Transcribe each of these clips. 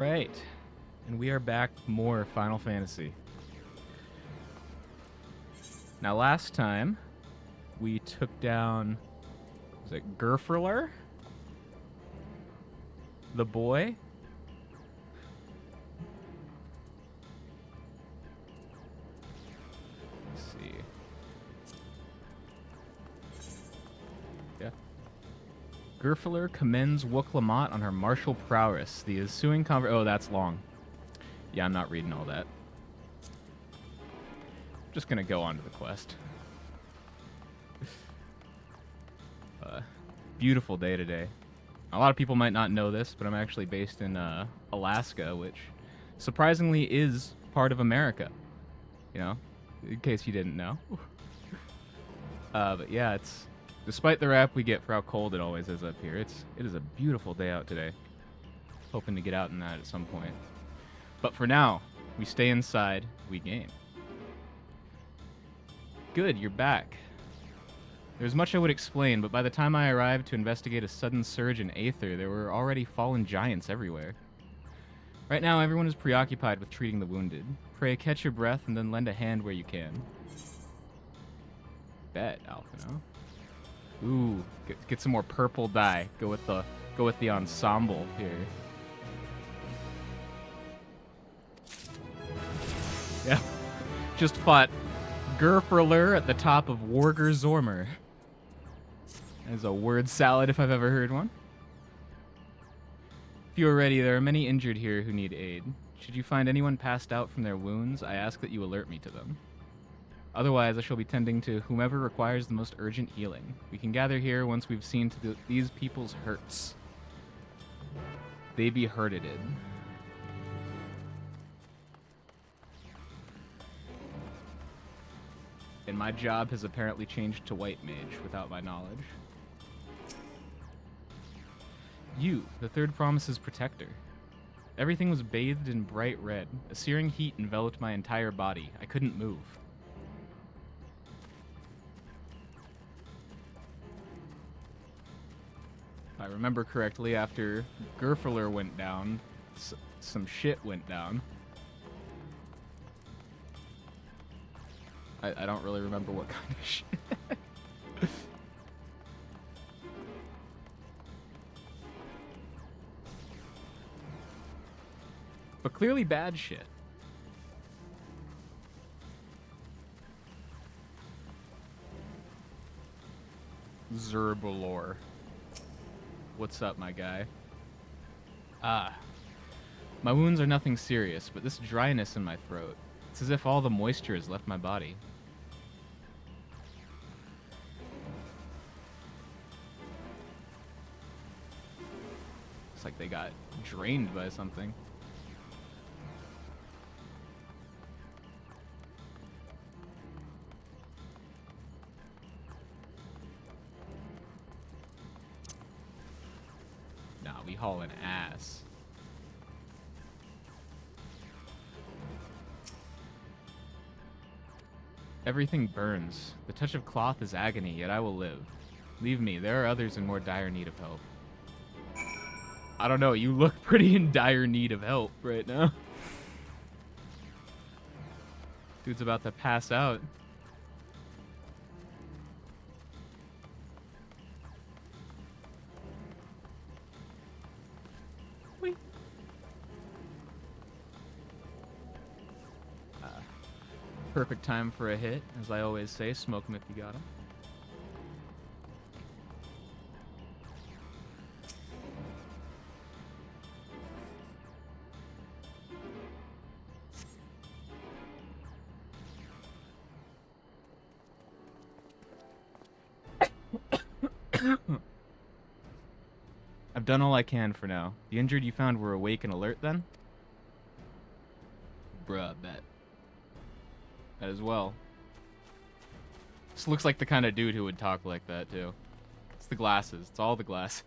Right. And we are back with more Final Fantasy. Now, last time, we took down, was it Gerferler? The boy? Let's see. Yeah. Gerferler commends Wook Lamont on her martial prowess. The ensuing oh, that's long. Yeah, I'm not reading all that. Just gonna go on to the quest. Beautiful day today. A lot of people might not know this, but I'm actually based in Alaska, which surprisingly is part of America. You know, in case you didn't know. But yeah, it's despite the rap we get for how cold it always is up here, it is a beautiful day out today. Hoping to get out in that at some point. But for now, we stay inside, we game. Good, you're back. There's much I would explain, but by the time I arrived to investigate a sudden surge in Aether, there were already fallen giants everywhere. Right now, everyone is preoccupied with treating the wounded. Pray catch your breath and then lend a hand where you can. Bet, Alphino. Ooh, get some more purple dye. Go with the ensemble here. Yeah, just fought Gerferler at the top of Warger Zormer. That is a word salad if I've ever heard one. If you are ready, there are many injured here who need aid. Should you find anyone passed out from their wounds, I ask that you alert me to them. Otherwise, I shall be tending to whomever requires the most urgent healing. We can gather here once we've seen to these people's hurts. They be hurted. And my job has apparently changed to White Mage without my knowledge. You, the third promise's protector. Everything was bathed in bright red. A searing heat enveloped my entire body. I couldn't move. If I remember correctly, after Gerferler went down, some shit went down. I don't really remember what kind of shit. But clearly bad shit. Zerbalor. What's up, my guy? Ah. My wounds are nothing serious, but this dryness in my throat. It's as if all the moisture has left my body. It's like they got drained by something. Nah, we hauling ass. Everything burns. The touch of cloth is agony, yet I will live. Leave me, there are others in more dire need of help. I don't know, you look pretty in dire need of help right now. Dude's about to pass out. Whee. Perfect time for a hit. As I always say, smoke him if you got him. I've done all I can for now. The injured you found were awake and alert then? Bruh, bet. That as well. This looks like the kind of dude who would talk like that, too. It's the glasses. It's all the glasses.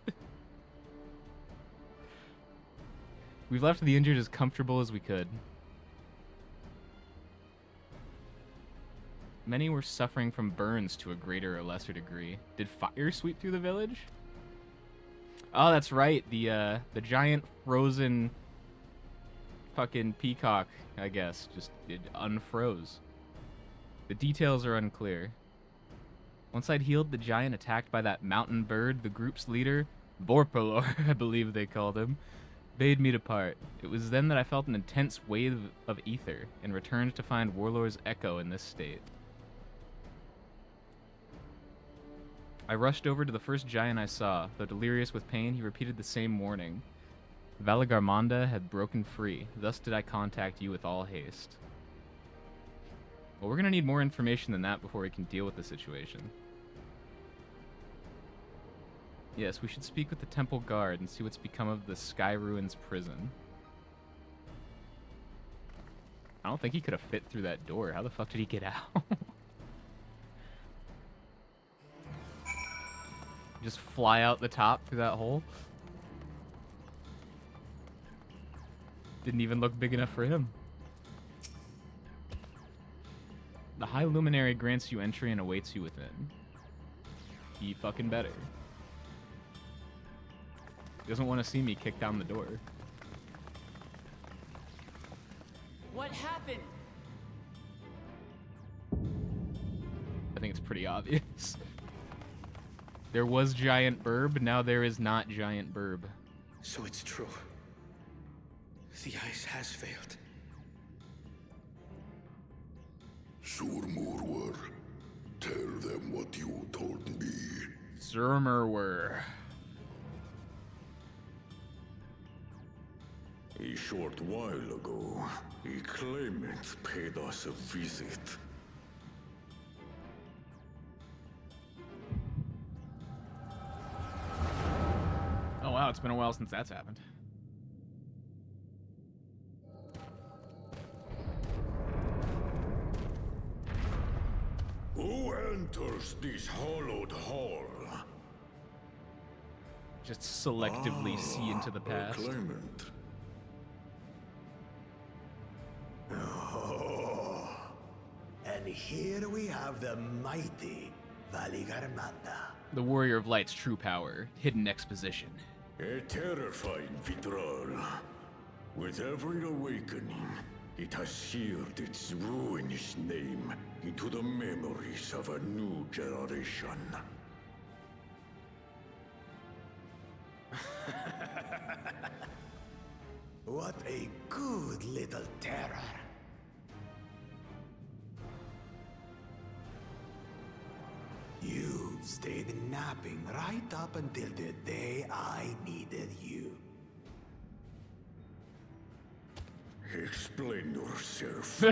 We've left the injured as comfortable as we could. Many were suffering from burns to a greater or lesser degree. Did fire sweep through the village? Oh, that's right. The giant frozen fucking peacock, I guess, just it unfroze. The details are unclear. Once I'd healed the giant attacked by that mountain bird, the group's leader, Vorpalor, I believe they called him, bade me depart. It was then that I felt an intense wave of ether and returned to find Warlord's echo in this state. I rushed over to the first giant I saw. Though delirious with pain, he repeated the same warning. Valagarmonda had broken free. Thus did I contact you with all haste. Well, we're going to need more information than that before we can deal with the situation. Yes, we should speak with the temple guard and see what's become of the Sky Ruins prison. I don't think he could have fit through that door. How the fuck did he get out? Just fly out the top through that hole? Didn't even look big enough for him. The High Luminary grants you entry and awaits you within. He fucking better. He doesn't want to see me kick down the door. What happened? I think it's pretty obvious. There was giant burb, now there is not giant burb. So it's true. The ice has failed. Surmurwar, tell them what you told me. Zermerwer. A short while ago, a claimant paid us a visit. Oh wow, it's been a while since that's happened. Who enters this hollowed hall? Just selectively see into the past. A claimant. And here we have the mighty Valagarmonda. The Warrior of Light's true power, hidden exposition. A terrifying Vitral. With every awakening, it has seared its ruinous name into the memories of a new generation. What a good little terror. You've stayed napping right up until the day I needed you. Explain yourself.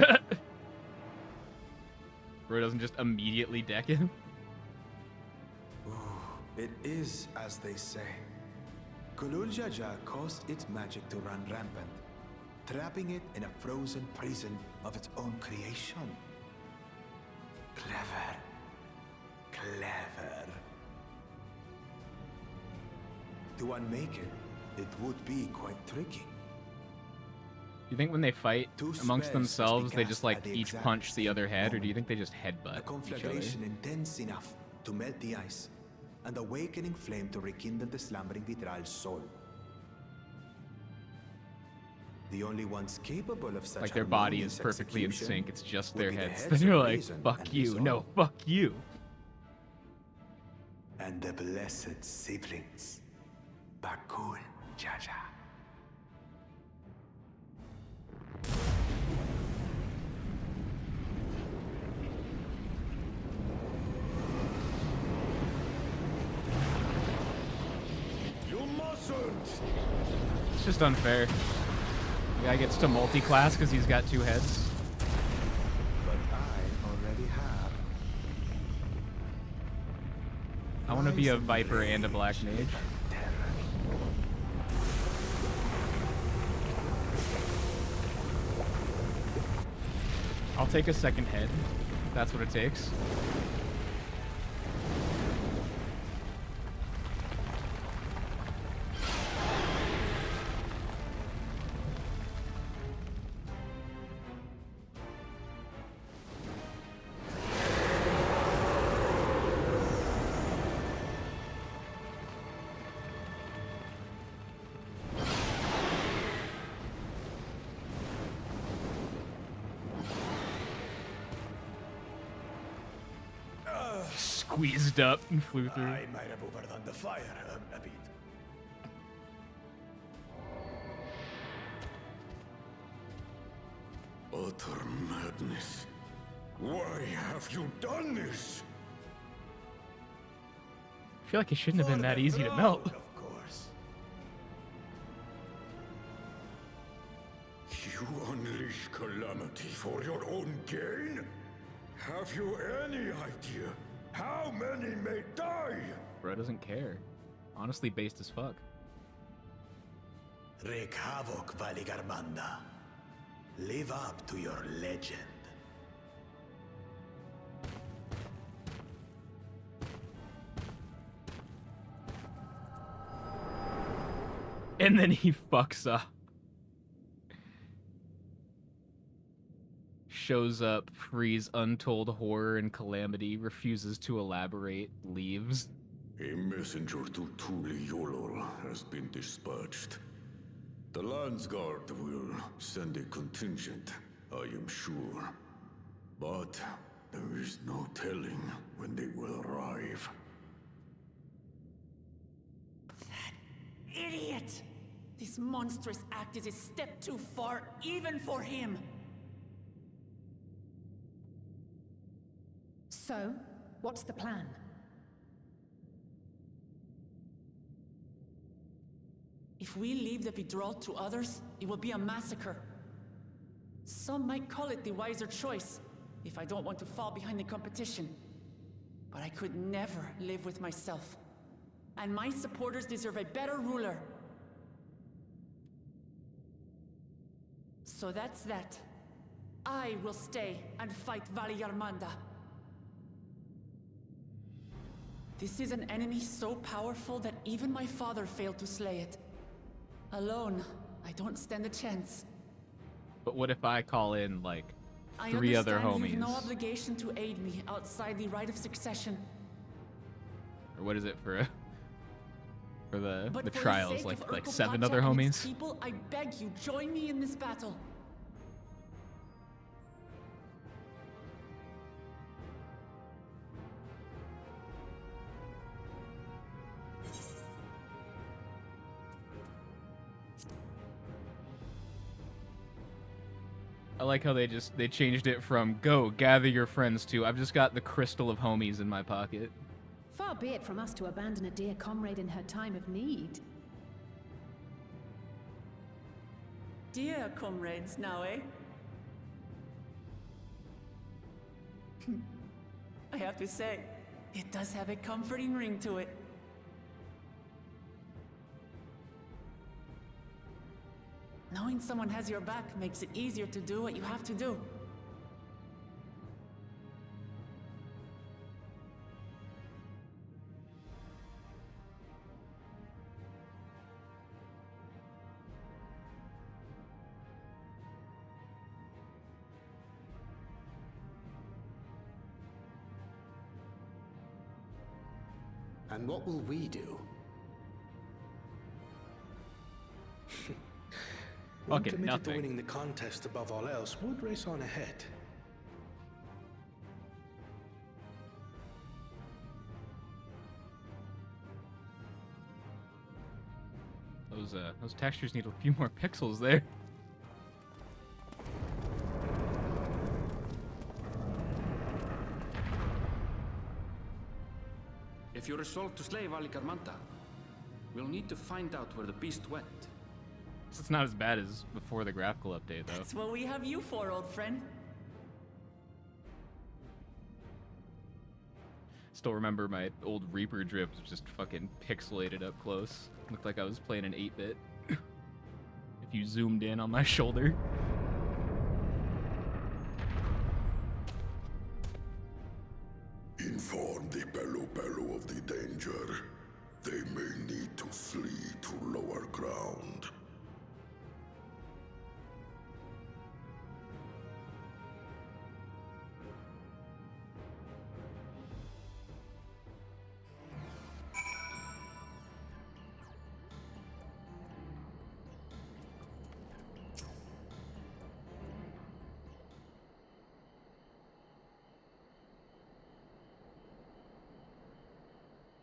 Bro doesn't just immediately deck him. It is as they say. Kulul Jaja caused its magic to run rampant, trapping it in a frozen prison of its own creation. Clever. Clever. To unmake it, it would be quite tricky. Do you think when they fight Two amongst spells themselves, must be they cast just like at the each exact punch the other head, or do you think moment. they just A headbutt each other? conflagration intense enough to melt the ice, and awakening flame to rekindle the slumbering Vitral's soul. The only ones capable of such Like their body is harmonious perfectly in execution sync, it's just would their be the heads. heads Then you're of like, reason fuck and you, resolve. no, fuck you. And the blessed siblings, Bakul Jaja. You mustn't! It's just unfair. The guy gets to multi-class because he's got two heads. But I already have. I want to be a Viper and a Black Mage. I'll take a second head. If that's what it takes. squeezed up and flew through. I might have overdone the fire a bit. Utter madness. Why have you done this? I feel like it shouldn't have been For that the easy to throne, melt. Of course. You unleash calamity for your own gain? Have you any idea how many may die? Bro doesn't care. Honestly, based as fuck. Wreak havoc, Valigarmanda. Live up to your legend. And then he fucks up. Shows up, frees untold horror and calamity, refuses to elaborate, leaves. A messenger to Tuli Yolor has been dispatched. The Landsguard will send a contingent, I am sure. But there is no telling when they will arrive. Idiot! This monstrous act is a step too far, even for him. So, what's the plan? If we leave the withdrawal to others, it will be a massacre. Some might call it the wiser choice, if I don't want to fall behind the competition. But I could never live with myself. And my supporters deserve a better ruler. So that's that. I will stay and fight Valigarmanda. This is an enemy so powerful that even my father failed to slay it. Alone, I don't stand a chance. But what if I call in, like, I 3 other understand homies? you've no obligation to aid me outside the right of succession. Or what is it for the But for the trials? sake Like of 7 Urkel other Pacha and its homies? people, I beg you, join me in this battle. I like how they changed it from go gather your friends to I've just got the crystal of homies in my pocket. Far be it from us to abandon a dear comrade in her time of need. Dear comrades, now, eh? I have to say, it does have a comforting ring to it. Knowing someone has your back makes it easier to do what you have to do. And what will we do? One Fucking committed to nothing. winning the contest above all else would race on ahead. Those textures need a few more pixels there. If you resolve to slay Valigarmanda, we'll need to find out where the beast went. It's not as bad as before the graphical update, though. That's what we have you for, old friend. Still remember my old Reaper drips just fucking pixelated up close. Looked like I was playing an 8-bit. If you zoomed in on my shoulder. Inform the Bello of the danger. They may need to flee to lower ground.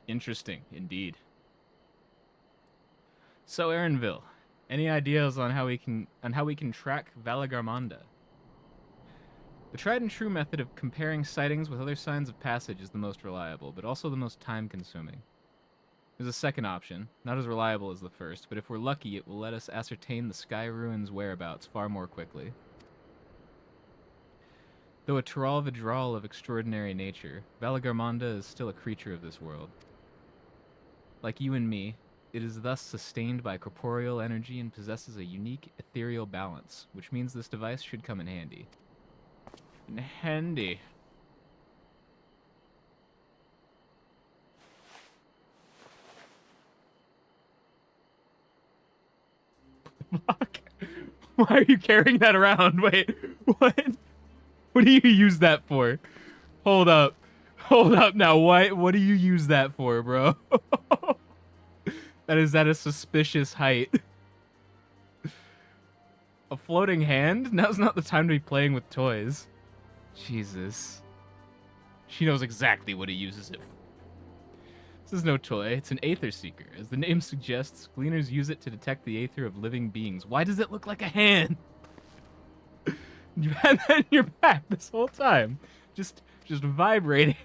Interesting, indeed. So, Aaronville, any ideas on how we can track Valagarmonda? The tried and true method of comparing sightings with other signs of passage is the most reliable, but also the most time-consuming. There's a second option, not as reliable as the first, but if we're lucky, it will let us ascertain the Sky Ruins' whereabouts far more quickly. Though a Tyrol Vidral of extraordinary nature, Valagarmonda is still a creature of this world. Like you and me, it is thus sustained by corporeal energy and possesses a unique ethereal balance, which means this device should come in handy. Handy. Fuck. Why are you carrying that around? Wait, what? What do you use that for? Hold up. Hold up now. What do you use that for, bro? That is at a suspicious height. A floating hand? Now's not the time to be playing with toys. Jesus. She knows exactly what he uses it for. This is no toy, it's an Aether Seeker. As the name suggests, gleaners use it to detect the aether of living beings. Why does it look like a hand? You've had that in your back this whole time. Just vibrating.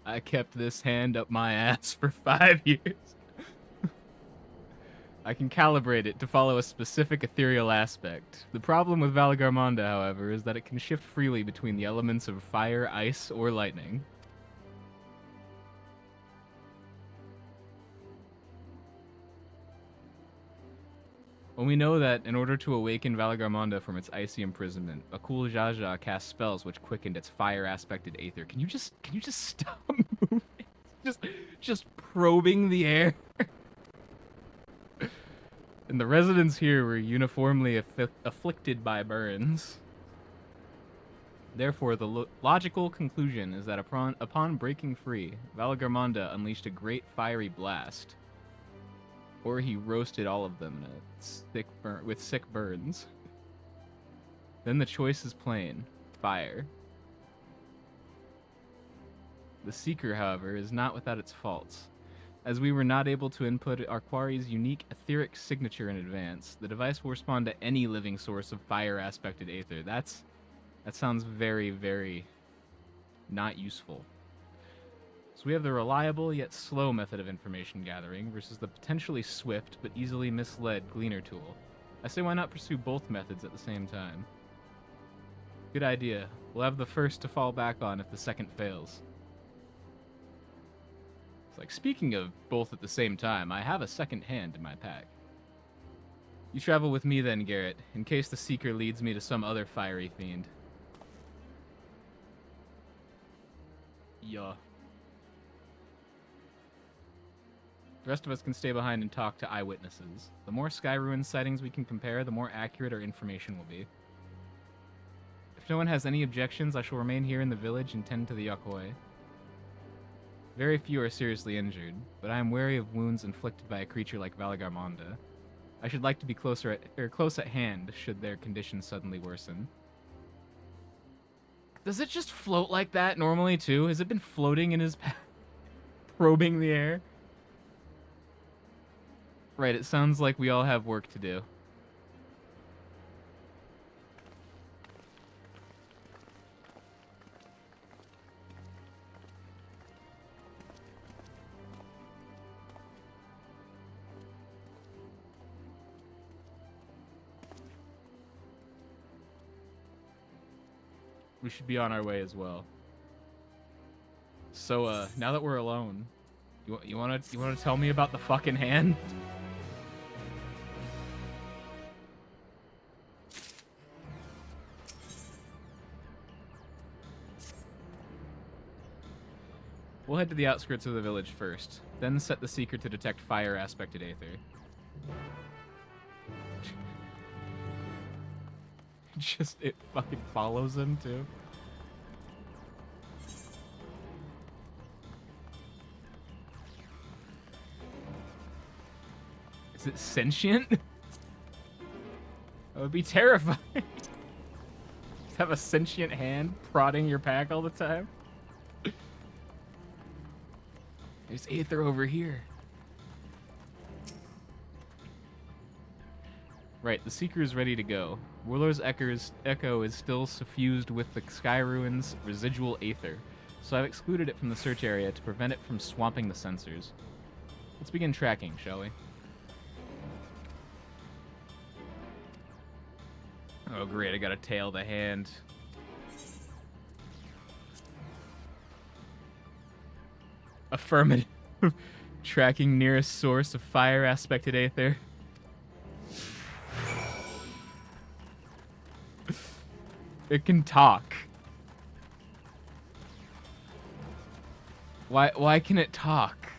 I kept this hand up my ass for 5 years. I can calibrate it to follow a specific ethereal aspect. The problem with Valagarmonda, however, is that it can shift freely between the elements of fire, ice, or lightning. When we know that, in order to awaken Valagarmonda from its icy imprisonment, a cool Jaja casts spells which quickened its fire-aspected aether. Can you just stop moving? Just probing the air. And the residents here were uniformly afflicted by burns. Therefore, the logical conclusion is that upon breaking free, Valagarmonda unleashed a great fiery blast. Or he roasted all of them with sick burns. Then the choice is plain. Fire. The Seeker, however, is not without its faults. As we were not able to input our quarry's unique etheric signature in advance, the device will respond to any living source of fire-aspected aether. That sounds very, very not useful. So we have the reliable yet slow method of information gathering versus the potentially swift but easily misled Gleaner tool. I say why not pursue both methods at the same time? Good idea. We'll have the first to fall back on if the second fails. It's like, speaking of both at the same time, I have a second hand in my pack. You travel with me then, Garrett, in case the Seeker leads me to some other fiery fiend. Yeah. The rest of us can stay behind and talk to eyewitnesses. The more Sky Ruins sightings we can compare, the more accurate our information will be. If no one has any objections, I shall remain here in the village and tend to the Yokoi. Very few are seriously injured, but I am wary of wounds inflicted by a creature like Valagarmonda. I should like to be close at hand should their condition suddenly worsen. Does it just float like that normally too? Has it been floating in his path, probing the air? Right, it sounds like we all have work to do. We should be on our way as well. So, now that we're alone, you wanna tell me about the fucking hand? We'll head to the outskirts of the village first, then set the Seeker to detect fire-aspected aether. It fucking follows him, too. Is it sentient? That would be terrifying. Just have a sentient hand prodding your pack all the time. There's Aether over here. Right, the Seeker is ready to go. Warlord's echo is still suffused with the Sky Ruins' residual Aether, so I've excluded it from the search area to prevent it from swamping the sensors. Let's begin tracking, shall we? Oh great, I gotta tail the hand. Affirmative. Tracking nearest source of fire aspected Aether. It can talk. Why can it talk?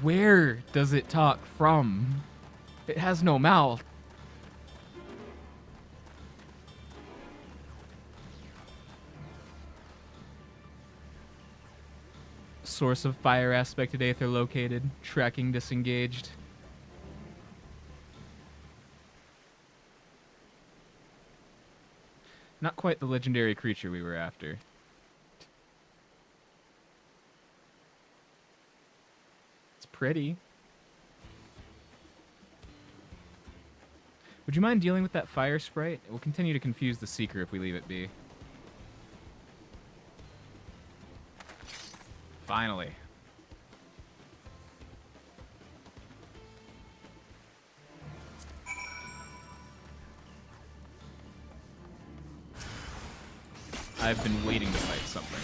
Where does it talk from? It has no mouth. Source of fire aspected Aether located. Tracking disengaged. Not quite the legendary creature we were after. It's pretty. Would you mind dealing with that fire sprite? It will continue to confuse the Seeker if we leave it be. Finally. I've been waiting to fight something.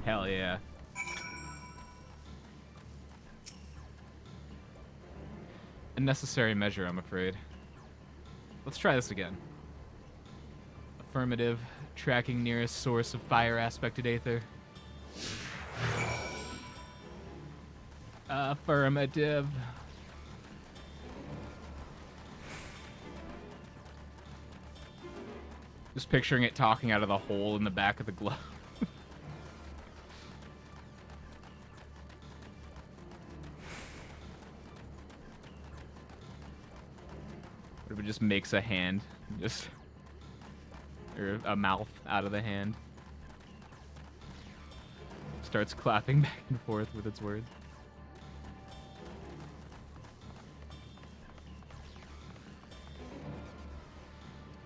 Hell yeah. A necessary measure, I'm afraid. Let's try this again. Affirmative. Tracking nearest source of fire aspected Aether. Affirmative. Just picturing it talking out of the hole in the back of the glove. What if it just makes a hand? Just... or a mouth out of the hand. Starts clapping back and forth with its words.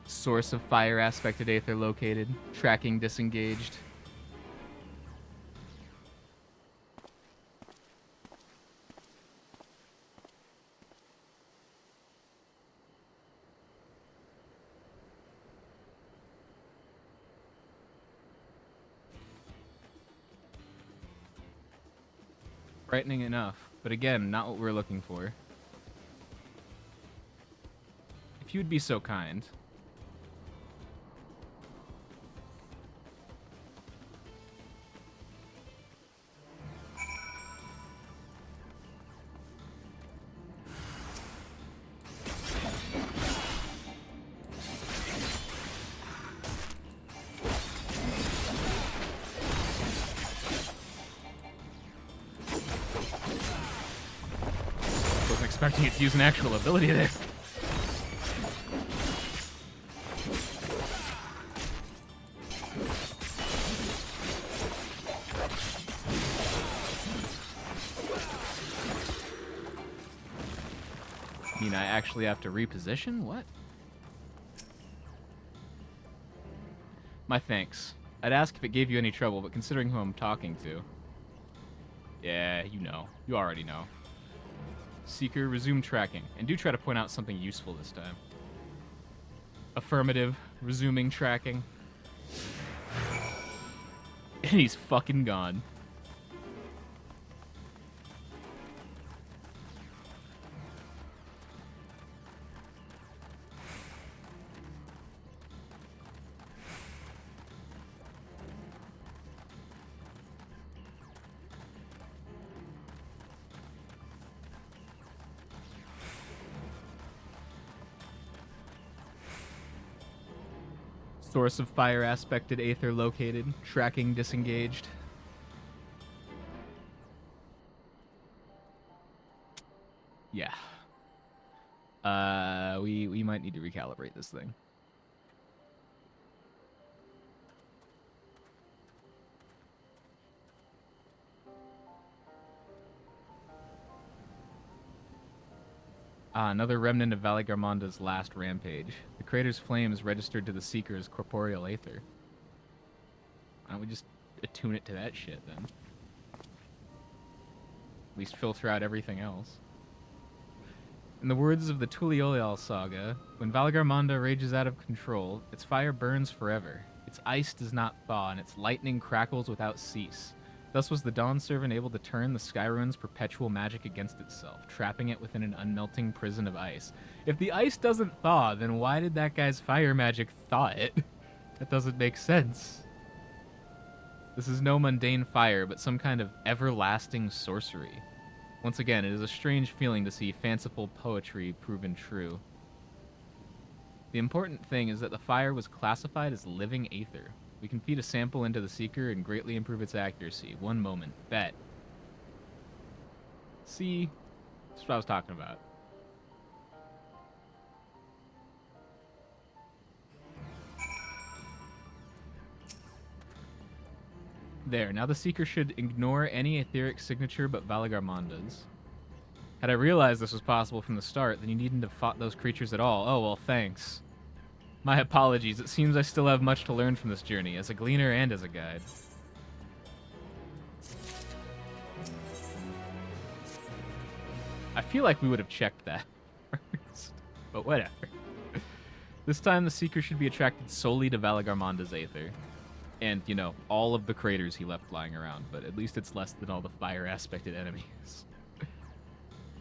Source of fire aspected Aether located. Tracking disengaged. Frightening enough, but again, not what we're looking for. If you'd be so kind. Expecting it to use an actual ability there. I mean, I actually have to reposition? What? My thanks. I'd ask if it gave you any trouble, but considering who I'm talking to... Yeah, you know. You already know. Seeker, resume tracking, and do try to point out something useful this time. Affirmative, resuming tracking. And he's fucking gone. Source of fire aspected aether located. Tracking disengaged. Yeah. We might need to recalibrate this thing. Another remnant of Valley Garmonda's last rampage. The crater's flames registered to the Seeker's corporeal aether. Why don't we just attune it to that shit, then? At least filter out everything else. In the words of the Tuliolial saga, when Valgarmonda rages out of control, its fire burns forever. Its ice does not thaw, and its lightning crackles without cease. Thus was the Dawn Servant able to turn the Skyrune's perpetual magic against itself, trapping it within an unmelting prison of ice. If the ice doesn't thaw, then why did that guy's fire magic thaw it? That doesn't make sense. This is no mundane fire, but some kind of everlasting sorcery. Once again, it is a strange feeling to see fanciful poetry proven true. The important thing is that the fire was classified as living aether. We can feed a sample into the Seeker and greatly improve its accuracy. One moment. Bet. See? That's what I was talking about. There. Now the Seeker should ignore any etheric signature but Valagarmonda's. Had I realized this was possible from the start, then you needn't have fought those creatures at all. Oh, well, thanks. My apologies. It seems I still have much to learn from this journey, as a gleaner and as a guide. I feel like we would have checked that first, but whatever. This time the Seeker should be attracted solely to Valagarmonda's aether. And, you know, all of the craters he left lying around, but at least it's less than all the fire-aspected enemies.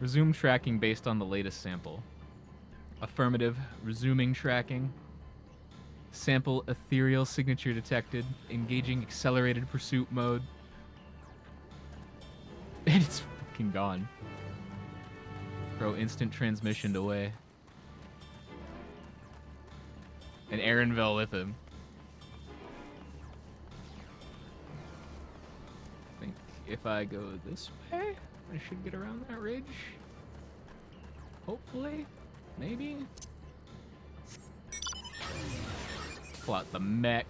Resume tracking based on the latest sample. Affirmative. Resuming tracking. Sample ethereal signature detected. Engaging accelerated pursuit mode. And it's fucking gone. Throw instant transmission away. And Aaronville with him. I think if I go this way, I should get around that ridge. Hopefully. Maybe. Pull out the mech.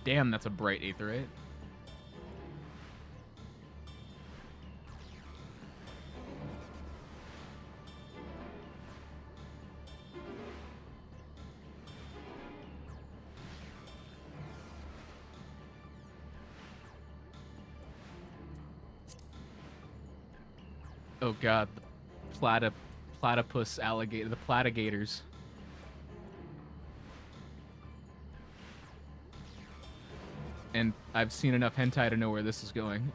Damn, that's a bright aetherite. Oh god, the platypus alligator, the platigators. And I've seen enough hentai to know where this is going.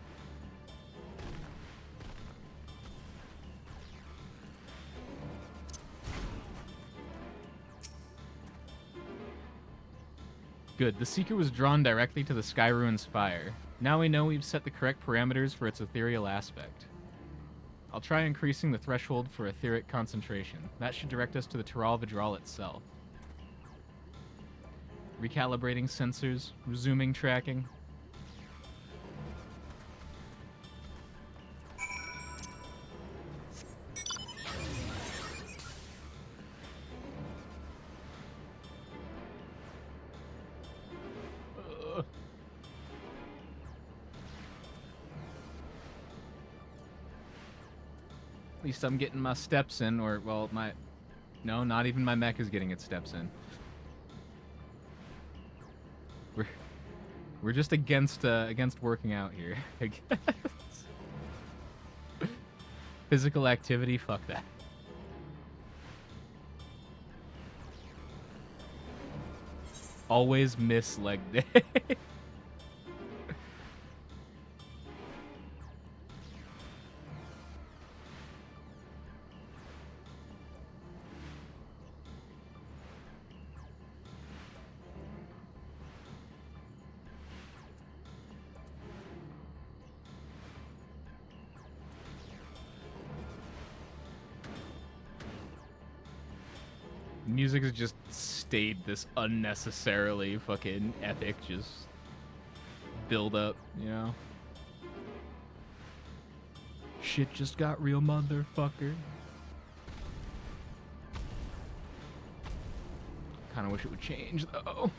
Good, the Seeker was drawn directly to the Skyrune's fire. Now we know we've set the correct parameters for its ethereal aspect. I'll try increasing the threshold for etheric concentration. That should direct us to the Tiral Vidral itself. Recalibrating sensors, resuming tracking. At least I'm getting my steps in, or, well, no, not even my mech is getting its steps in. We're just against working out here, I guess. Physical activity, fuck that. Always miss leg day. Music has just stayed this unnecessarily fucking epic, just build up, you know? Shit just got real, motherfucker. Kinda wish it would change, though.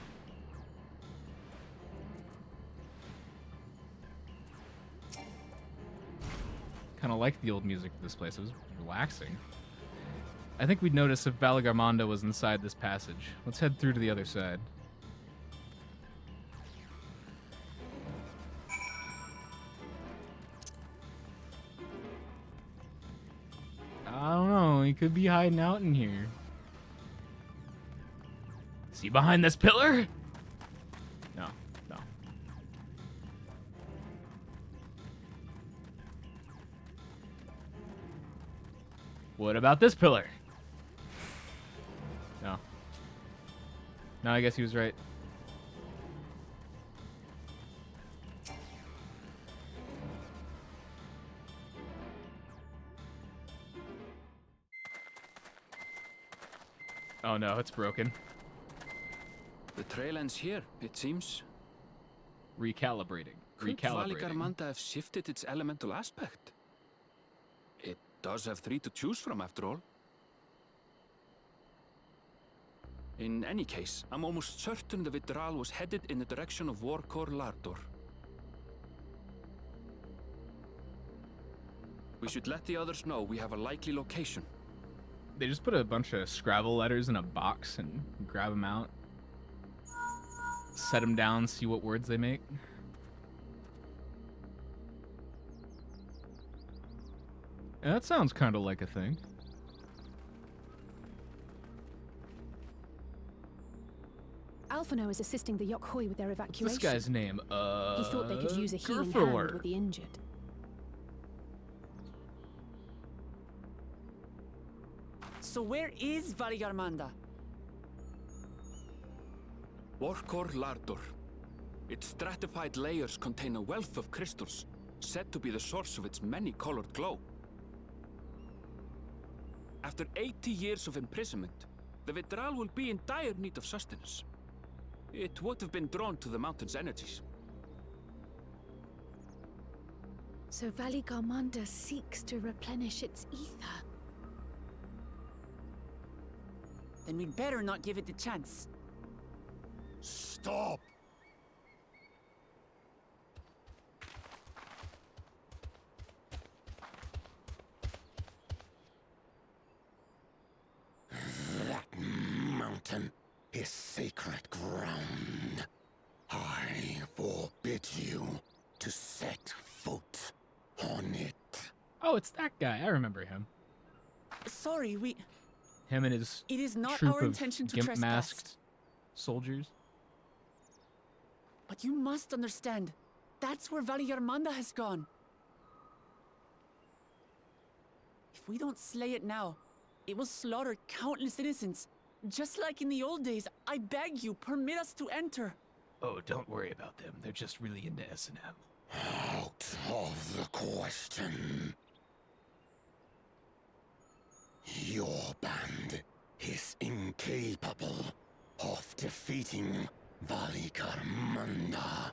Kinda like the old music of this place. It was relaxing. I think we'd notice if Valigarmanda was inside this passage. Let's head through to the other side. I don't know. He could be hiding out in here. Is he behind this pillar? No, no. What about this pillar? No. No, I guess he was right. Oh no, it's broken. The trail ends here, it seems. Recalibrating. Could Recalibrating. Valigarmanda have shifted its elemental aspect? It does have 3 to choose from, after all. In any case, I'm almost certain the Vitral was headed in the direction of Warkor Lardor. We should let the others know we have a likely location. They just put a bunch of Scrabble letters in a box and grab them out. Set them down, see what words they make. Yeah, that sounds kind of like a thing. Alphino is assisting the Yokhoi with their What's evacuation. this guy's name? He thought they could use a healing Gerfurler. hand with the injured. So where is Valigarmanda? Warkor Lardor. Its stratified layers contain a wealth of crystals, said to be the source of its many-colored glow. After 80 years of imprisonment, the Vitral will be in dire need of sustenance. It would have been drawn to the mountain's energies. So Valigarmanda seeks to replenish its ether. Then we'd better not give it the chance. Stop! That mountain is sacred ground. I forbid you to set foot on it. Oh, it's that guy. I remember him. Sorry, Him and his it is not troop our of intention to gimp-masked trespass. soldiers. But you must understand, that's where Valigarmanda has gone. If we don't slay it now, it will slaughter countless innocents. Just like in the old days, I beg you, permit us to enter. Oh, don't worry about them. They're just really into S&M. Out of the question. Your band is incapable of defeating Valigarmanda.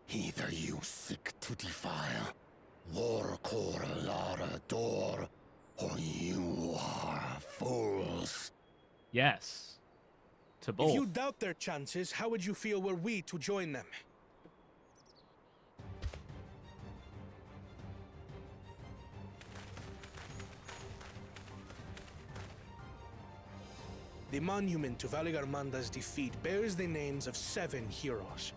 Either you seek to defile Warkor Lardor, or you are fools. Yes. To both. If you doubt their chances, how would you feel were we to join them? The monument to Valigarmanda's defeat bears the names of 7 heroes.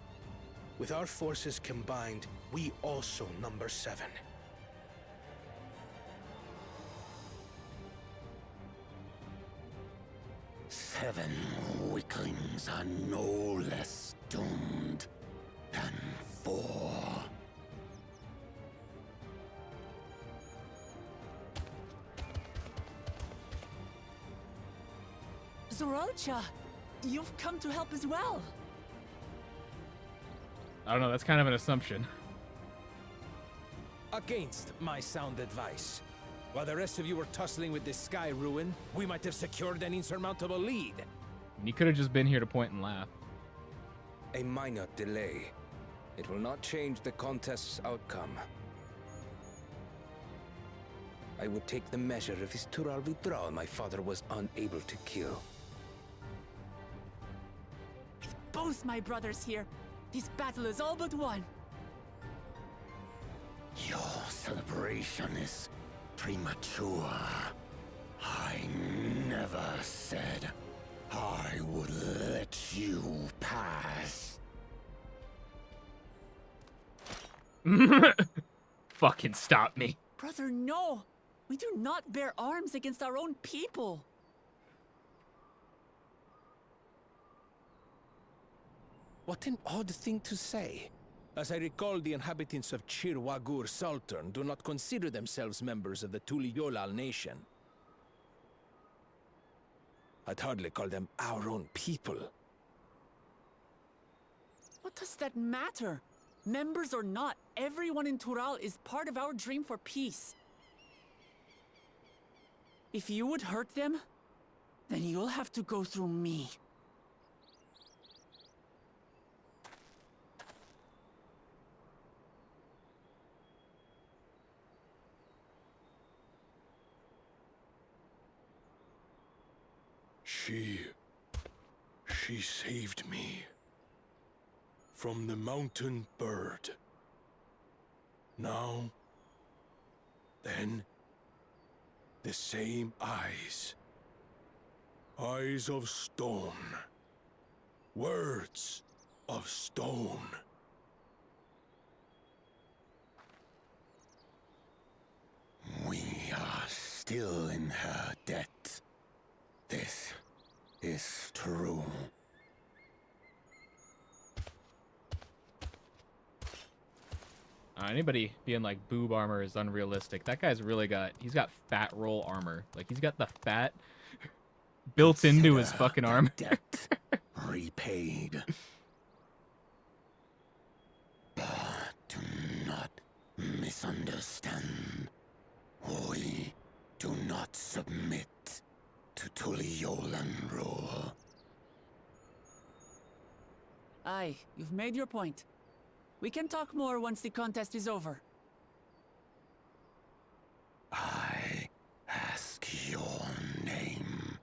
With our forces combined, we also number 7. Seven weaklings are no less doomed than 4. Zoralcha, you've come to help as well. I don't know. That's kind of an assumption. Against my sound advice. While the rest of you were tussling with this sky ruin, we might have secured an insurmountable lead. And you could have just been here to point and laugh. A minor delay. It will not change the contest's outcome. I would take the measure of his Tural Vidral my father was unable to kill. With both my brothers here, this battle is all but won. Your celebration is premature. I never said I would let you pass. Fucking stop me. Brother, no! We do not bear arms against our own people. What an odd thing to say. As I recall, the inhabitants of Chir Wagur Sultan do not consider themselves members of the Tuliyolal nation. I'd hardly call them our own people. What does that matter? Members or not, everyone in Tural is part of our dream for peace. If you would hurt them, then you'll have to go through me. She saved me from the mountain bird. Now, then, the same eyes. Eyes of stone. Words of stone. We are still in her debt. This is true. Anybody being like boob armor is unrealistic. That guy's really he's got fat roll armor. Like he's got the fat built into his fucking armor. Debt repaid. But do not misunderstand. We do not submit to Tuliolan rule. Aye, you've made your point. We can talk more once the contest is over. I ask your name.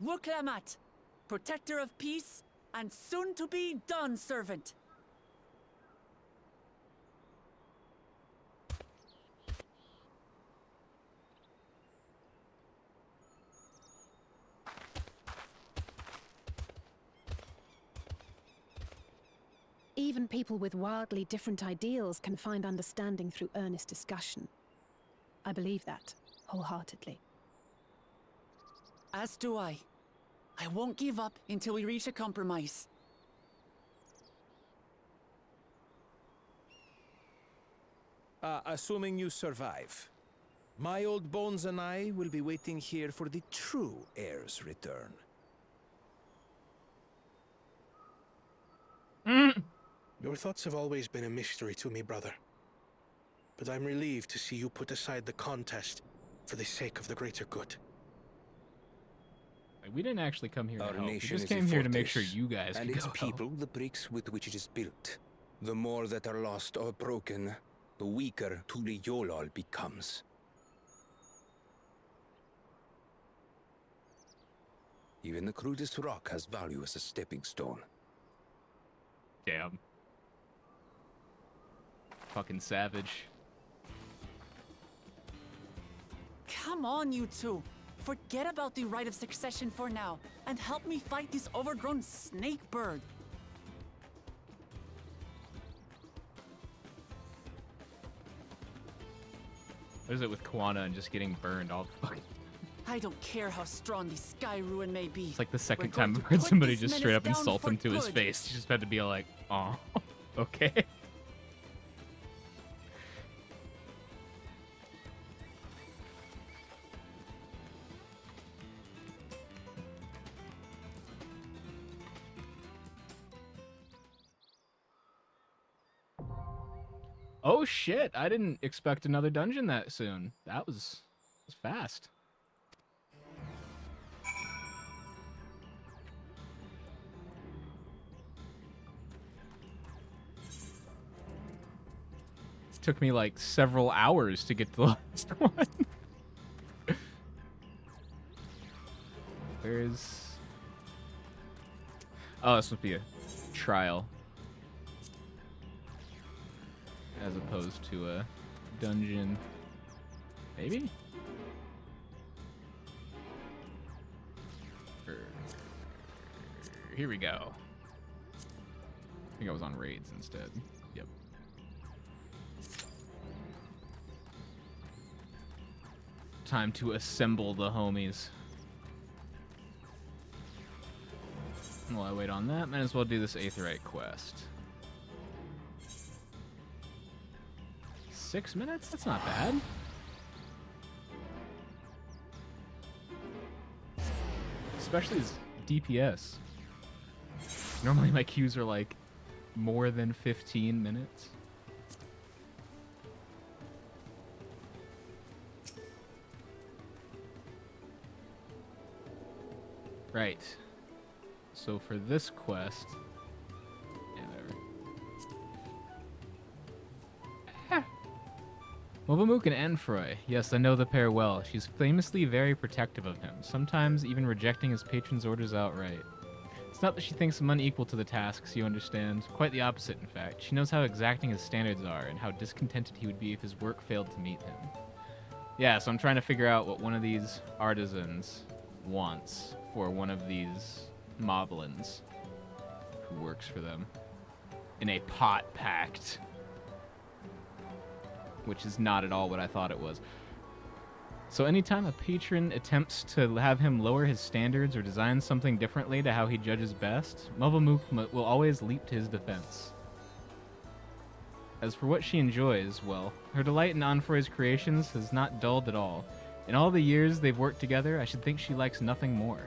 Wuklamat, protector of peace, and soon-to-be Dawn servant. Even people with wildly different ideals can find understanding through earnest discussion. I believe that, wholeheartedly. As do I. I won't give up until we reach a compromise. Assuming you survive. My old bones and I will be waiting here for the true heir's return. Your thoughts have always been a mystery to me, brother. But I'm relieved to see you put aside the contest for the sake of the greater good. We didn't actually come here to Our help. We nation just is a came here to make sure fortress, you guys and could its go people the bricks with which it is built. The more that are lost or broken, the weaker Tuliyolal becomes. Even the crudest rock has value as a stepping stone. Damn. Fucking savage. Come on, you two. Forget about the right of succession for now, and help me fight this overgrown snake bird. What is it with Kwana and just getting burned all the fucking... I don't care how strong the sky ruin may be. It's like the second We're going time to I heard put somebody this just straight menace up down insult for him to his good. face. You just had to be like, oh, okay. Oh shit! I didn't expect another dungeon that soon. That was fast. It took me like several hours to get to the last one. Where's... Oh, this would be a trial. As opposed to a dungeon. Maybe? Here we go. I think I was on raids instead. Yep. Time to assemble the homies. While I wait on that, might as well do this Aetheryte quest. 6 minutes? That's not bad. Especially as DPS. Normally my queues are like more than 15 minutes. Right. So for this quest... Movamook and Enfroy. Yes, I know the pair well. She's famously very protective of him, sometimes even rejecting his patron's orders outright. It's not that she thinks him unequal to the tasks, you understand. Quite the opposite, in fact. She knows how exacting his standards are, and how discontented he would be if his work failed to meet him. Yeah, so I'm trying to figure out what one of these artisans wants for one of these moblins who works for them in a pot pact. Which is not at all what I thought it was. So anytime a patron attempts to have him lower his standards or design something differently to how he judges best, Movamook will always leap to his defense. As for what she enjoys, well, her delight in Enfroy's creations has not dulled at all. In all the years they've worked together, I should think she likes nothing more.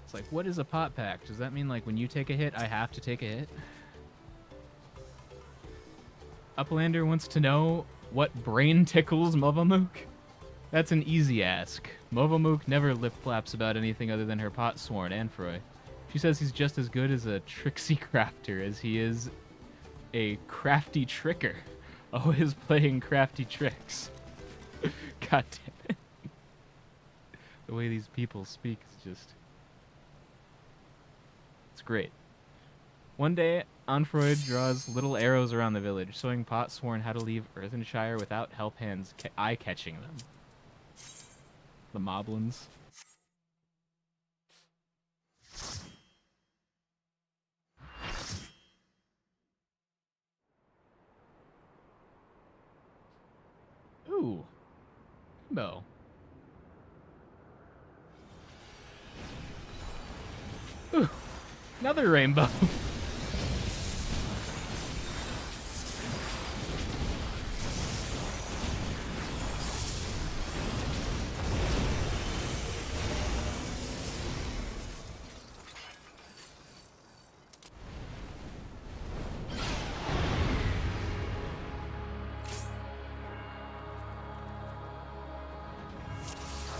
It's like, what is a pot pact? Does that mean like when you take a hit, I have to take a hit? Uplander wants to know what brain tickles Movamook? That's an easy ask. Movamook never lip-flaps about anything other than her pot-sworn, Enfroy. She says he's just as good as a tricksy crafter as he is a crafty tricker. Always playing crafty tricks. God damn it. The way these people speak is just... It's great. One day, Enfroy draws little arrows around the village, showing Potsworn how to leave Earthenshire without help hands eye-catching them. The moblins. Ooh. Rainbow. Ooh. Another rainbow.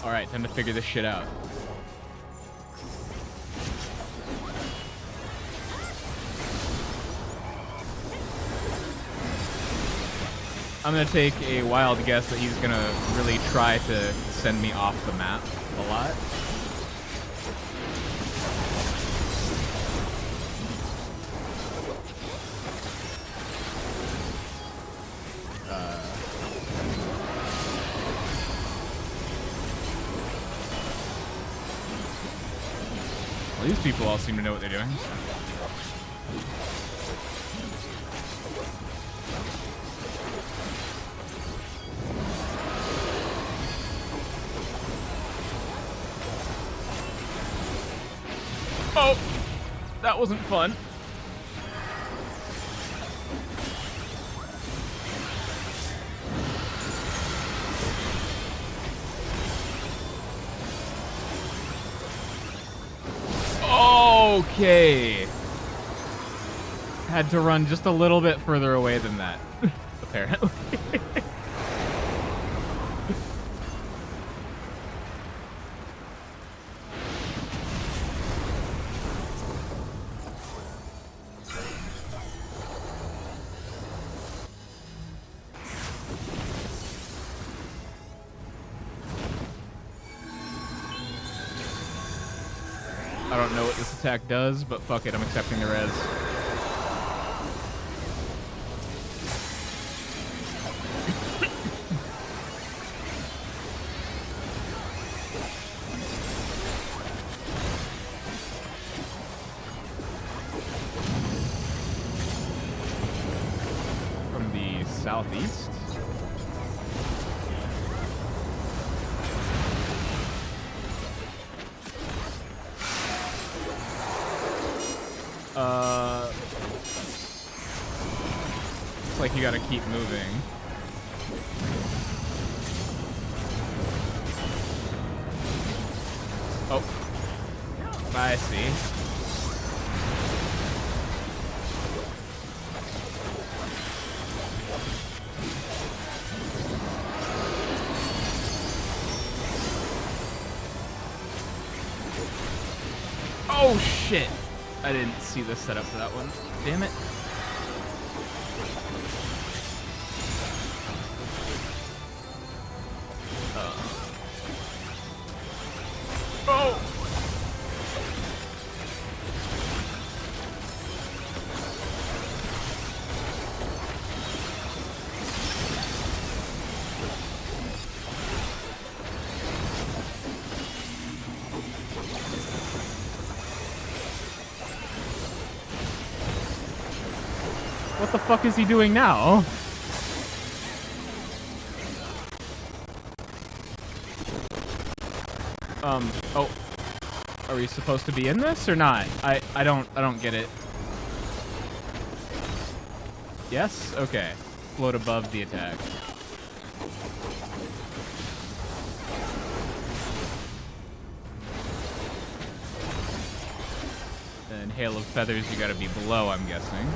Alright, time to figure this shit out. I'm gonna take a wild guess that he's gonna really try to send me off the map a lot. Well, these people all seem to know what they're doing. Oh, that wasn't fun. Okay. Had to run just a little bit further away than that, apparently. I don't know what this attack does, but fuck it, I'm accepting the res. From the southeast. Looks like you gotta keep moving. Oh. I see. Oh shit! I didn't see the setup for that one. Damn it. Oh! What the fuck is he doing now? Oh. Are we supposed to be in this or not? I don't get it. Yes? Okay. Float above the attack. And Hail of Feathers, you gotta be below, I'm guessing.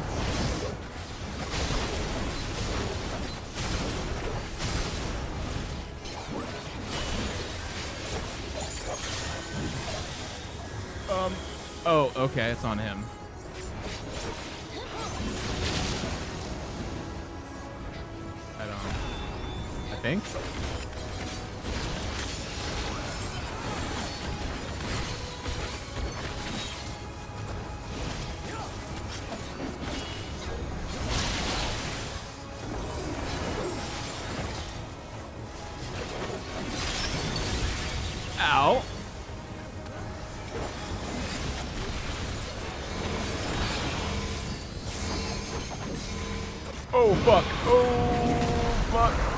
Oh, okay, it's on him. I think. Ow. Oh, fuck. Oh, fuck.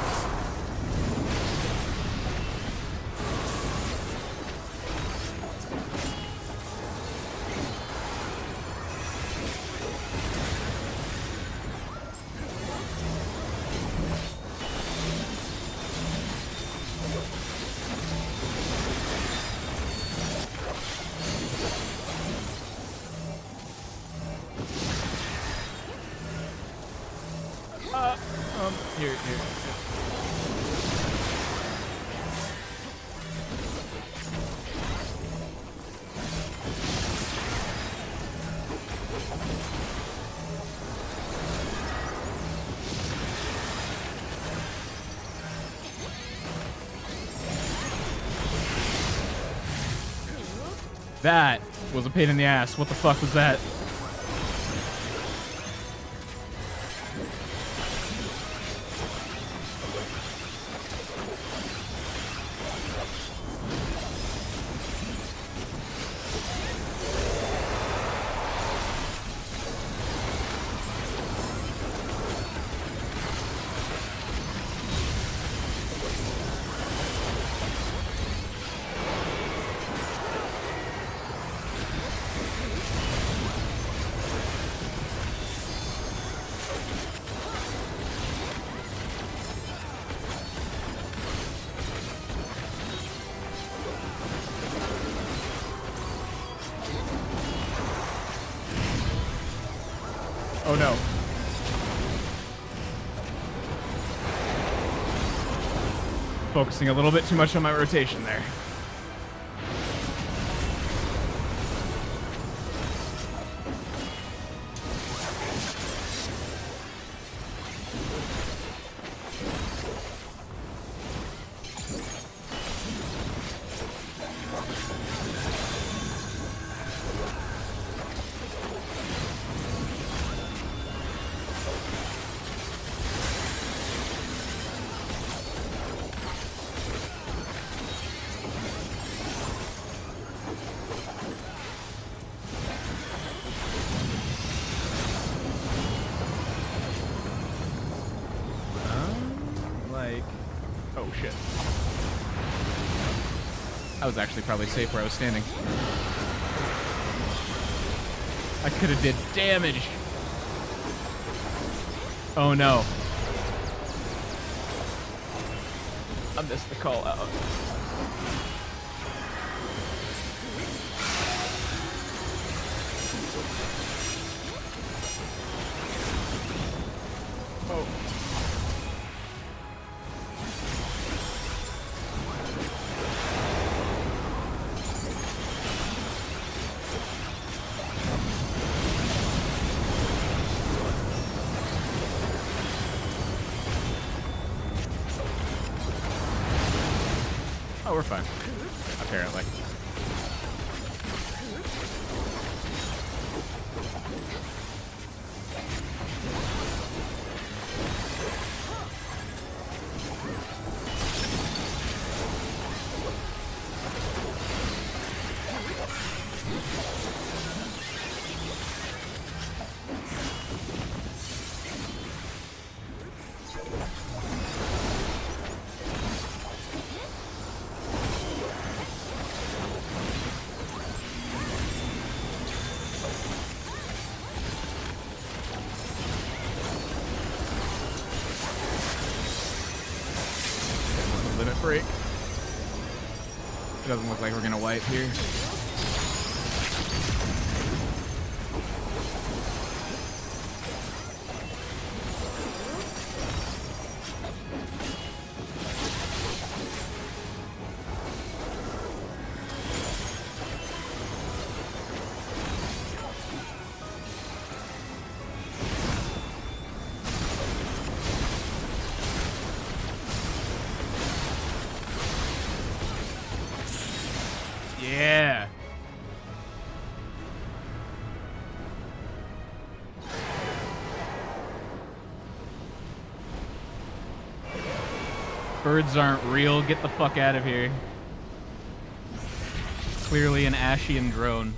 Here. That was a pain in the ass. What the fuck was that? Oh no. Focusing a little bit too much on my rotation there. Oh shit. I was actually probably safe where I was standing. I could have did damage. Oh no. I missed the call out. Oh. Oh, we're fine. Apparently. Limit break. It doesn't look like we're gonna wipe here. Yeah. Birds aren't real. Get the fuck out of here. Clearly an Ashian drone.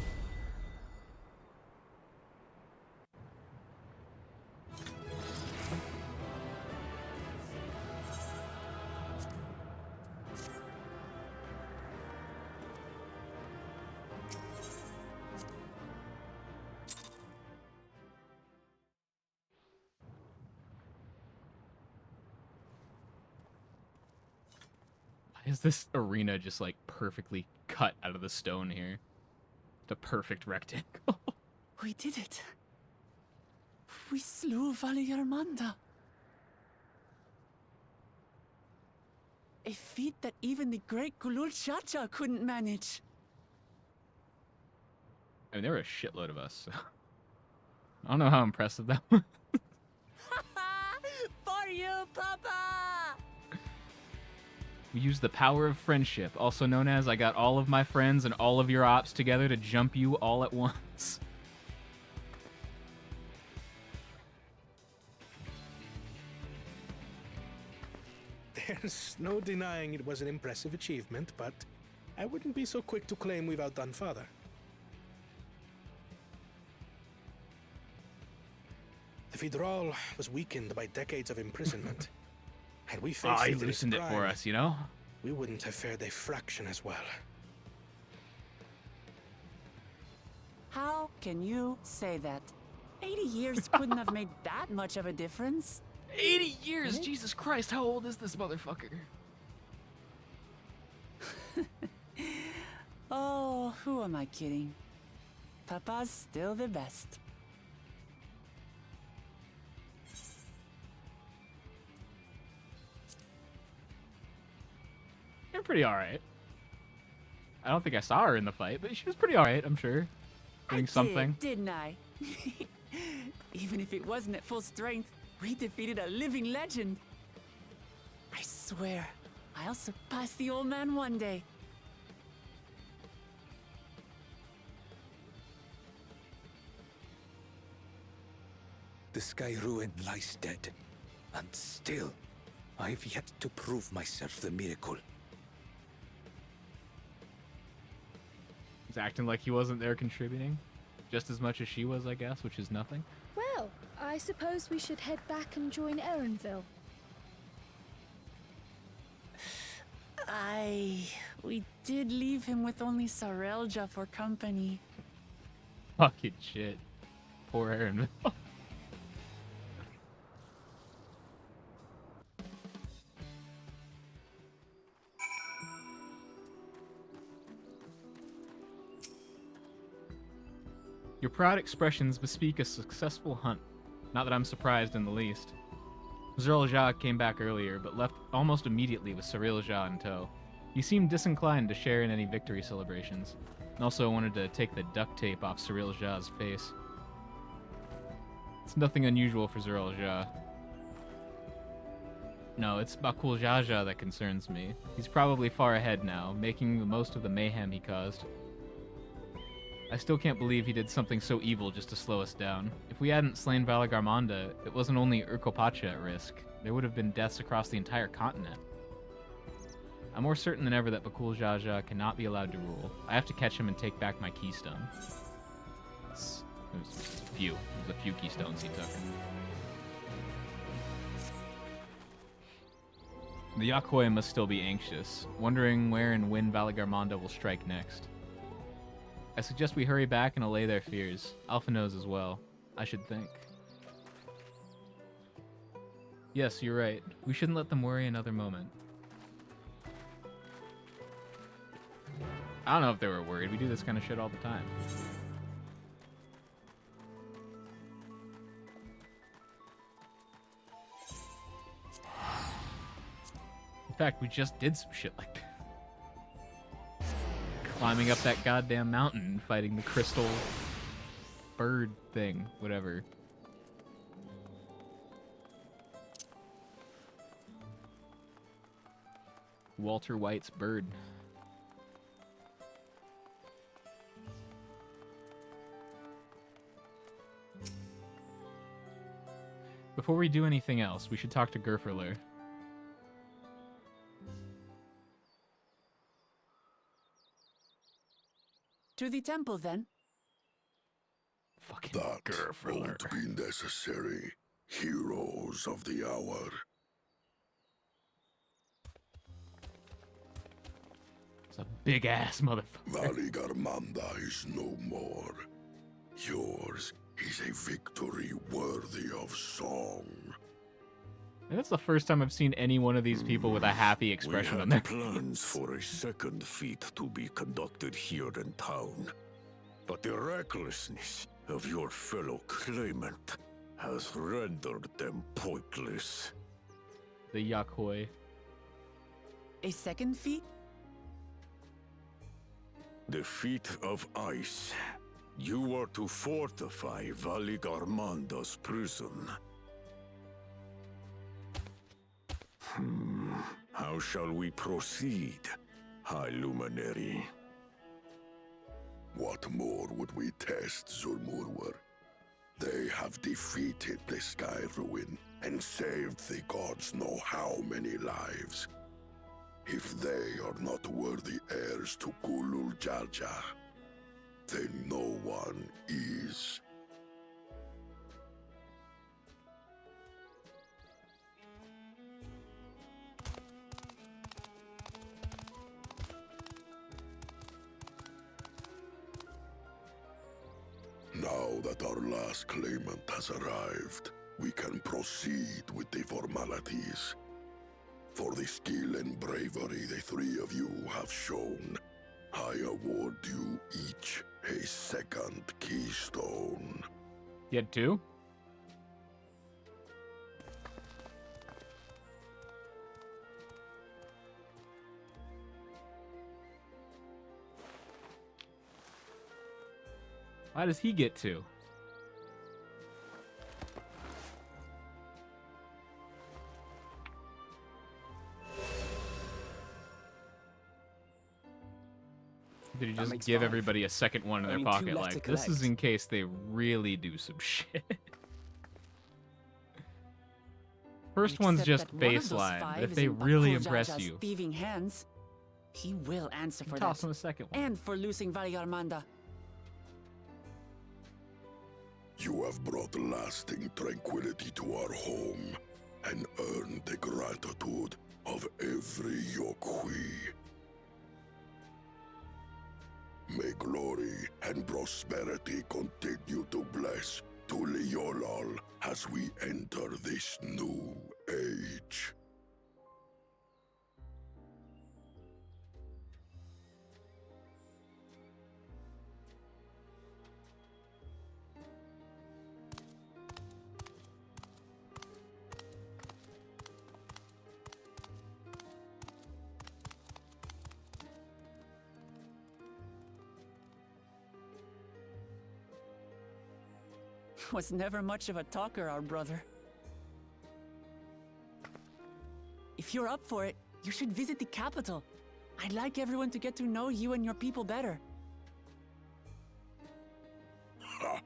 Is this arena just like perfectly cut out of the stone here? The perfect rectangle. We did it. We slew Valigarmanda. A feat that even the great Kulul Chacha couldn't manage. I mean, there were a shitload of us, so I don't know how impressive that was. For you, Papa! We used the power of friendship, also known as I got all of my friends and all of your ops together to jump you all at once. There's no denying it was an impressive achievement, but I wouldn't be so quick to claim we've outdone Father. The Fidral was weakened by decades of imprisonment. Had we faced he it in its loosened it for prime, us, you know? we wouldn't have fared a fraction as well. How can you say that? 80 years couldn't have made that much of a difference. 80 years! Jesus Christ, how old is this motherfucker? Oh, who am I kidding? Papa's still the best. pretty alright. I don't think I saw her in the fight, but she was pretty alright, I'm sure. Doing something. Didn't I? Even if it wasn't at full strength, we defeated a living legend. I swear, I'll surpass the old man one day. The Sky Ruin lies dead, and still, I've yet to prove myself the miracle. He's acting like he wasn't there contributing. Just as much as she was, I guess, which is nothing. Well, I suppose we should head back and join Erenville. We did leave him with only Sarelja for company. Fucking shit. Poor Aaron. Your proud expressions bespeak a successful hunt. Not that I'm surprised in the least. Zerlja came back earlier, but left almost immediately with Sarilja in tow. He seemed disinclined to share in any victory celebrations, and also wanted to take the duct tape off Sarilja's face. It's nothing unusual for Zerlja. No, it's Bakul Jaja that concerns me. He's probably far ahead now, making the most of the mayhem he caused. I still can't believe he did something so evil just to slow us down. If we hadn't slain Valagarmanda, it wasn't only Urkopacha at risk. There would have been deaths across the entire continent. I'm more certain than ever that Bakul Jaja cannot be allowed to rule. I have to catch him and take back my keystone. There's a few. There's a few keystones he took. The Yakoi must still be anxious, wondering where and when Valagarmanda will strike next. I suggest we hurry back and allay their fears. Alpha knows as well. I should think. Yes, you're right. We shouldn't let them worry another moment. I don't know if they were worried. We do this kind of shit all the time. In fact, we just did some shit like that. Climbing up that goddamn mountain and fighting the crystal bird thing, whatever. Walter White's bird. Before we do anything else, we should talk to Gerferler. To the temple, then. Fucking That Gerferler. won't be necessary. Heroes of the hour. It's a big ass motherfucker. Valagarmanda is no more. Yours is a victory worthy of song. And that's the first time I've seen any one of these people with a happy expression on their plans for a second feat to be conducted here in town. But the recklessness of your fellow claimant has rendered them pointless. The Yakoi. A second feat? The feat of ice. You are to fortify Valagarmanda's prison. How shall we proceed, High Luminary? What more would we test, Zulmurwar? They have defeated the Sky Ruin and saved the gods know how many lives. If they are not worthy heirs to Kulul Jalja, then no one is. Now that our last claimant has arrived, we can proceed with the formalities. For the skill and bravery the three of you have shown, I award you each a second keystone. You had two? Why does he get to? Did he That just makes give 5. everybody a second one in their Only 2 pocket? left to Like, this is collect. in case they really do some shit. First one's Except just that one of those baseline. But 5 if is they in really Bakur impress Jaja's you, thieving hands, he will answer for toss that. him a second one. And for losing Valigarmanda. You have brought lasting tranquility to our home and earned the gratitude of every Yokui. May glory and prosperity continue to bless Tuliolal as we enter this new age. Was never much of a talker, our brother. If you're up for it, you should visit the capital. I'd like everyone to get to know you and your people better. Ha!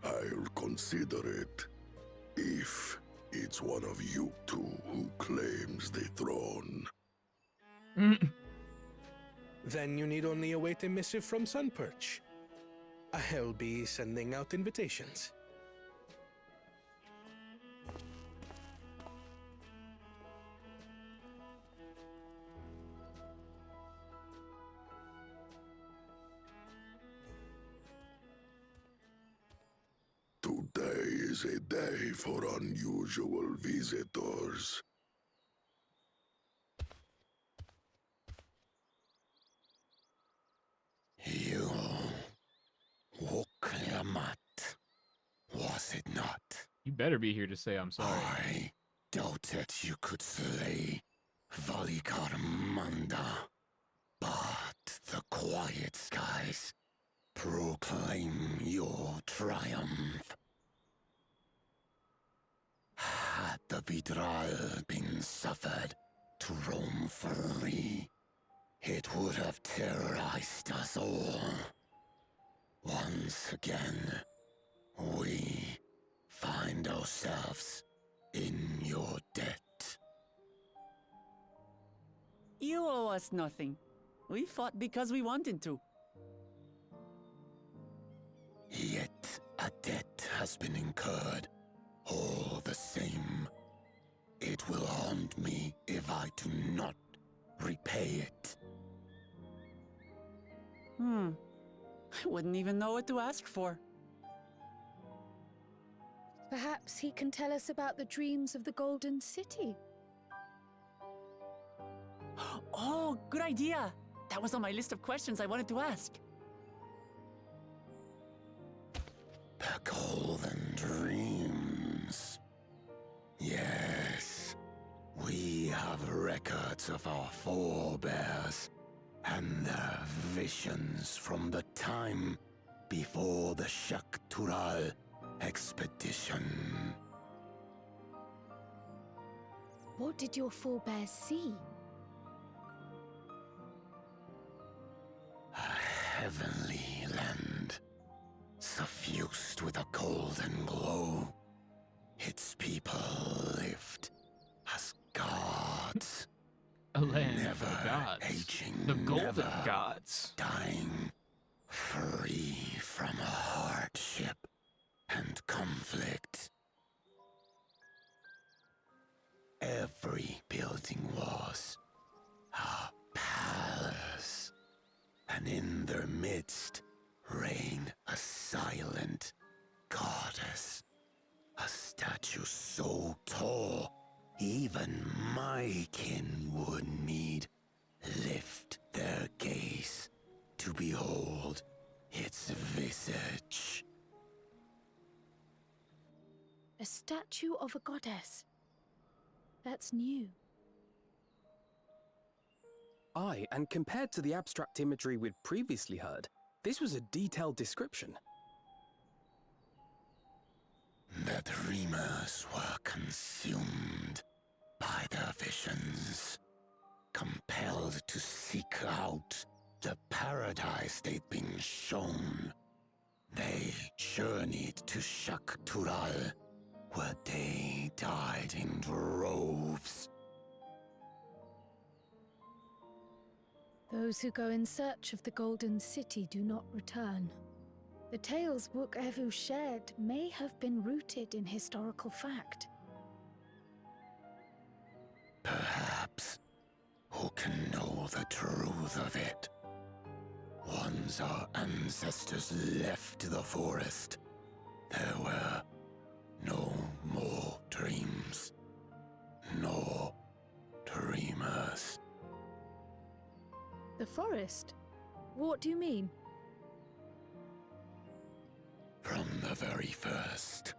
I'll consider it if it's one of you two who claims the throne. Then you need only await a missive from Sunperch. I'll be sending out invitations. Today is a day for unusual visitors. You woke Lamat, was it not? You better be here to say I'm sorry. I doubted you could slay Valigarmanda, but the quiet skies proclaim your triumph. Had the Vidral been suffered to roam free, it would have terrorized us all. Once again, we find ourselves in your debt. You owe us nothing. We fought because we wanted to. Yet a debt has been incurred. All the same, it will haunt me if I do not repay it. I wouldn't even know what to ask for. Perhaps he can tell us about the dreams of the Golden City. Oh, good idea! That was on my list of questions I wanted to ask. The Golden Dreams. Yes, we have records of our forebears and their visions from the time before the Shaktural expedition. What did your forebears see? A heavenly land, suffused with a golden glow. Its people lived as gods. A land never of gods. aging, The golden never gods. dying, free from hardship and conflict. Every building was a palace, and in their midst reigned a silent goddess, a statue so tall even my kin would need lift their gaze to behold its visage. A statue of a goddess. That's new. Aye, and compared to the abstract imagery we'd previously heard, This was a detailed description. The dreamers were consumed by their visions, compelled to seek out the paradise they'd been shown. They journeyed to Shaktural, where they died in droves. Those who go in search of the Golden City do not return. The tales Book Evu shared may have been rooted in historical fact. Perhaps. Who can know the truth of it? Once our ancestors left the forest, there were no more dreams, nor dreamers. The forest? What do you mean? From the very first,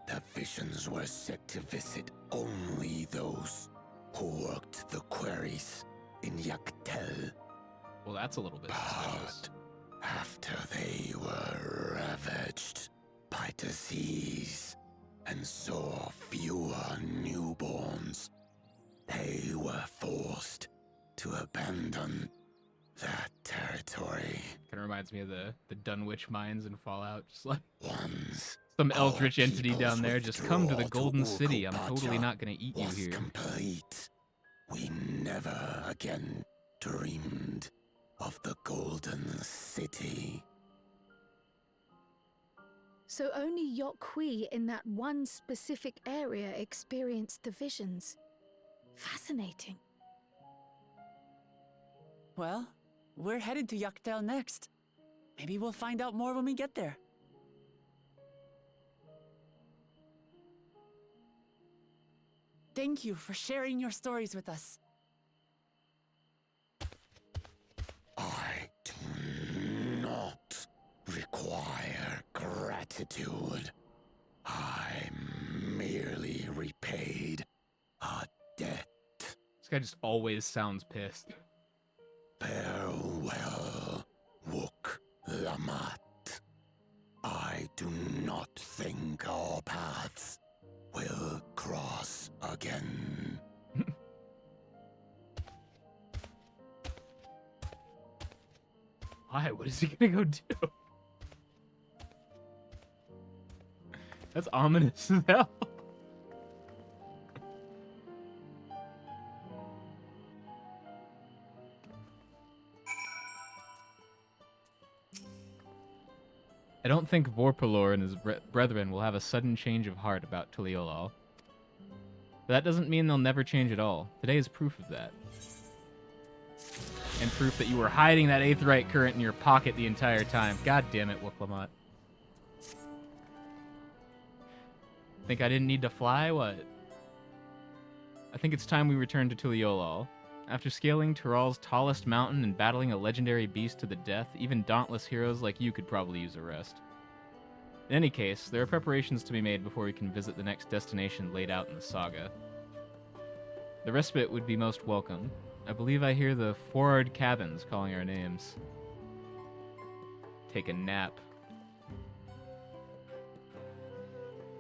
the visions were set to visit only those who worked the quarries in Yaktel. Well, that's a little bit suspicious. But after they were ravaged by disease and saw fewer newborns, they were forced to abandon that territory. Kind of reminds me of the Dunwich mines in Fallout. Just like once some eldritch entity down there, just come to the Golden City. I'm totally not gonna eat you here. Complete. We never again dreamed of the Golden City. So only Yokhui in that one specific area experienced the visions. Fascinating. Well, we're headed to Yaktel next. Maybe we'll find out more when we get there. Thank you for sharing your stories with us. I do not require gratitude. I merely repaid a debt. This guy just always sounds pissed. Farewell, Wook Lamat. I do not think our paths will cross again. Why? What is he gonna go do? That's ominous as hell. I don't think Vorpalor and his brethren will have a sudden change of heart about Tuliolal. But that doesn't mean they'll never change at all. Today is proof of that. And proof that you were hiding that Aetheryte current in your pocket the entire time. God damn it, Wooklamat. Think I didn't need to fly? What? I think it's time we return to Tuliolal. After scaling Tural's tallest mountain and battling a legendary beast to the death, even dauntless heroes like you could probably use a rest. In any case, there are preparations to be made before we can visit the next destination laid out in the saga. The respite would be most welcome. I believe I hear the forward cabins calling our names. Take a nap.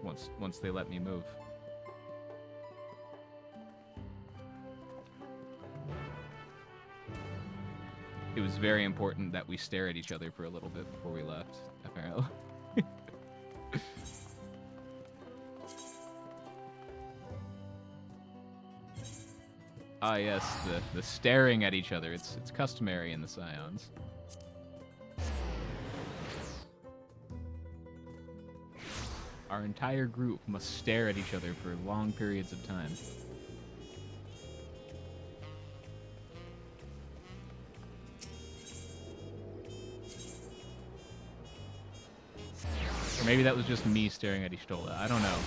Once they let me move. It was very important that we stare at each other for a little bit before we left, apparently. Ah yes, the staring at each other. It's customary in the Scions. Our entire group must stare at each other for long periods of time. Or maybe that was just me staring at Ishtola. I don't know.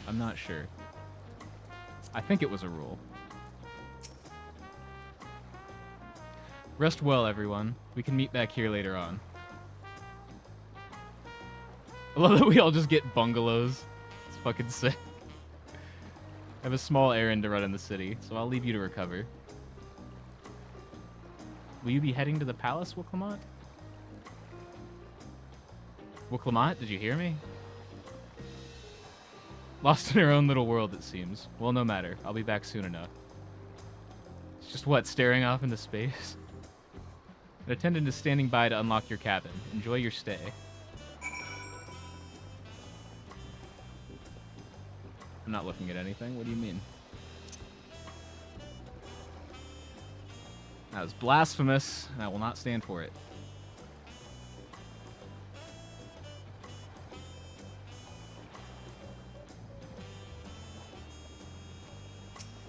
I'm not sure. I think it was a rule. Rest well, everyone. We can meet back here later on. I love that we all just get bungalows. It's fucking sick. I have a small errand to run in the city, so I'll leave you to recover. Will you be heading to the palace, Wooklamat? Well, Clement, did you hear me? Lost in her own little world, it seems. Well, no matter. I'll be back soon enough. It's just what, staring off into space? An attendant is standing by to unlock your cabin. Enjoy your stay. I'm not looking at anything. What do you mean? That was blasphemous, and I will not stand for it.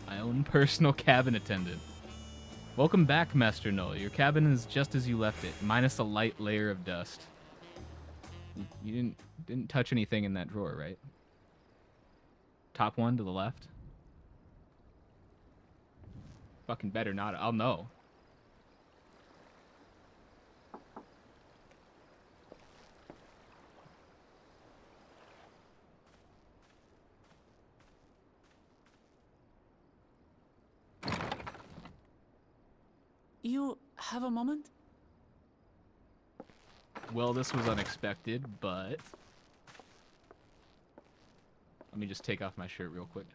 My own personal cabin attendant. Welcome back, Master Null. Your cabin is just as you left it, minus a light layer of dust. You didn't touch anything in that drawer, right? Top one to the left. Fucking better not. I'll know. You have a moment? Well, this was unexpected, but... Let me just take off my shirt real quick.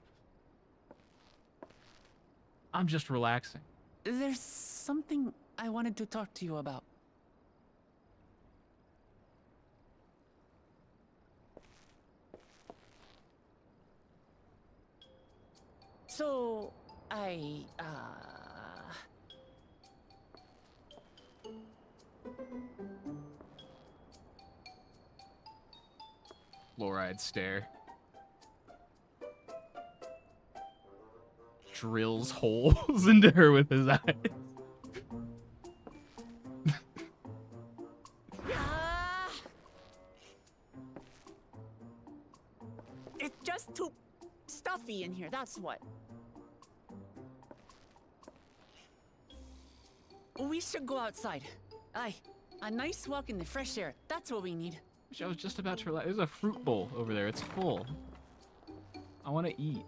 I'm just relaxing. There's something I wanted to talk to you about. So, Fluoride stare. Drills holes into her with his eyes. It's just too stuffy in here, that's what. We should go outside. Aye, a nice walk in the fresh air. That's what we need. I was just about to relax. There's a fruit bowl over there. It's full. I want to eat.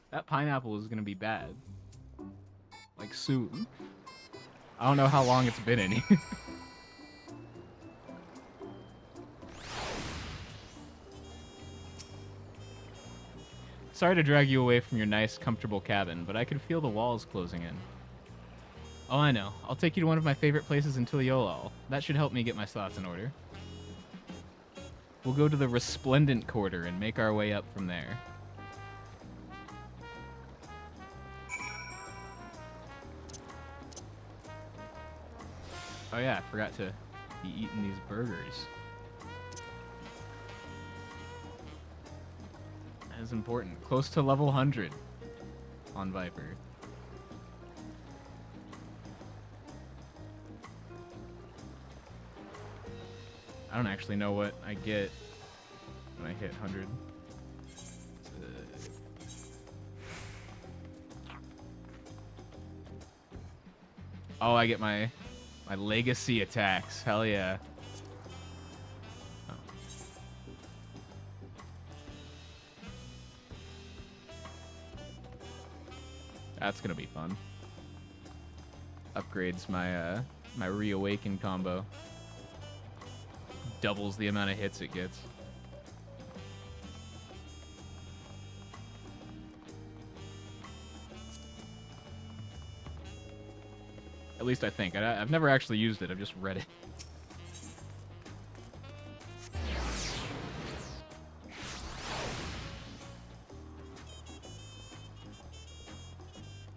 That pineapple is going to be bad. Like, soon. I don't know how long it's been in here. Sorry to drag you away from your nice, comfortable cabin, but I could feel the walls closing in. Oh, I know. I'll take you to one of my favorite places in Tuliolal. That should help me get my thoughts in order. We'll go to the Resplendent Quarter and make our way up from there. Oh yeah, I forgot to be eating these burgers. That is important. Close to level 100 on Viper. I don't actually know what I get when I hit 100. Oh, I get my legacy attacks. Hell yeah. Oh. That's gonna be fun. Upgrades my my reawaken combo. Doubles the amount of hits it gets. At least I think. I've never actually used it. I've just read it.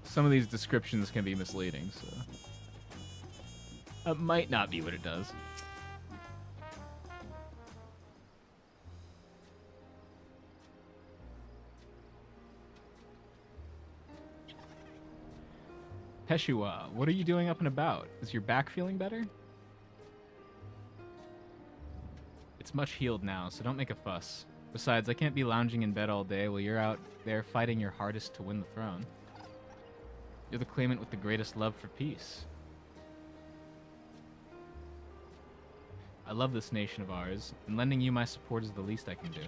Some of these descriptions can be misleading, so... That might not be what it does. Peshua, what are you doing up and about? Is your back feeling better? It's much healed now, so don't make a fuss. Besides, I can't be lounging in bed all day while you're out there fighting your hardest to win the throne. You're the claimant with the greatest love for peace. I love this nation of ours, and lending you my support is the least I can do.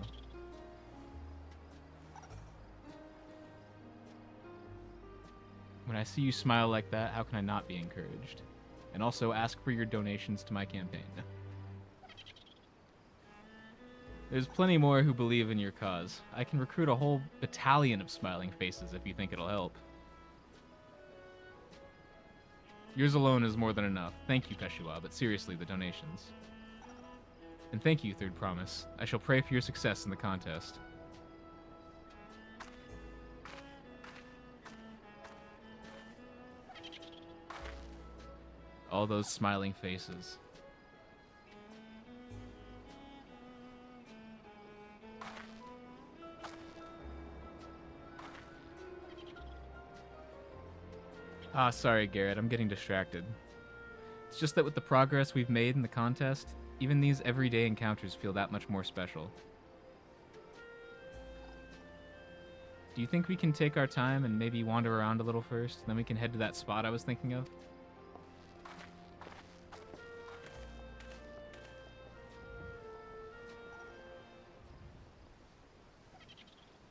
When I see you smile like that, how can I not be encouraged? and also ask for your donations to my campaign. There's plenty more who believe in your cause. I can recruit a whole battalion of smiling faces if you think it'll help. Yours alone is more than enough. Thank you, Peshua, but seriously, the donations. And thank you, Third Promise. I shall pray for your success in the contest. All those smiling faces. Ah, sorry, Garrett. I'm getting distracted. It's just that with the progress we've made in the contest, even these everyday encounters feel that much more special. Do you think we can take our time and maybe wander around a little first? Then we can head to that spot I was thinking of?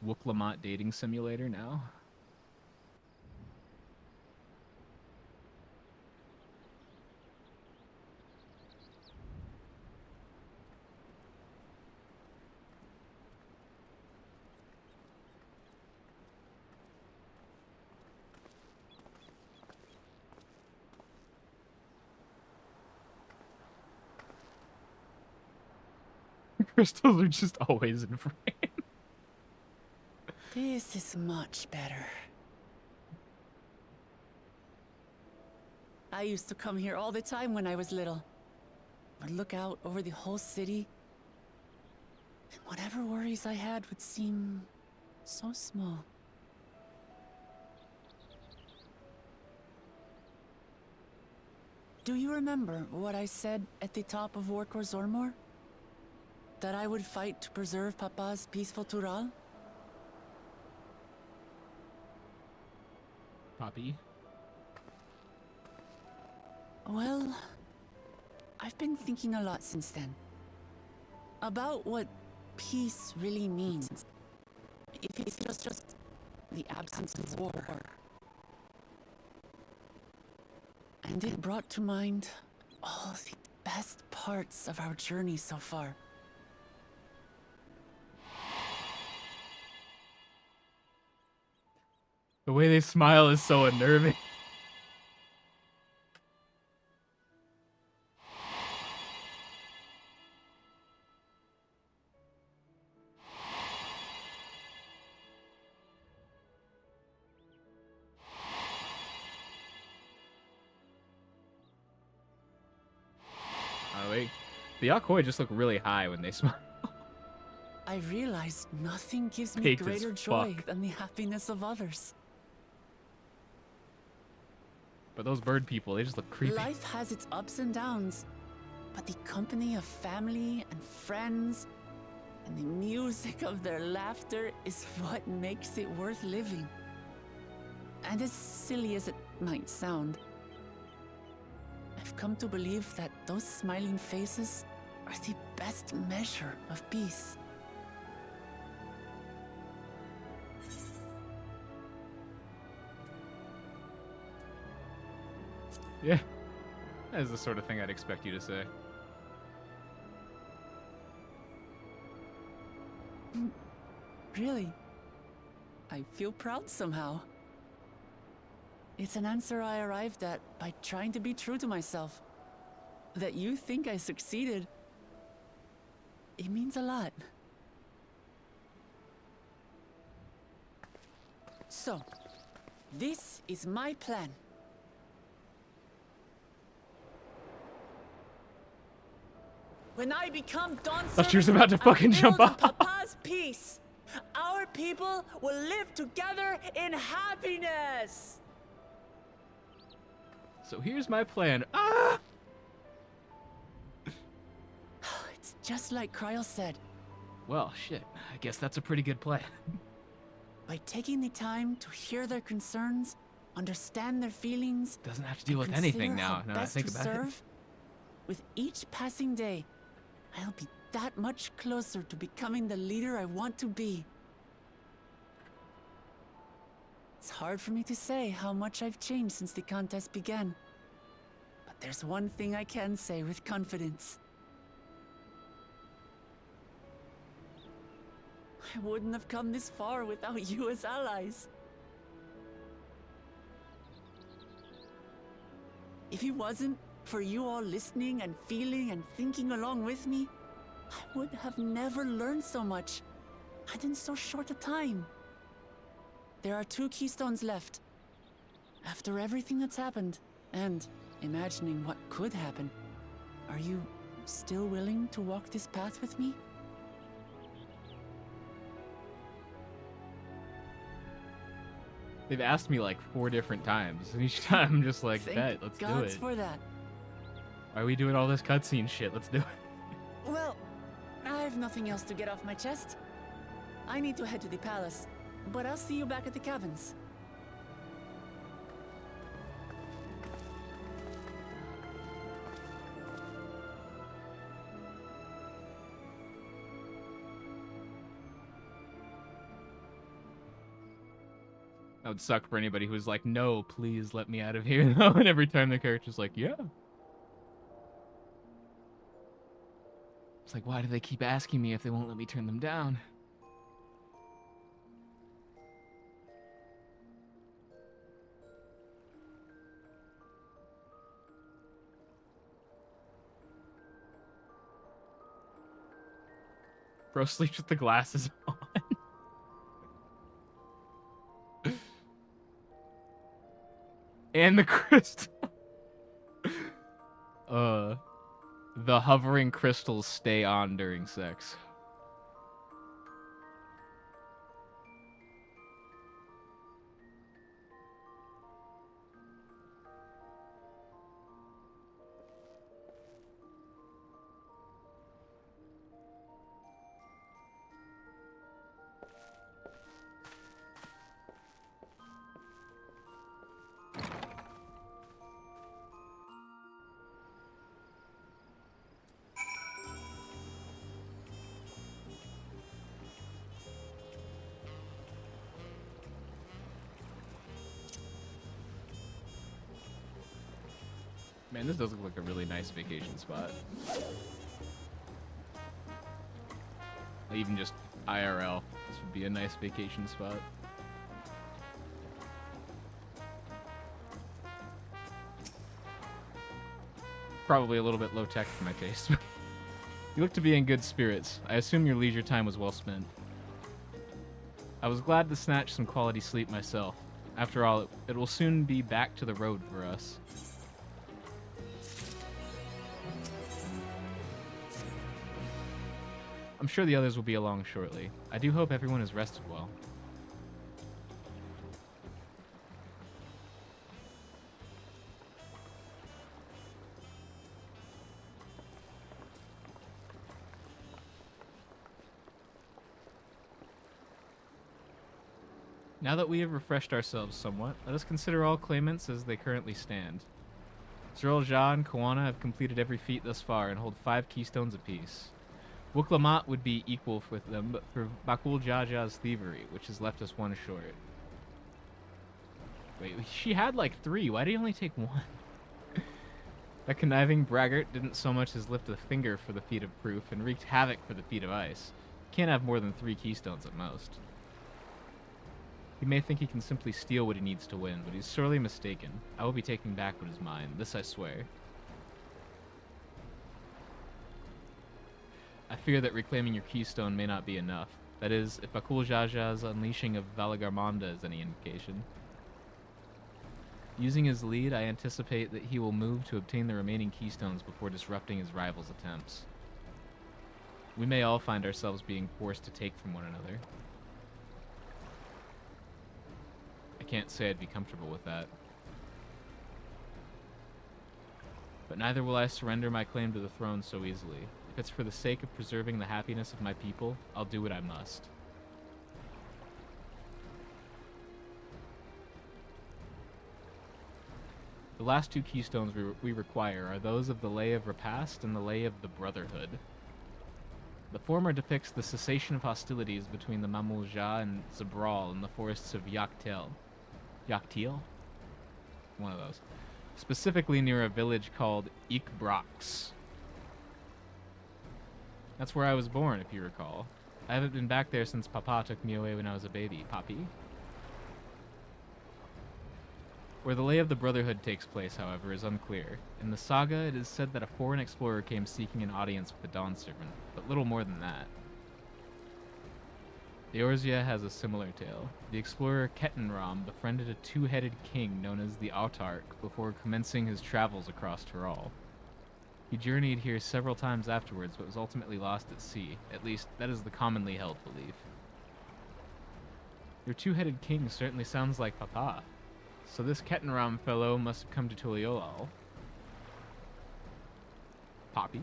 Wooklamont dating simulator now? Crystals are just always in frame. This is much better. I used to come here all the time when I was little. I'd look out over the whole city, and whatever worries I had would seem so small. Do you remember what I said at the top of Warkor Zormor? That I would fight to preserve Papa's peaceful Tural? Poppy? Well, I've been thinking a lot since then. About what peace really means. If it's just the absence of war. And it brought to mind all the best parts of our journey so far. The way they smile is so unnerving. Oh wait, the Yakoi just look really high when they smile. I realized nothing gives me Fake as greater joy fuck. than the happiness of others. But those bird people, they just look creepy. Life has its ups and downs, but the company of family and friends and the music of their laughter is what makes it worth living. And as silly as it might sound, I've come to believe that those smiling faces are the best measure of peace. Yeah, that is the sort of thing I'd expect you to say. Really, I feel proud somehow. It's an answer I arrived at by trying to be true to myself. That you think I succeeded, it means a lot. So, this is my plan. When I become Dawn, Thought she was about to fucking jump off. Papa's peace. Our people will live together in happiness. So here's my plan. Ah! It's just like Kryl said. Well, shit. I guess that's a pretty good plan. By taking the time to hear their concerns, understand their feelings, Doesn't have to deal with consider anything now. how Now I best think to about it. serve, with each passing day, I'll be that much closer to becoming the leader I want to be. It's hard for me to say how much I've changed since the contest began. But there's one thing I can say with confidence. I wouldn't have come this far without you as allies. If it wasn't for you all listening and feeling and thinking along with me, I would have never learned so much, and in so short a time. There are 2 keystones left. After everything that's happened, and imagining what could happen, are you still willing to walk this path with me? They've asked me like 4 different times, and each time I'm just like, bet, let's do it. For that. Why are we doing all this cutscene shit? Let's do it. Well, I have nothing else to get off my chest. I need to head to the palace, but I'll see you back at the cabins. That would suck for anybody who's like, no, please let me out of here, though. And every time the character's like, yeah. It's like, why do they keep asking me if they won't let me turn them down? Bro sleeps with the glasses on. And the crystal. The hovering crystals stay on during sex. Man, this does look like a really nice vacation spot. Even just IRL, this would be a nice vacation spot. Probably a little bit low tech for my taste. You look to be in good spirits. I assume your leisure time was well spent. I was glad to snatch some quality sleep myself. After all, it will soon be back to the road for us. I'm sure the others will be along shortly. I do hope everyone has rested well. Now that we have refreshed ourselves somewhat, let us consider all claimants as they currently stand. Zerul Jha and Koana have completed every feat thus far and hold 5 keystones apiece. Wuklamat would be equal with them, but for Bakul Jaja's thievery, which has left us 1 short. Wait, she had like 3. Why did he only take 1? That conniving braggart didn't so much as lift a finger for the feat of proof and wreaked havoc for the feat of ice. Can't have more than 3 keystones at most. He may think he can simply steal what he needs to win, but he's sorely mistaken. I will be taking back what is mine. This I swear. I fear that reclaiming your keystone may not be enough. That is, if Bakul Jaja's unleashing of Valagarmanda is any indication. Using his lead, I anticipate that he will move to obtain the remaining keystones before disrupting his rival's attempts. We may all find ourselves being forced to take from one another. I can't say I'd be comfortable with that. But neither will I surrender my claim to the throne so easily. If it's for the sake of preserving the happiness of my people, I'll do what I must. The last 2 keystones we require are those of the Lay of Repast and the Lay of the Brotherhood. The former depicts the cessation of hostilities between the Mamul Jha and Zabral in the forests of Yaktil? One of those. specifically near a village called Ikbrox. That's where I was born, if you recall. I haven't been back there since Papa took me away when I was a baby. Papi? Where the lay of the Brotherhood takes place, however, is unclear. In the saga, it is said that a foreign explorer came seeking an audience with the Dawn Servant, but little more than that. Eorzea has a similar tale. The explorer Kettenram befriended a two-headed king known as the Autarch before commencing his travels across Tyrol. He journeyed here several times afterwards, but was ultimately lost at sea. At least, that is the commonly held belief. Your two-headed king certainly sounds like Papa. So this Kettenram fellow must have come to Tuliolal. Poppy.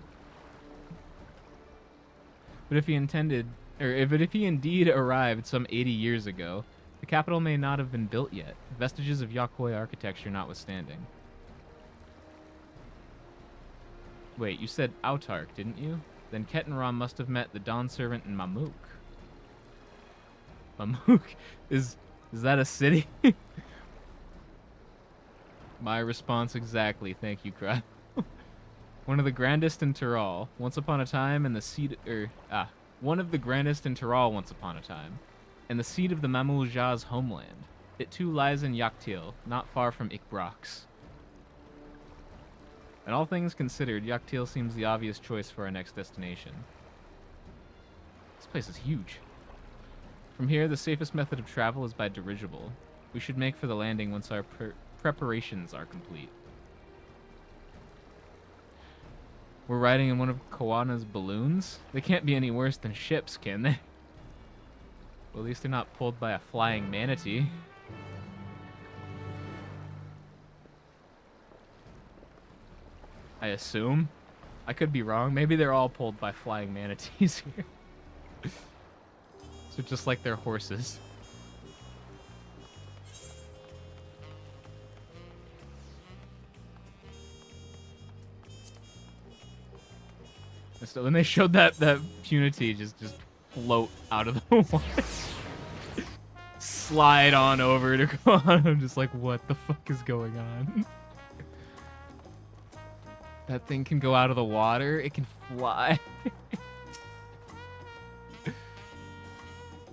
But if he indeed arrived some 80 years ago, the capital may not have been built yet, vestiges of Yokoi architecture notwithstanding. Wait, you said Autarch, didn't you? Then Kettenram must have met the Dawn Servant in Mamuk. Mamuk? Is that a city? My response exactly, thank you, Cry. One of the grandest in Tyrol, once upon a time, and the seat, one of the grandest in Tyrol once upon a time, and the seat of the Mamulja's homeland. It too lies in Yaktil, not far from Ikbrox. And all things considered, Yaktil seems the obvious choice for our next destination. This place is huge. From here, the safest method of travel is by dirigible. We should make for the landing once our preparations are complete. We're riding in one of Koana's balloons? They can't be any worse than ships, can they? Well, at least they're not pulled by a flying manatee. I assume. I could be wrong. Maybe they're all pulled by flying manatees here. So just like their horses. So when they showed that Punity just float out of the water, slide on over to go on, I'm just like, what the fuck is going on? That thing can go out of the water. It can fly.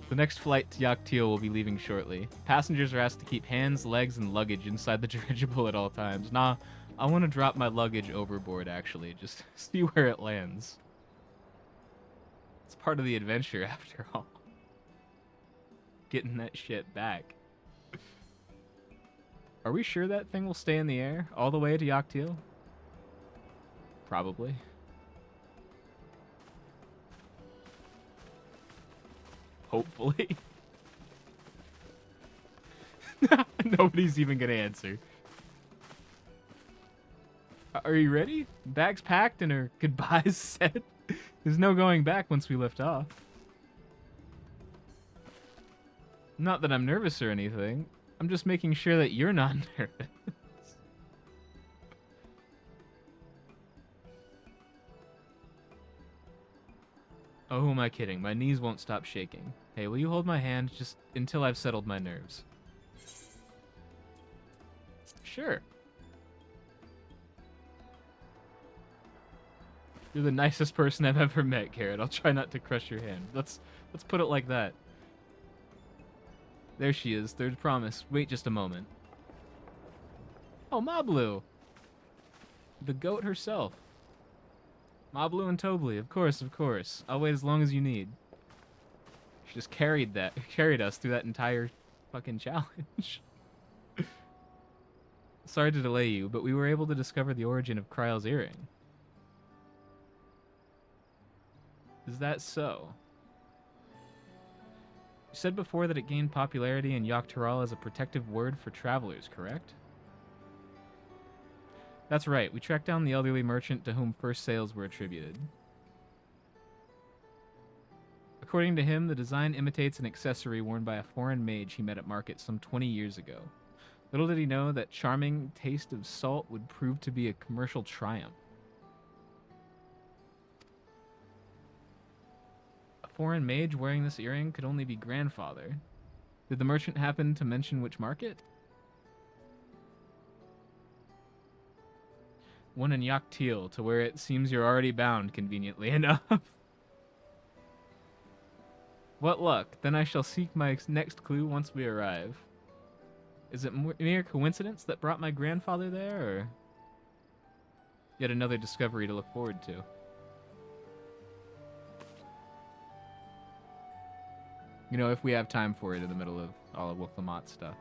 The next flight to Yaktil will be leaving shortly. Passengers are asked to keep hands, legs, and luggage inside the dirigible at all times. Nah, I want to drop my luggage overboard, actually. Just see where it lands. It's part of the adventure, after all. Getting that shit back. Are we sure that thing will stay in the air all the way to Yaktil? Probably. Hopefully. Nobody's even gonna answer. Are you ready? Bags packed and our goodbyes said. There's no going back once we lift off. Not that I'm nervous or anything. I'm just making sure that you're not nervous. Oh, who am I kidding? My knees won't stop shaking. Hey, will you hold my hand just until I've settled my nerves? Sure. You're the nicest person I've ever met, Carrot. I'll try not to crush your hand. Let's put it like that. There she is, third promise. Wait just a moment. Oh, Mablu! The goat herself. Mablu and Tobli, of course, of course. I'll wait as long as you need. She just carried us through that entire fucking challenge. Sorry to delay you, but we were able to discover the origin of Kryle's earring. Is that so? You said before that it gained popularity in Yoktural as a protective word for travelers, correct? That's right, we tracked down the elderly merchant to whom first sales were attributed. According to him, the design imitates an accessory worn by a foreign mage he met at market some 20 years ago. Little did he know that charming taste of salt would prove to be a commercial triumph. A foreign mage wearing this earring could only be grandfather. Did the merchant happen to mention which market? One in Yaktil, to where it seems you're already bound, conveniently enough. What luck. Then I shall seek my next clue once we arrive. Is it mere coincidence that brought my grandfather there, or yet another discovery to look forward to? You know, if we have time for it in the middle of all of Wuklamot stuff.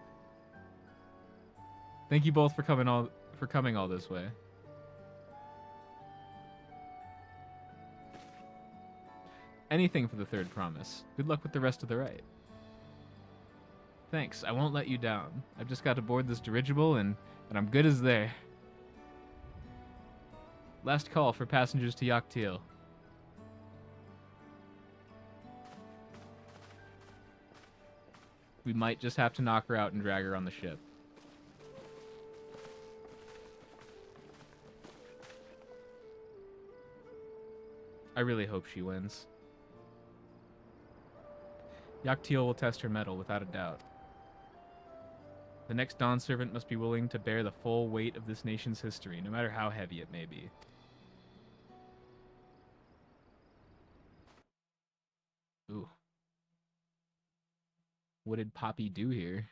Thank you both for coming all this way. Anything for the third promise. Good luck with the rest of the rite. Thanks, I won't let you down. I've just got to board this dirigible and I'm good as there. Last call for passengers to Yaktil. We might just have to knock her out and drag her on the ship. I really hope she wins. Yaktil will test her mettle without a doubt. The next Dawn Servant must be willing to bear the full weight of this nation's history, no matter how heavy it may be. Ooh. What did Poppy do here?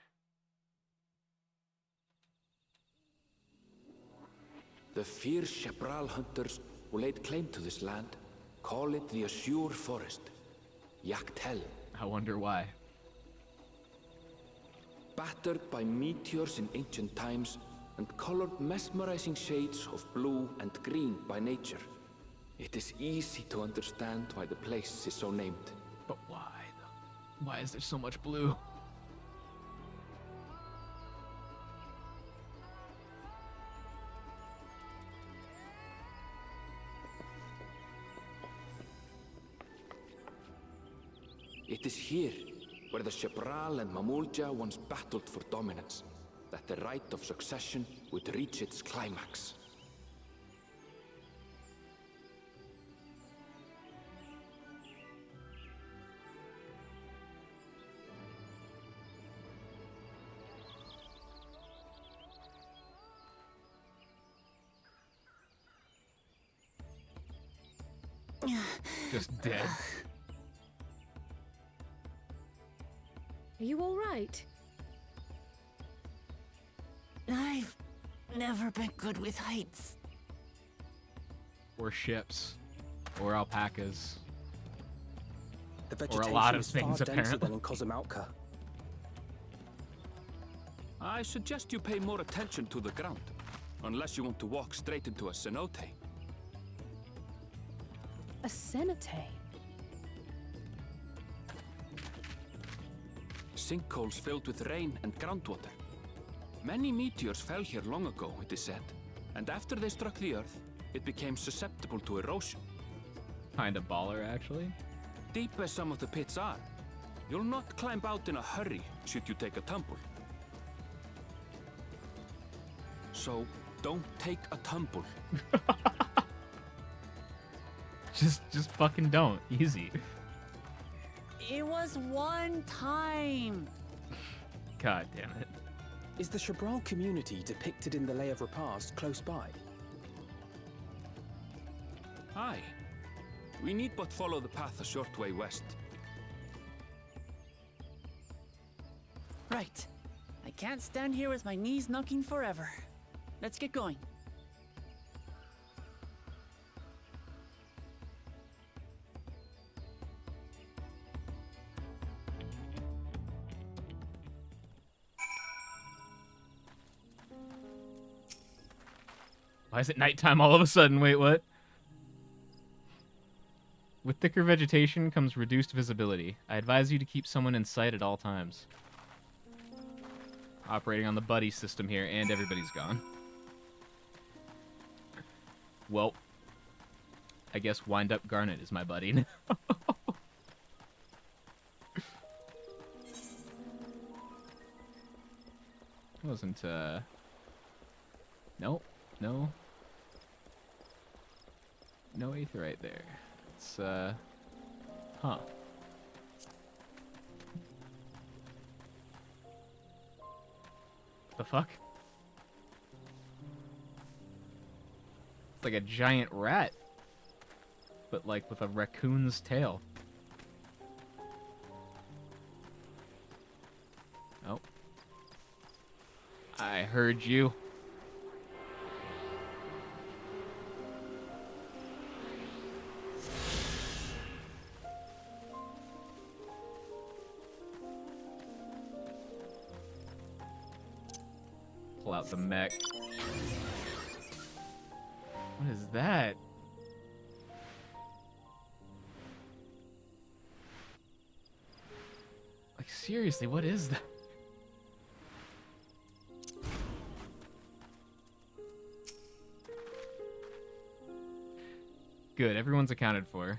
The fierce Shepral hunters who laid claim to this land call it the Azure Forest, Yaktel. I wonder why. Battered by meteors in ancient times and colored mesmerizing shades of blue and green by nature, it is easy to understand why the place is so named. But why? Why is there so much blue? It is here, where the Shepral and Mamulja once battled for dominance, that the right of succession would reach its climax. Just dead. Are you all right? I've never been good with heights. Or ships. Or alpacas. The or vegetation a lot of is things, far denser apparently. than in Cosmauca. I suggest you pay more attention to the ground, unless you want to walk straight into a cenote. A cenote? Sinkholes filled with rain and groundwater. Many meteors fell here long ago, it is said, and after they struck the Earth, it became susceptible to erosion. Kinda baller, actually. Deep as some of the pits are, you'll not climb out in a hurry should you take a tumble. So, don't take a tumble. Just fucking don't. Easy. It was one time. God damn it. Is the Shepral community depicted in the Lay of Repast close by? Aye. We need but follow the path a short way west. Right. I can't stand here with my knees knocking forever. Let's get going. Why is it nighttime all of a sudden? Wait, what? With thicker vegetation comes reduced visibility. I advise you to keep someone in sight at all times. Operating on the buddy system here, and everybody's gone. Well, I guess Wind Up Garnet is my buddy now. Wasn't, Nope. No. No aetheryte there. It's, huh. The fuck? like a giant rat, but like with a raccoon's tail. Oh. I heard you. Pull out the mech. What is that? Like, seriously, what is that? Good, everyone's accounted for.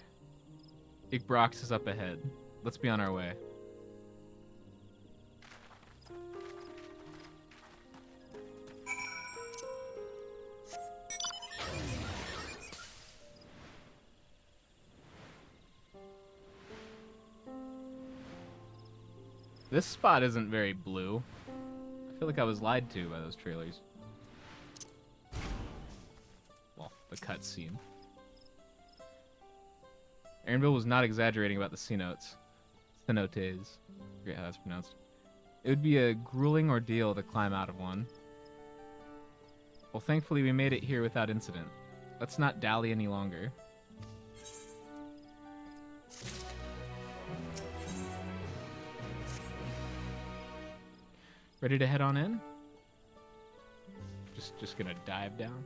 Igbrox is up ahead. Let's be on our way. This spot isn't very blue. I feel like I was lied to by those trailers. Well, the cutscene. Aaronville was not exaggerating about the cenotes. Cenotes. I forget how that's pronounced. It would be a grueling ordeal to climb out of one. Well, thankfully we made it here without incident. Let's not dally any longer. Ready to head on in? Just gonna dive down?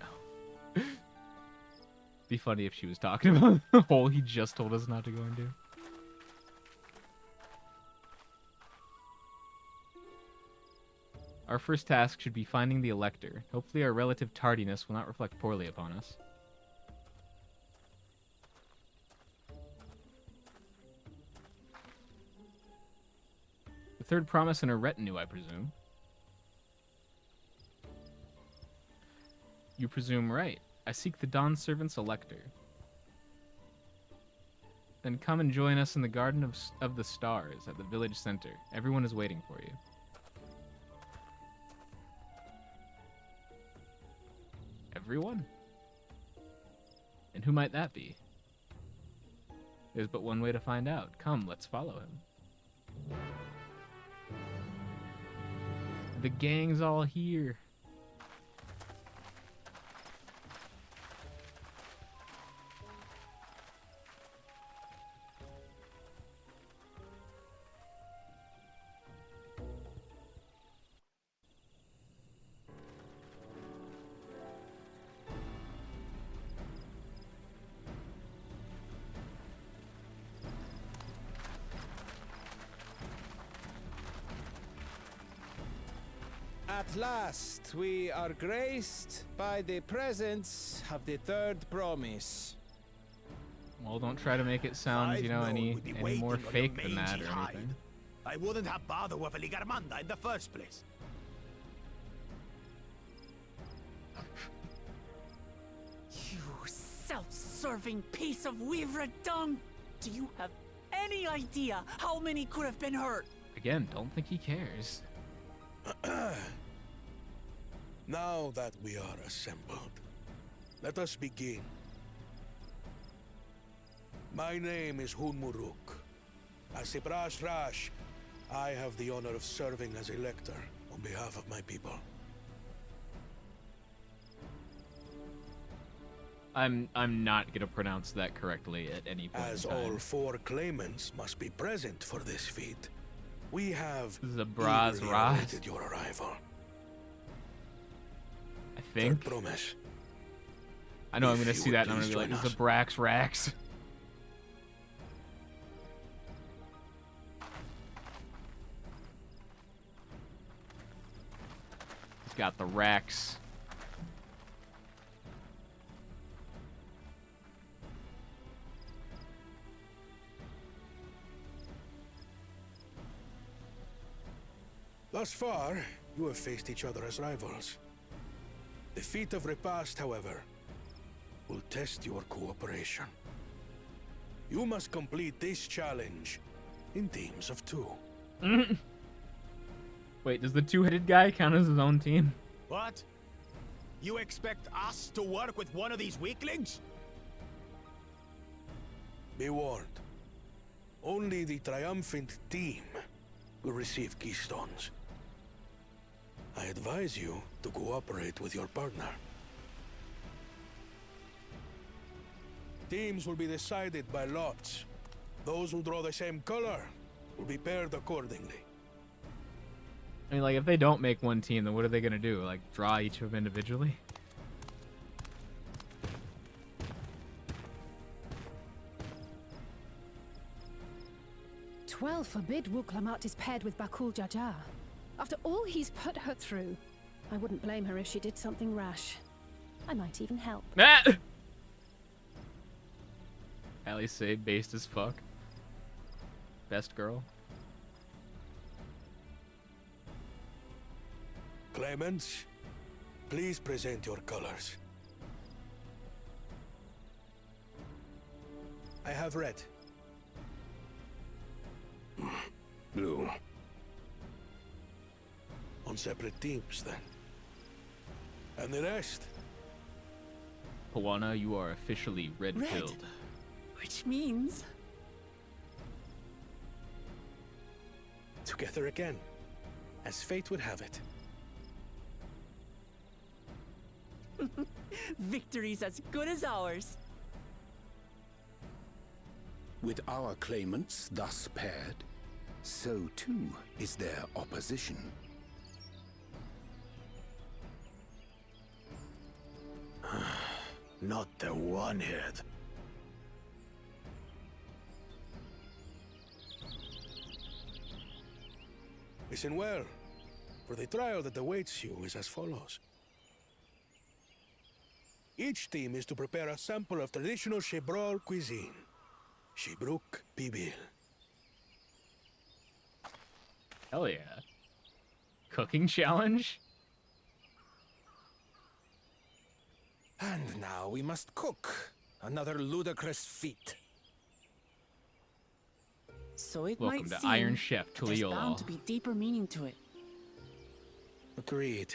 No. Be funny if she was talking about the hole he just told us not to go into. Our first task should be finding the Elector. Hopefully our relative tardiness will not reflect poorly upon us. The third promise in a retinue, I presume. You presume right. I seek the Dawn Servant's Elector. Then come and join us in the Garden of the Stars at the village center. Everyone is waiting for you. Everyone? And who might that be? There's but one way to find out. Come, let's follow him. The gang's all here. At last, we are graced by the presence of the third promise. Well, don't try to make it sound, you know, any more fake than that or anything. I wouldn't have bothered with Ligarmanda in the first place. You self-serving piece of weaver dung! Do you have any idea how many could have been hurt? Again, don't think he cares. Now that we are assembled, let us begin. My name is Hunmuruk. As Ibrash Rash, I have the honor of serving as Elector on behalf of my people. I'm not gonna pronounce that correctly at any point. As in time. all four claimants must be present for this feat, we have Zabraz eagerly Ras. awaited your arrival. I think. Third promise. I know I'm If gonna you see would that and I'm gonna please be like, join Zabrax Rax. He's got the racks. Thus far, you have faced each other as rivals. The feat of repast, however, will test your cooperation. You must complete this challenge in teams of 2. Wait, does the two-headed guy count as his own team? What? You expect us to work with one of these weaklings? Be warned. Only the triumphant team will receive keystones. I advise you to cooperate with your partner. Teams will be decided by lots. Those who draw the same color will be paired accordingly. I mean, like, if they don't make one team, then what are they gonna do? Like, draw each of them individually? Twelve forbid Wuklamat is paired with Bakul Jaja. After all he's put her through, I wouldn't blame her if she did something rash. I might even help. Allie say based as fuck. Best girl. Claimants, please present your colors. I have red. Blue. On separate teams, then. And the rest? Pawana, you are officially red-pilled. Which means... Together again, as fate would have it. Victory's as good as ours. With our claimants thus paired, so too is their opposition. Not the one-head. Listen well, for the trial that awaits you is as follows. Each team is to prepare a sample of traditional Shebrol cuisine. Shibruk Pibil. Hell yeah. Cooking challenge? And now we must cook. Another ludicrous feat. So it Welcome might to seem Iron Chef there's Tuliyola. bound to be deeper meaning to it. Agreed.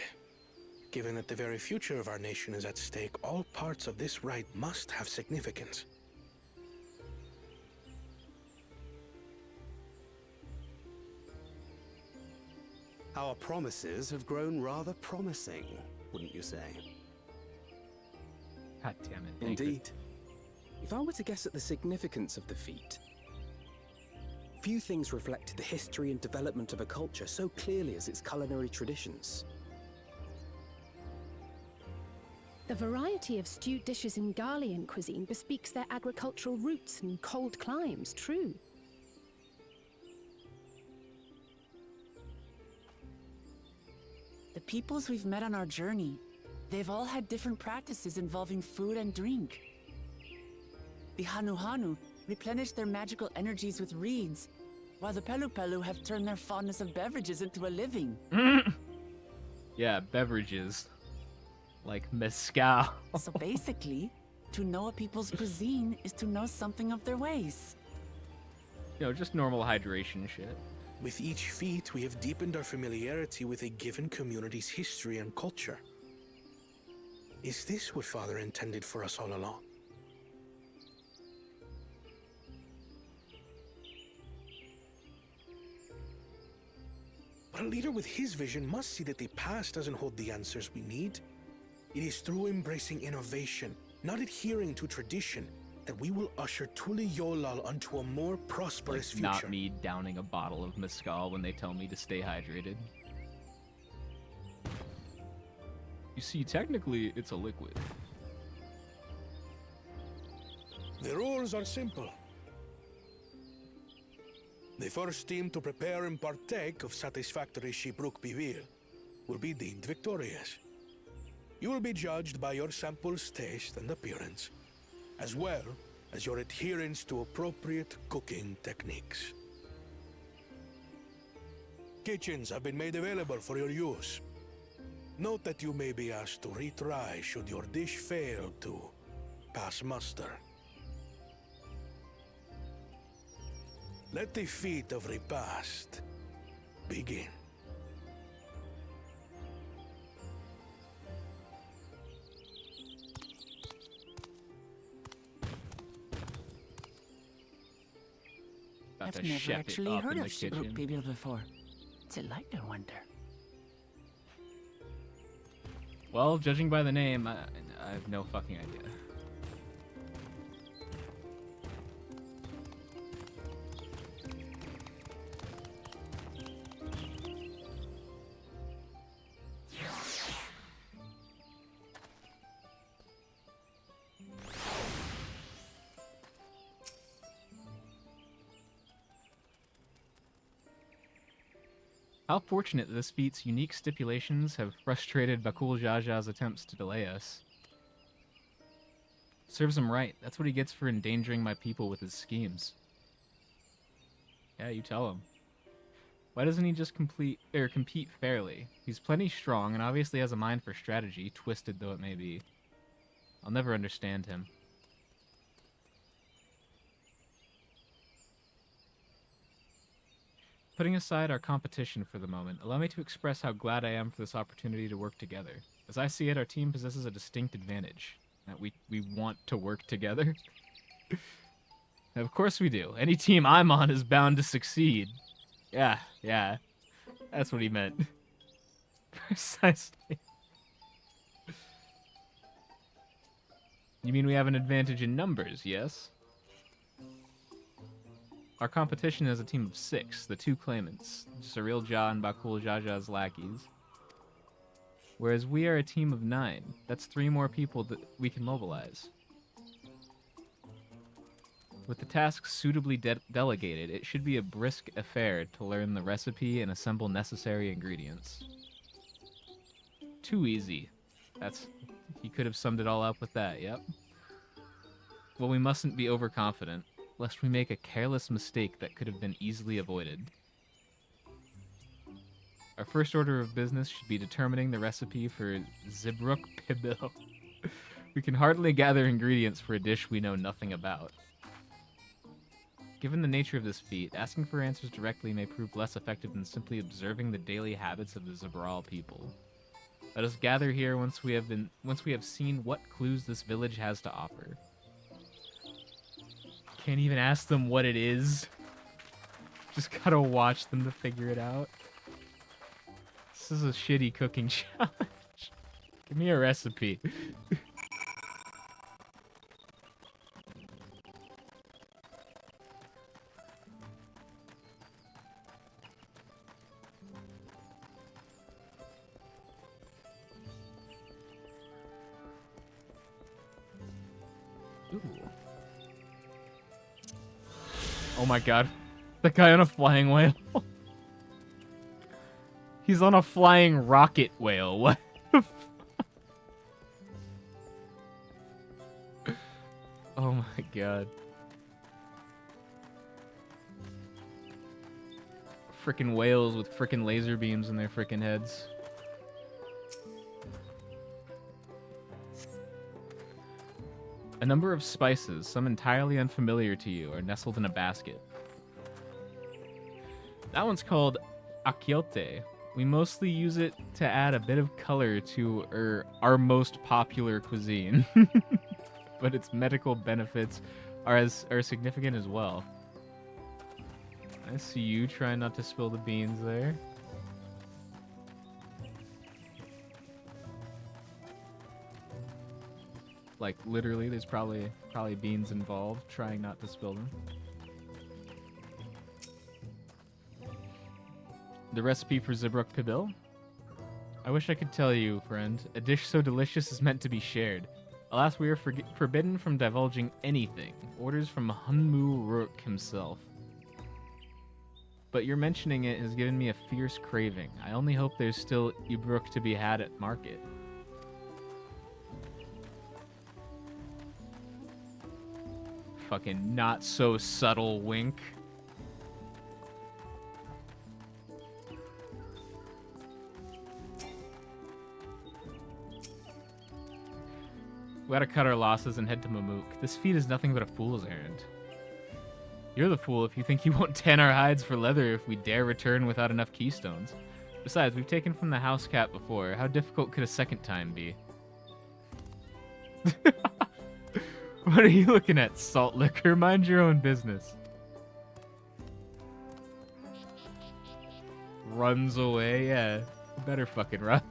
Given that the very future of our nation is at stake, all parts of this rite must have significance. Our promises have grown rather promising, wouldn't you say? God damn it. Indeed. If I were to guess at the significance of the feat, few things reflect the history and development of a culture so clearly as its culinary traditions. The variety of stewed dishes in Garlean cuisine bespeaks their agricultural roots and cold climes, true. The peoples we've met on our journey, they've all had different practices involving food and drink. The Hanu replenish their magical energies with reeds, while the Pelu have turned their fondness of beverages into a living. Yeah, beverages. Like mezcal. So basically, to know a people's cuisine is to know something of their ways. You know, just normal hydration shit. With each feat, we have deepened our familiarity with a given community's history and culture. Is this what Father intended for us all along? But a leader with his vision must see that the past doesn't hold the answers we need. It is through embracing innovation, not adhering to tradition, that we will usher Tuliyola onto a more prosperous future. Not me downing a bottle of mezcal when they tell me to stay hydrated. You see, technically, it's a liquid. The rules are simple. The first team to prepare and partake of satisfactory Shibruk Bivir will be deemed victorious. You will be judged by your sample's taste and appearance, as well as your adherence to appropriate cooking techniques. Kitchens have been made available for your use. Note that you may be asked to retry should your dish fail to pass muster. Let the feat of repast begin. I've to never chef it actually up heard in of the Shibruk kitchen. Bibil before. What's it like, I wonder? Well, judging by the name, I have no fucking idea. How fortunate that this feat's unique stipulations have frustrated Bakul Jaja's attempts to delay us. Serves him right. That's what he gets for endangering my people with his schemes. Yeah, you tell him. Why doesn't he just compete fairly? He's plenty strong and obviously has a mind for strategy, twisted though it may be. I'll never understand him. Putting aside our competition for the moment, allow me to express how glad I am for this opportunity to work together. As I see it, our team possesses a distinct advantage. That we want to work together. And of course we do. Any team I'm on is bound to succeed. Yeah. That's what he meant. Precisely. You mean we have an advantage in numbers, yes? Our competition is a team of 6, the 2 claimants, Cyril Jah and Bakul Jaja's lackeys. Whereas we are a team of 9. That's 3 more people that we can mobilize. With the tasks suitably delegated, it should be a brisk affair to learn the recipe and assemble necessary ingredients. Too easy. He could have summed it all up with that, yep. Well, we mustn't be overconfident, lest we make a careless mistake that could have been easily avoided. Our first order of business should be determining the recipe for Zibruk Pibil. We can hardly gather ingredients for a dish we know nothing about. Given the nature of this feat, asking for answers directly may prove less effective than simply observing the daily habits of the Zabral people. Let us gather here once we have seen what clues this village has to offer. Can't even ask them what it is. Just gotta watch them to figure it out. This is a shitty cooking challenge. Give me a recipe. Ooh. Oh my god. That guy on a flying whale. He's on a flying rocket whale. What the fuck? Oh my god. Frickin' whales with frickin' laser beams in their frickin' heads. A number of spices, some entirely unfamiliar to you, are nestled in a basket. That one's called akiote. We mostly use it to add a bit of color to our most popular cuisine. But its medical benefits are significant as well. I see you trying not to spill the beans there. Like, literally, there's probably beans involved, trying not to spill them. The recipe for Zibruk Pibil? I wish I could tell you, friend. A dish so delicious is meant to be shared. Alas, we are forbidden from divulging anything. Orders from Hunmu Rook himself. But your mentioning it has given me a fierce craving. I only hope there's still Ibruk to be had at market. Fucking not so subtle wink. We gotta cut our losses and head to Mamook. This feat is nothing but a fool's errand. You're the fool if you think you won't tan our hides for leather if we dare return without enough keystones. Besides, we've taken from the house cat before. How difficult could a second time be? What are you looking at, salt liquor? Mind your own business. runs away. Yeah, better fucking run.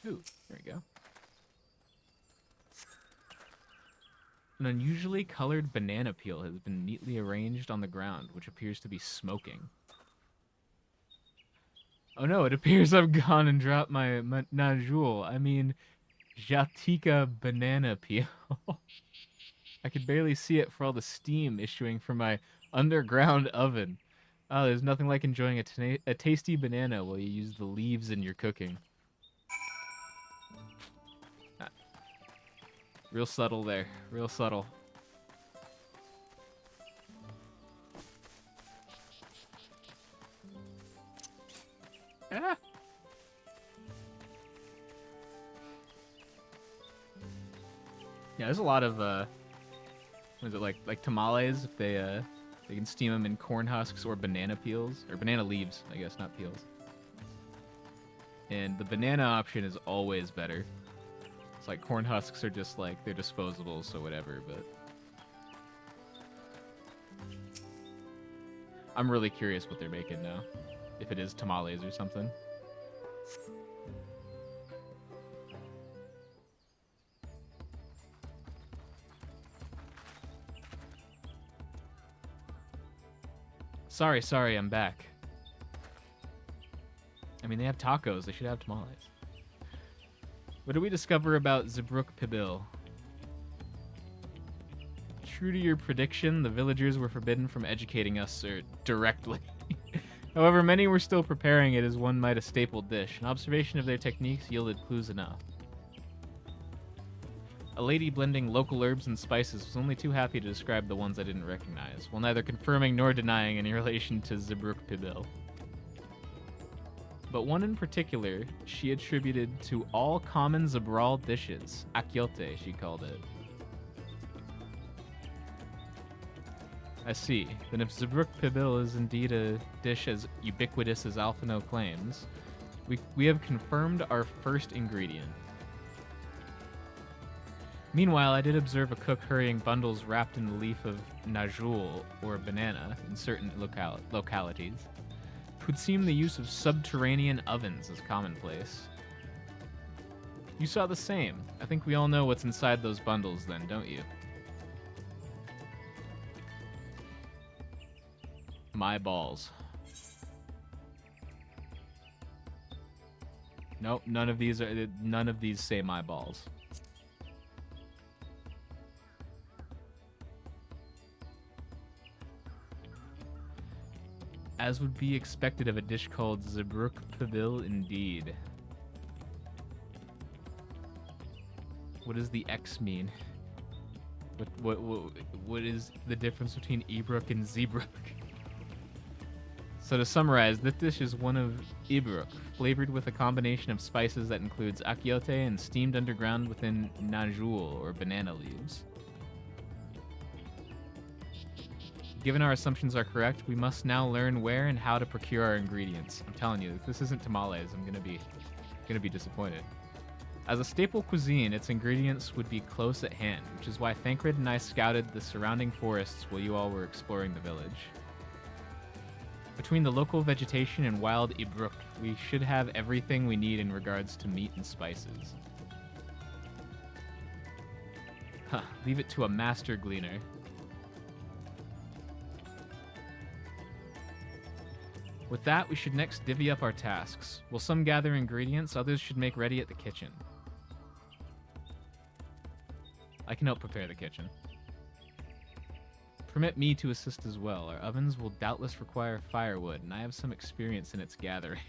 Ooh, there we go. An unusually colored banana peel has been neatly arranged on the ground, which appears to be smoking. Oh no, it appears I've gone and dropped my Najul. I mean, Jatika banana peel. I could barely see it for all the steam issuing from my underground oven. Oh, there's nothing like enjoying a tasty banana while you use the leaves in your cooking. Real subtle there. Real subtle. Ah. Yeah, there's a lot of what is it, like tamales? If they can steam them in corn husks or banana peels or banana leaves, I guess, not peels. And the banana option is always better. It's like corn husks are just like, they're disposable, so whatever, but I'm really curious what they're making now. If it is tamales or something. Sorry, I'm back. I mean, they have tacos, they should have tamales. What do we discover about Zebruk Pibil? True to your prediction, the villagers were forbidden from educating us directly. However, many were still preparing it as one might a staple dish. An observation of their techniques yielded clues enough. A lady blending local herbs and spices was only too happy to describe the ones I didn't recognize, while neither confirming nor denying any relation to Zebruk Pibil. But one in particular, she attributed to all common Zabral dishes. Akyote, she called it. I see. Then if Zebruk Pibil is indeed a dish as ubiquitous as Alphino claims, we have confirmed our first ingredient. Meanwhile, I did observe a cook hurrying bundles wrapped in the leaf of Najul, or banana, in certain localities. It would seem the use of subterranean ovens is commonplace. You saw the same. I think we all know what's inside those bundles then, don't you? My balls. Nope, none of these say my balls. As would be expected of a dish called Zebruk Pibil, indeed. What does the X mean? What is the difference between Ibruk and Zebruk? So to summarize, this dish is one of Ibruk, flavored with a combination of spices that includes akyote and steamed underground within Najul, or banana leaves. Given our assumptions are correct, we must now learn where and how to procure our ingredients. I'm telling you, if this isn't tamales, I'm gonna be disappointed. As a staple cuisine, its ingredients would be close at hand, which is why Thancred and I scouted the surrounding forests while you all were exploring the village. Between the local vegetation and wild Ibruk, we should have everything we need in regards to meat and spices. Huh, leave it to a master gleaner. With that, we should next divvy up our tasks. While some gather ingredients, others should make ready at the kitchen. I can help prepare the kitchen. Permit me to assist as well. Our ovens will doubtless require firewood, and I have some experience in its gathering.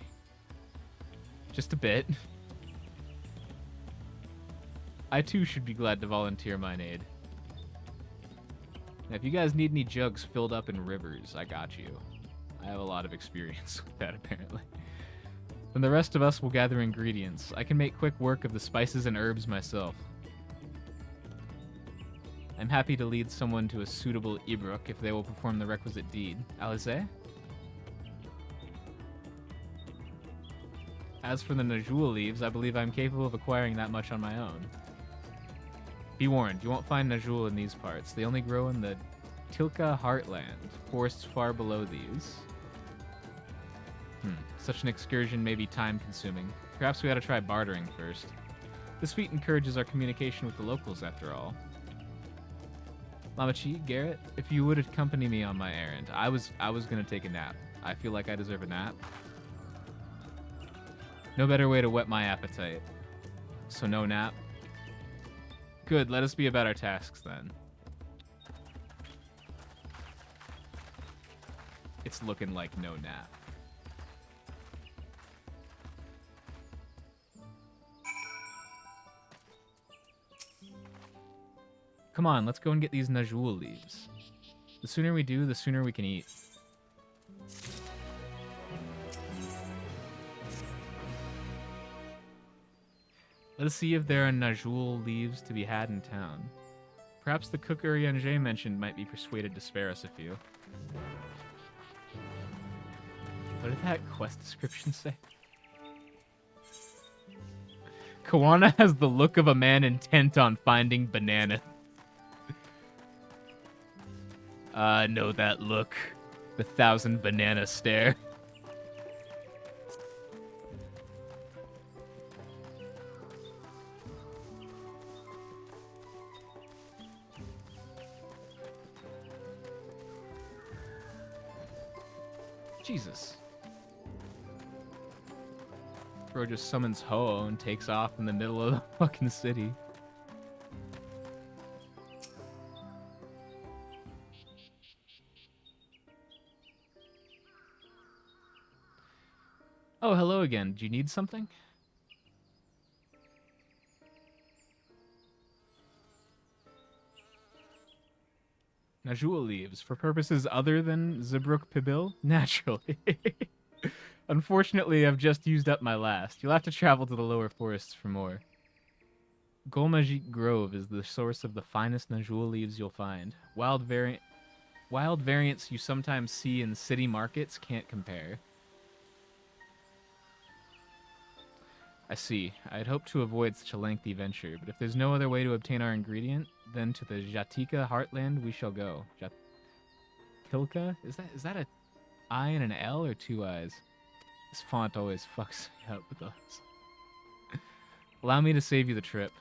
Just a bit. I too should be glad to volunteer mine aid. Now, if you guys need any jugs filled up in rivers, I got you. I have a lot of experience with that, apparently. Then the rest of us will gather ingredients. I can make quick work of the spices and herbs myself. I'm happy to lead someone to a suitable Ibruk if they will perform the requisite deed. Alize? As for the Najul leaves, I believe I'm capable of acquiring that much on my own. Be warned, you won't find Najul in these parts. They only grow in the Tilka Heartland, forests far below these. Such an excursion may be time-consuming. Perhaps we ought to try bartering first. This feat encourages our communication with the locals, after all. Lamachi, Garrett, if you would accompany me on my errand. I was gonna take a nap. I feel like I deserve a nap. No better way to whet my appetite. So no nap? Good, let us be about our tasks then. It's looking like no nap. Come on, let's go and get these Najul leaves. The sooner we do, the sooner we can eat. Let us see if there are Najul leaves to be had in town. Perhaps the cook Urianger mentioned might be persuaded to spare us a few. What did that quest description say? Kawana has the look of a man intent on finding banana. Know that look. The 1,000 banana stare. Jesus. Bro just summons Ho-Oh and takes off in the middle of the fucking city. Oh, hello again. Do you need something? Najul leaves. For purposes other than Zibruk Pibil? Naturally. Unfortunately, I've just used up my last. You'll have to travel to the lower forests for more. Golmajik Grove is the source of the finest Najul leaves you'll find. Wild variants you sometimes see in city markets can't compare. I see. I'd hoped to avoid such a lengthy venture, but if there's no other way to obtain our ingredient, then to the Jatika Heartland we shall go. Tilka? Is that a I and an L or two I's? This font always fucks me up with those. Allow me to save you the trip.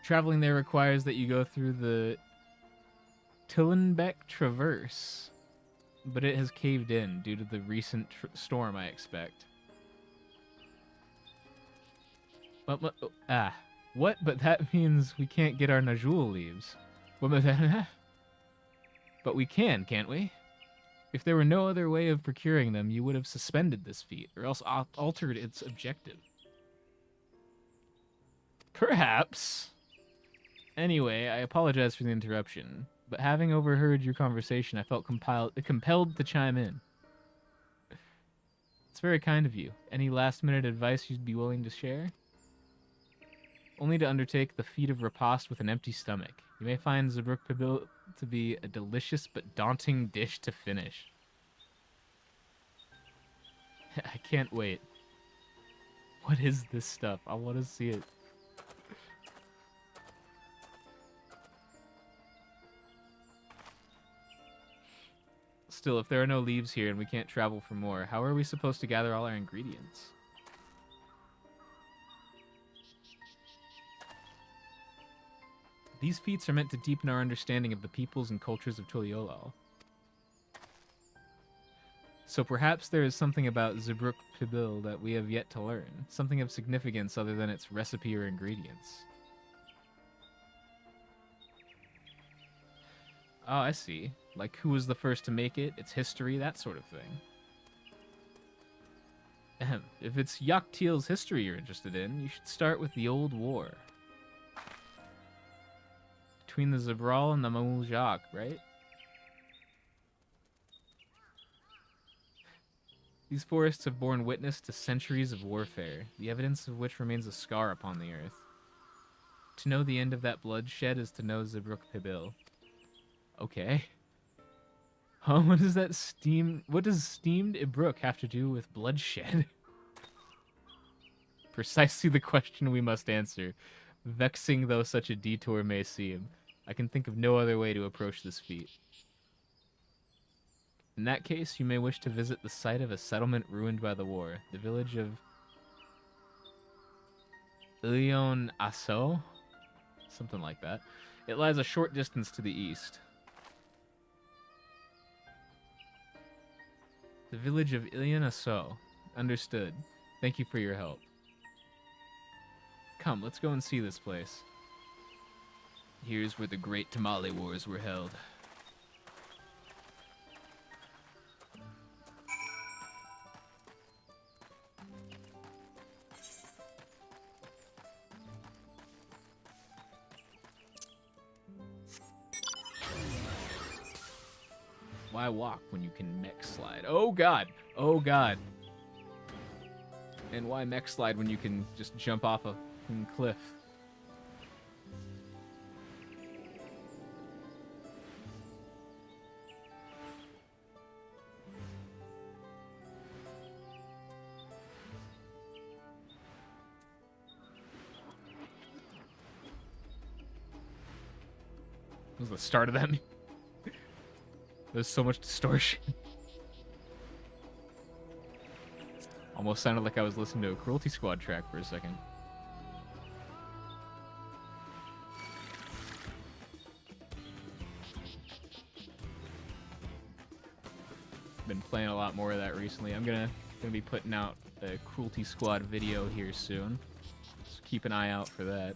Traveling there requires that you go through the Tillenbeck Traverse, but it has caved in due to the recent storm, I expect. What? But that means we can't get our Najul leaves. But we can, can't we? If there were no other way of procuring them, you would have suspended this feat, or else altered its objective. Perhaps. Anyway, I apologize for the interruption, but having overheard your conversation, I felt compelled to chime in. It's very kind of you. Any last-minute advice you'd be willing to share? Only to undertake the feat of riposte with an empty stomach. You may find Zabruk Pibil to be a delicious but daunting dish to finish. I can't wait. What is this stuff? I want to see it. Still, if there are no leaves here and we can't travel for more, how are we supposed to gather all our ingredients? These feats are meant to deepen our understanding of the peoples and cultures of Tuliolal. So perhaps there is something about Zabruk Pibil that we have yet to learn, something of significance other than its recipe or ingredients. Oh, I see. Like who was the first to make it, its history, that sort of thing. If it's Yaktil's history you're interested in, you should start with the Old War. Between the Zabral and the Mamuljak, right? These forests have borne witness to centuries of warfare, the evidence of which remains a scar upon the earth. To know the end of that bloodshed is to know Zebruk Pibil. Okay. Huh? What does steamed Ibruk have to do with bloodshed? Precisely the question we must answer. Vexing though such a detour may seem, I can think of no other way to approach this feat. In that case, you may wish to visit the site of a settlement ruined by the war, the village of Ilion Asso? Something like that. It lies a short distance to the east. The village of Ilion Asso. Understood. Thank you for your help. Come, let's go and see this place. Here's where the great Tamale Wars were held. Why walk when you can mech slide? Oh god! Oh god! And why mech slide when you can just jump off a cliff? This was the start of that. There's so much distortion. Almost sounded like I was listening to a Cruelty Squad track for a second. Been playing a lot more of that recently. I'm gonna be putting out a Cruelty Squad video here soon. So keep an eye out for that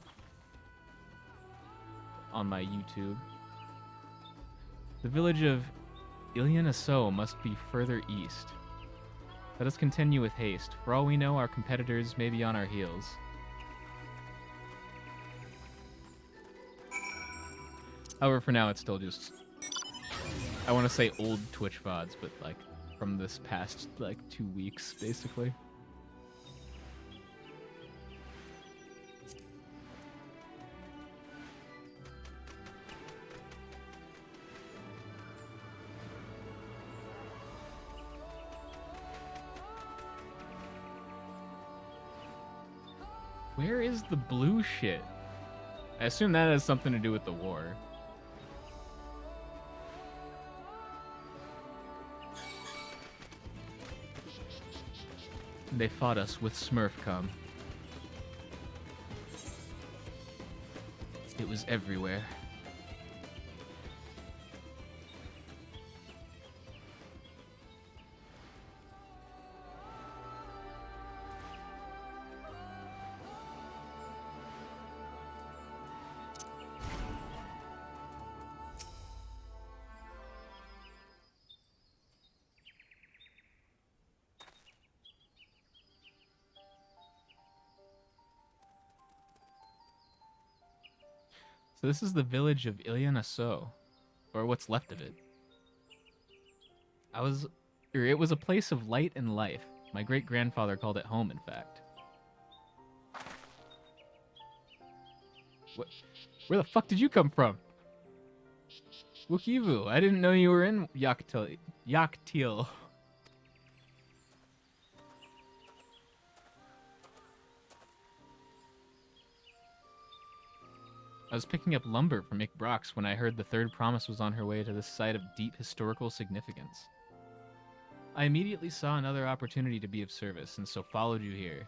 on my YouTube. The village of Ilion Asso must be further east. Let us continue with haste. For all we know, our competitors may be on our heels. However, for now, it's still just... I want to say old Twitch VODs, but, like, from this past, like, 2 weeks, basically. Where is the blue shit? I assume that has something to do with the war. They fought us with Smurfcom. It was everywhere. So this is the village of Ilion Asso, or what's left of it. It was a place of light and life. My great-grandfather called it home, in fact. What? Where the fuck did you come from? Wookievu, I didn't know you were in Yaktil. I was picking up lumber from Brox when I heard the third promise was on her way to this site of deep historical significance. I immediately saw another opportunity to be of service, and so followed you here.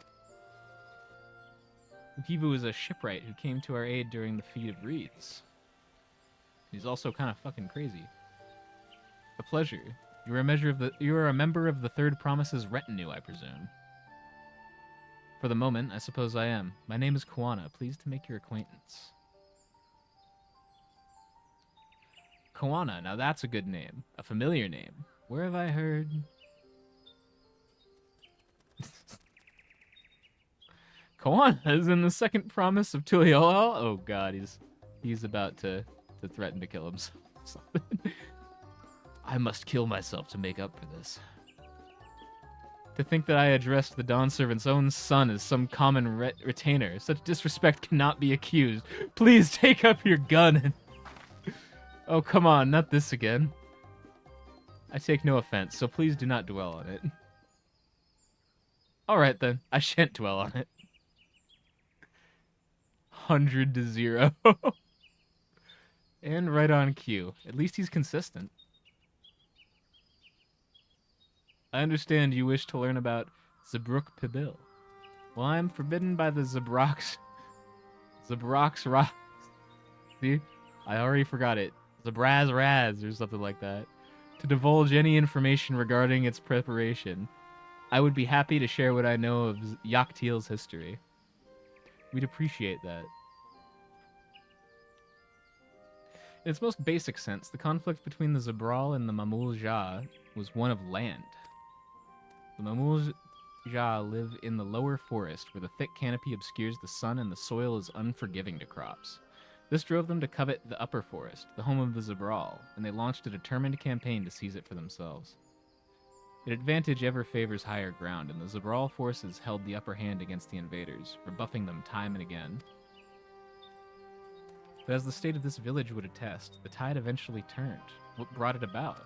Ukivu is a shipwright who came to our aid during the Feat of Reeds. He's also kind of fucking crazy. A pleasure. You are a member of the Third Promise's retinue, I presume. For the moment, I suppose I am. My name is Koana. Pleased to make your acquaintance. Koana, now that's a good name. A familiar name. Where have I heard? Koana is in the second promise of Tuliolal? Oh god, he's about to threaten to kill himself. I must kill myself to make up for this. To think that I addressed the Dawn Servant's own son as some common retainer. Such disrespect cannot be accused. Please take up your gun and... Oh, come on, not this again. I take no offense, so please do not dwell on it. Alright then, I shan't dwell on it. 100-0. And right on cue. At least he's consistent. I understand you wish to learn about Zabruk Pibil. Well, I am forbidden by the Zabrox Ra... See? I already forgot it. Zabraz Raz or something like that. To divulge any information regarding its preparation. I would be happy to share what I know of Yaktiel's history. We'd appreciate that. In its most basic sense, the conflict between the Zabral and the Mamul Jah was one of land. The Mamul Jah live in the lower forest, where the thick canopy obscures the sun and the soil is unforgiving to crops. This drove them to covet the upper forest, the home of the Zabral, and they launched a determined campaign to seize it for themselves. An advantage ever favors higher ground, and the Zabral forces held the upper hand against the invaders, rebuffing them time and again. But as the state of this village would attest, the tide eventually turned. What brought it about?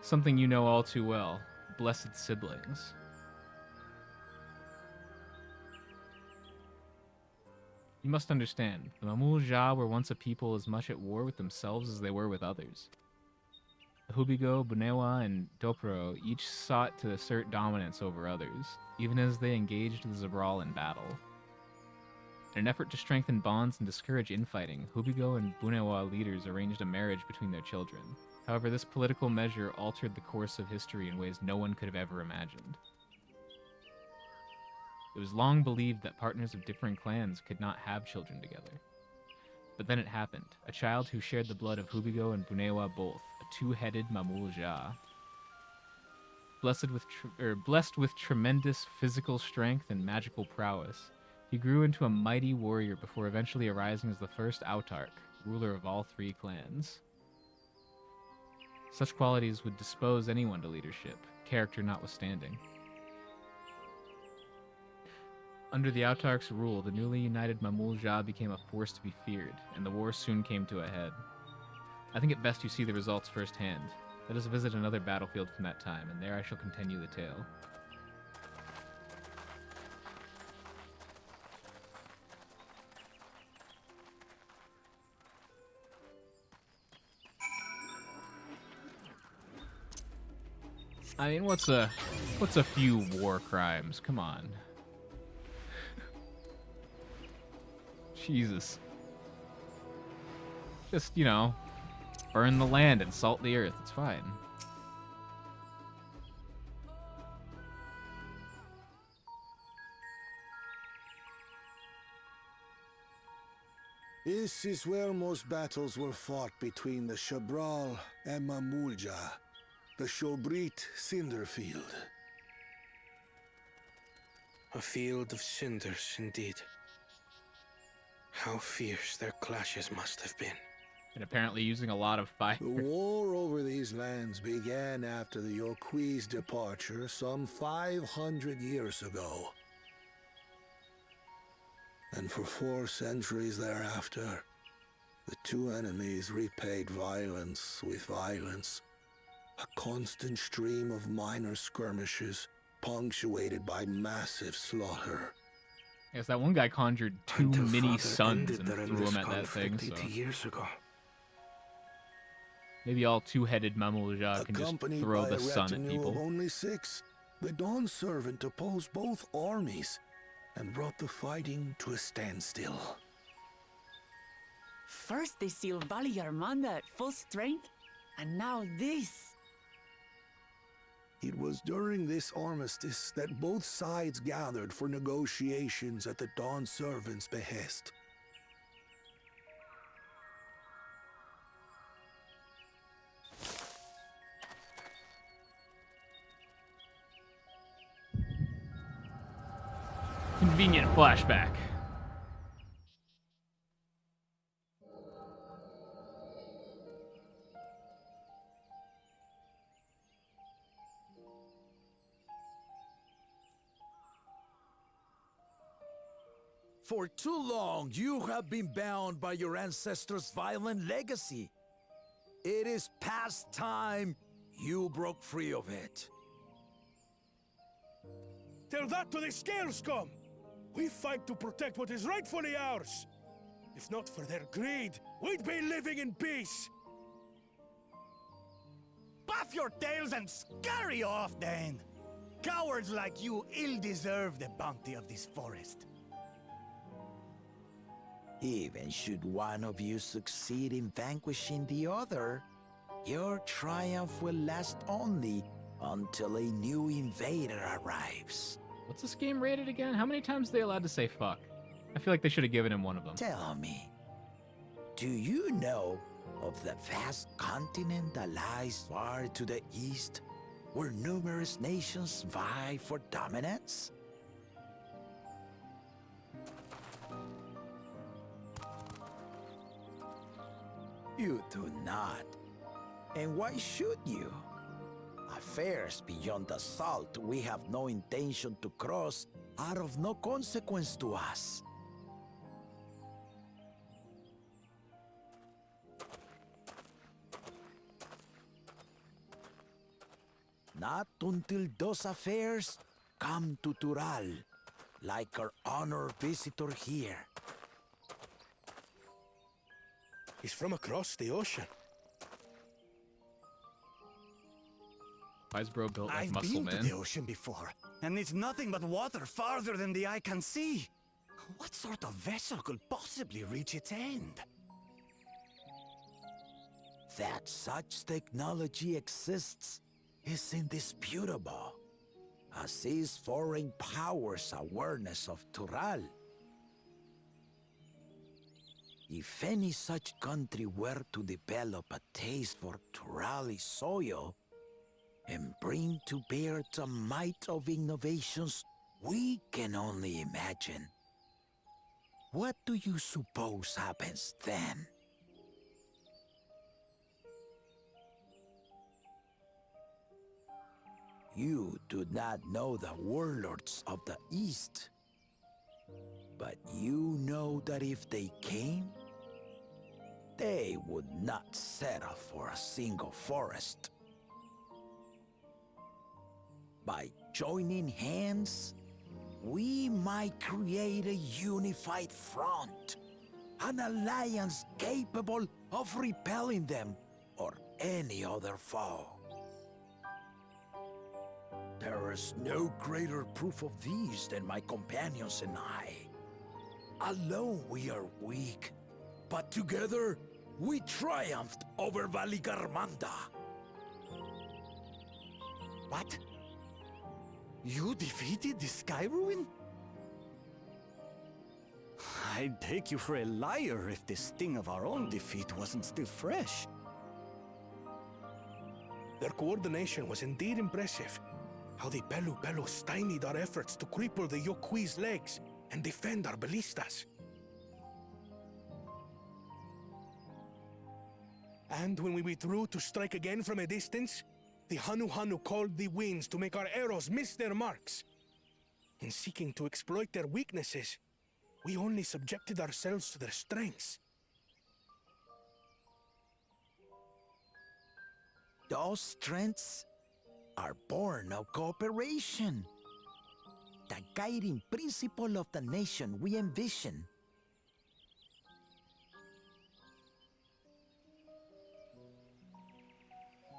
Something you know all too well. Blessed siblings. You must understand, the Mamul Jah were once a people as much at war with themselves as they were with others. The Hubigo, Bunewa, and Dopro each sought to assert dominance over others, even as they engaged the Zabral in battle. In an effort to strengthen bonds and discourage infighting, Hubigo and Bunewa leaders arranged a marriage between their children. However, this political measure altered the course of history in ways no one could have ever imagined. It was long believed that partners of different clans could not have children together. But then it happened, a child who shared the blood of Hubigo and Bunewa both, a two-headed Mamul Jah. Blessed with tremendous physical strength and magical prowess, he grew into a mighty warrior before eventually arising as the first Autarch, ruler of all three clans. Such qualities would dispose anyone to leadership, character notwithstanding. Under the Autarch's rule, the newly united Mamul Jah became a force to be feared, and the war soon came to a head. I think it best you see the results firsthand. Let us visit another battlefield from that time, and there I shall continue the tale. I mean, what's a few war crimes? Come on. Jesus. Just, you know, burn the land and salt the earth. It's fine. This is where most battles were fought between the Shabral and Mamul Jah, the Shobrit Cinder Field. A field of cinders, indeed. How fierce their clashes must have been. And apparently using a lot of fire. The war over these lands began after the Yoqui's departure some 500 years ago. And for 4 centuries thereafter, the two enemies repaid violence with violence. A constant stream of minor skirmishes, punctuated by massive slaughter. I guess that one guy conjured 2 mini suns and threw them at that thing, so... 80 years ago. Maybe all two-headed Mamul Jah can just throw the sun at people. Of only 6, the Dawn Servant opposed both armies and brought the fighting to a standstill. First they sealed Valley Armanda at full strength, and now this. It was during this armistice that both sides gathered for negotiations at the Dawn Servant's behest. Convenient flashback. For too long, you have been bound by your ancestors' violent legacy. It is past time you broke free of it. Tell that to the Scale Scum! We fight to protect what is rightfully ours! If not for their greed, we'd be living in peace! Puff your tails and scurry off, then! Cowards like you ill deserve the bounty of this forest. Even should one of you succeed in vanquishing the other, your triumph will last only until a new invader arrives. What's this game rated again? How many times are they allowed to say fuck? I feel like they should have given him one of them. Tell me, do you know of the vast continent that lies far to the east, where numerous nations vie for dominance? You do not. And why should you? Affairs beyond the salt we have no intention to cross are of no consequence to us. Not until those affairs come to Tural, like our honored visitor here. He's from across the ocean. Why is bro built like I've Muscle been Man? to the ocean before, and it's nothing but water farther than the eye can see. What sort of vessel could possibly reach its end? That such technology exists is indisputable, as is foreign powers' awareness of Tural. If any such country were to develop a taste for Turali soil and bring to bear the might of innovations we can only imagine, what do you suppose happens then? You do not know the warlords of the East, but you know that if they came, they would not settle for a single forest. By joining hands, we might create a unified front, an alliance capable of repelling them or any other foe. There is no greater proof of these than my companions and I. Alone we are weak, but together we triumphed over Valigarmanda. What? You defeated the Sky Ruin? I'd take you for a liar if the sting of our own defeat wasn't still fresh. Their coordination was indeed impressive. How the Belu stymied our efforts to cripple the Yokui's legs and defend our ballistas. And when we withdrew to strike again from a distance, the Hanu called the winds to make our arrows miss their marks. In seeking to exploit their weaknesses, we only subjected ourselves to their strengths. Those strengths are born of cooperation. The guiding principle of the nation we envision.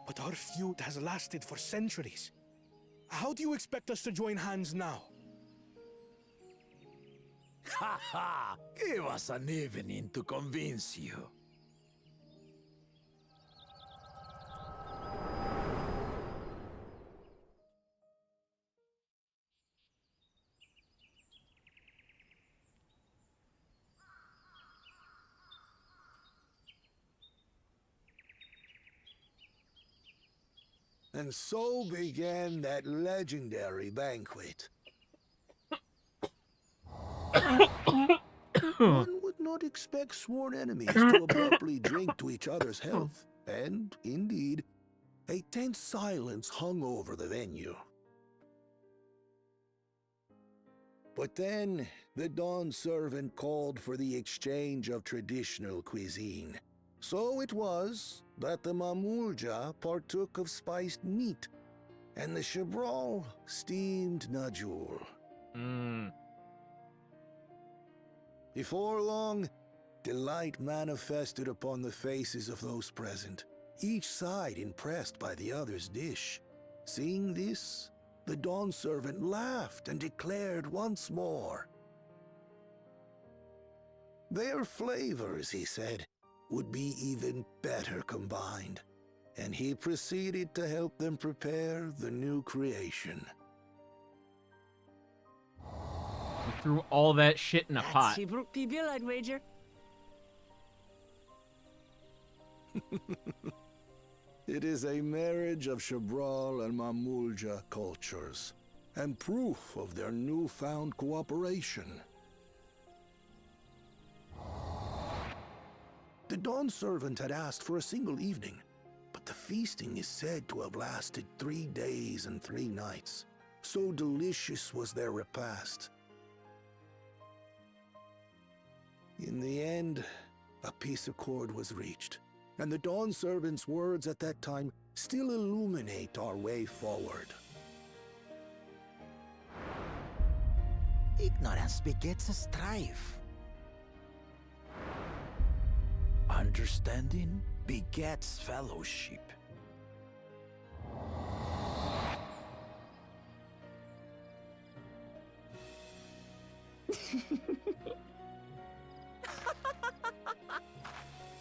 But our feud has lasted for centuries. How do you expect us to join hands now? Ha ha! Give us an evening to convince you. And so began that legendary banquet. One would not expect sworn enemies to abruptly drink to each other's health, and, indeed, a tense silence hung over the venue. But then, the Dawn servant called for the exchange of traditional cuisine. So it was that the Mamulja partook of spiced meat, and the Chibral steamed Najul. Before long, delight manifested upon the faces of those present, each side impressed by the other's dish. Seeing this, the Dawn servant laughed and declared once more. Their flavors, he said, would be even better combined, and he proceeded to help them prepare the new creation. You threw all that shit in a pot. I'd wager. It is a marriage of Chibral and Mamulja cultures, and proof of their newfound cooperation. The Dawn servant had asked for a single evening, but the feasting is said to have lasted 3 days and 3 nights. So delicious was their repast. In the end, a peace accord was reached, and the Dawn servant's words at that time still illuminate our way forward. Ignorance begets strife. Understanding begets fellowship.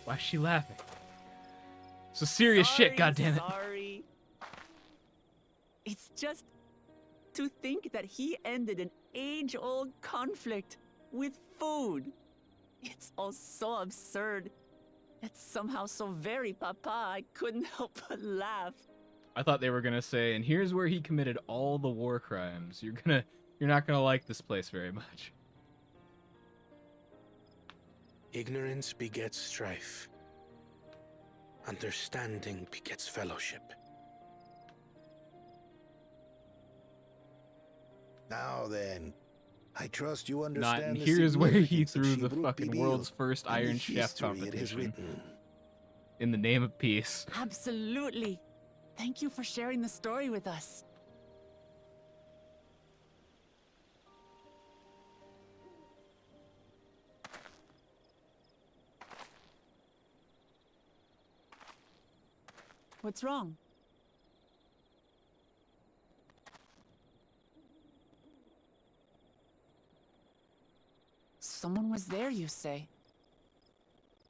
Why is she laughing? It's a serious shit, goddammit. Sorry. It's just to think that he ended an age-old conflict with food. It's all so absurd. It's somehow so very papa, I couldn't help but laugh. I thought they were gonna say, and here's where he committed all the war crimes. You're not gonna like this place very much. Ignorance begets strife. Understanding begets fellowship. Now then, I trust you understand. And the here's where he significance threw of the Shibruk fucking Bibil world's first and the Iron Chef history it has competition. written. In the name of peace. Absolutely. Thank you for sharing the story with us. What's wrong? Someone was there, you say?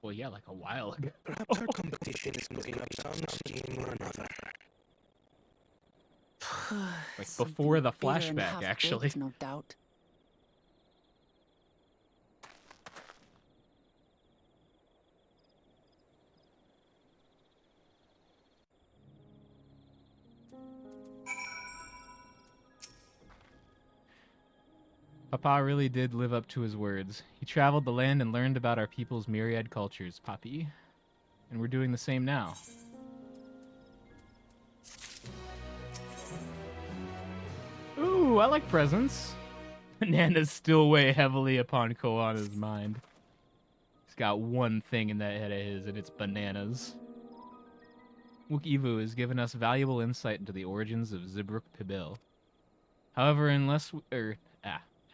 Well, yeah, like a while ago. Perhaps our competition is putting up some scheme or another. Like before the Bitter and flashback, half-baked, actually. no doubt. Papa really did live up to his words. He traveled the land and learned about our people's myriad cultures, Papi. And we're doing the same now. Ooh, I like presents. Bananas still weigh heavily upon Koana's mind. He's got one thing in that head of his, and it's bananas. Wook Evu has given us valuable insight into the origins of Zibruk Pibil.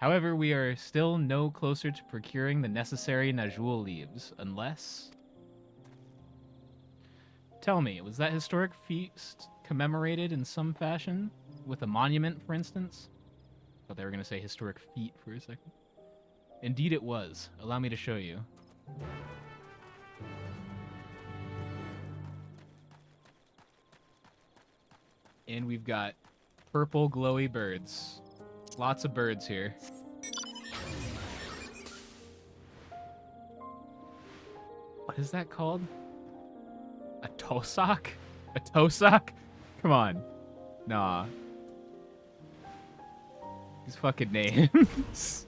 However, we are still no closer to procuring the necessary Najul leaves, unless... Tell me, was that historic feast commemorated in some fashion? With a monument, for instance? Thought they were going to say historic feat for a second. Indeed it was. Allow me to show you. And we've got purple glowy birds. Lots of birds here. What is that called? A tosak? A tosak? Come on. Nah. These fucking names.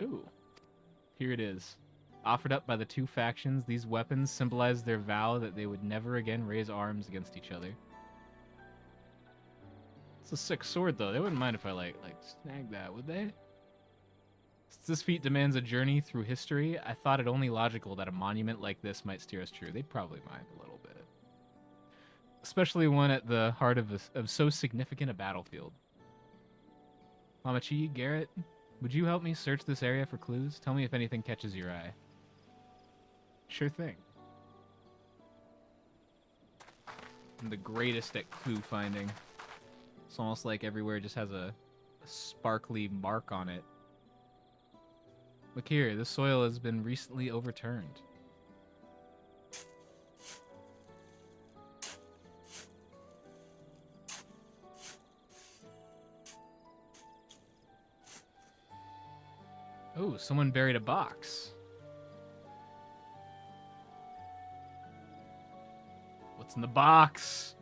Ooh. Here it is. Offered up by the two factions, these weapons symbolize their vow that they would never again raise arms against each other. It's a sick sword, though. They wouldn't mind if I, like snag that, would they? Since this feat demands a journey through history, I thought it only logical that a monument like this might steer us true. They'd probably mind a little bit. Especially one at the heart of so significant a battlefield. Mamachi, Garrett, would you help me search this area for clues? Tell me if anything catches your eye. Sure thing. I'm the greatest at clue finding. It's almost like everywhere just has a sparkly mark on it. Look here, the soil has been recently overturned. Oh, someone buried a box. What's in the box?